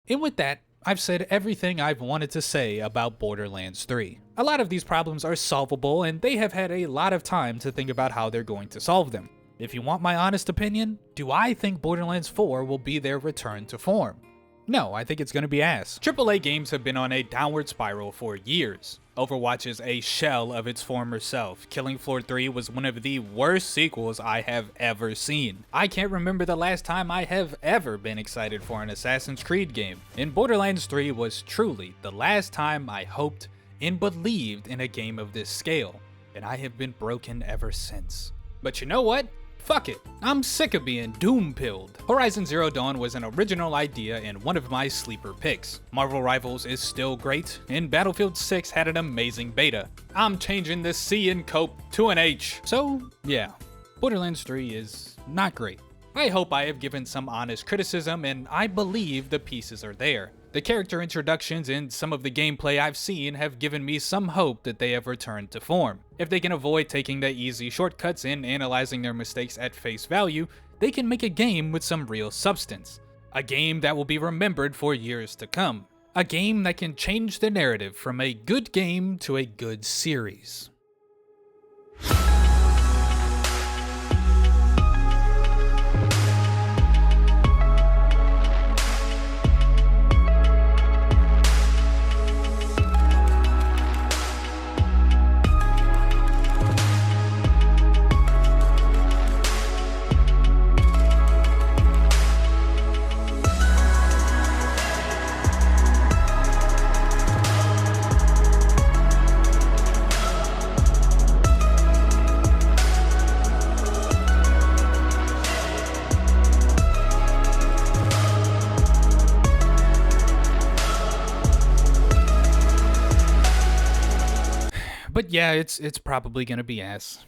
And with that, I've said everything I've wanted to say about Borderlands 3. A lot of these problems are solvable, and they have had a lot of time to think about how they're going to solve them. If you want my honest opinion, do I think Borderlands 4 will be their return to form? No, I think it's going to be ass. AAA games have been on a downward spiral for years. Overwatch is a shell of its former self. Killing Floor 3 was one of the worst sequels I have ever seen. I can't remember the last time I have ever been excited for an Assassin's Creed game. And Borderlands 3 was truly the last time I hoped and believed in a game of this scale. And I have been broken ever since. But you know what? Fuck it, I'm sick of being doom-pilled. Horizon Zero Dawn was an original idea and one of my sleeper picks. Marvel Rivals is still great, and Battlefield 6 had an amazing beta. I'm changing the C in Cope to an H. So, yeah, Borderlands 3 is not great. I hope I have given some honest criticism, and I believe the pieces are there. The character introductions and some of the gameplay I've seen have given me some hope that they have returned to form. If they can avoid taking the easy shortcuts and analyzing their mistakes at face value, they can make a game with some real substance. A game that will be remembered for years to come. A game that can change the narrative from a good game to a good series. But yeah, it's probably gonna be ass.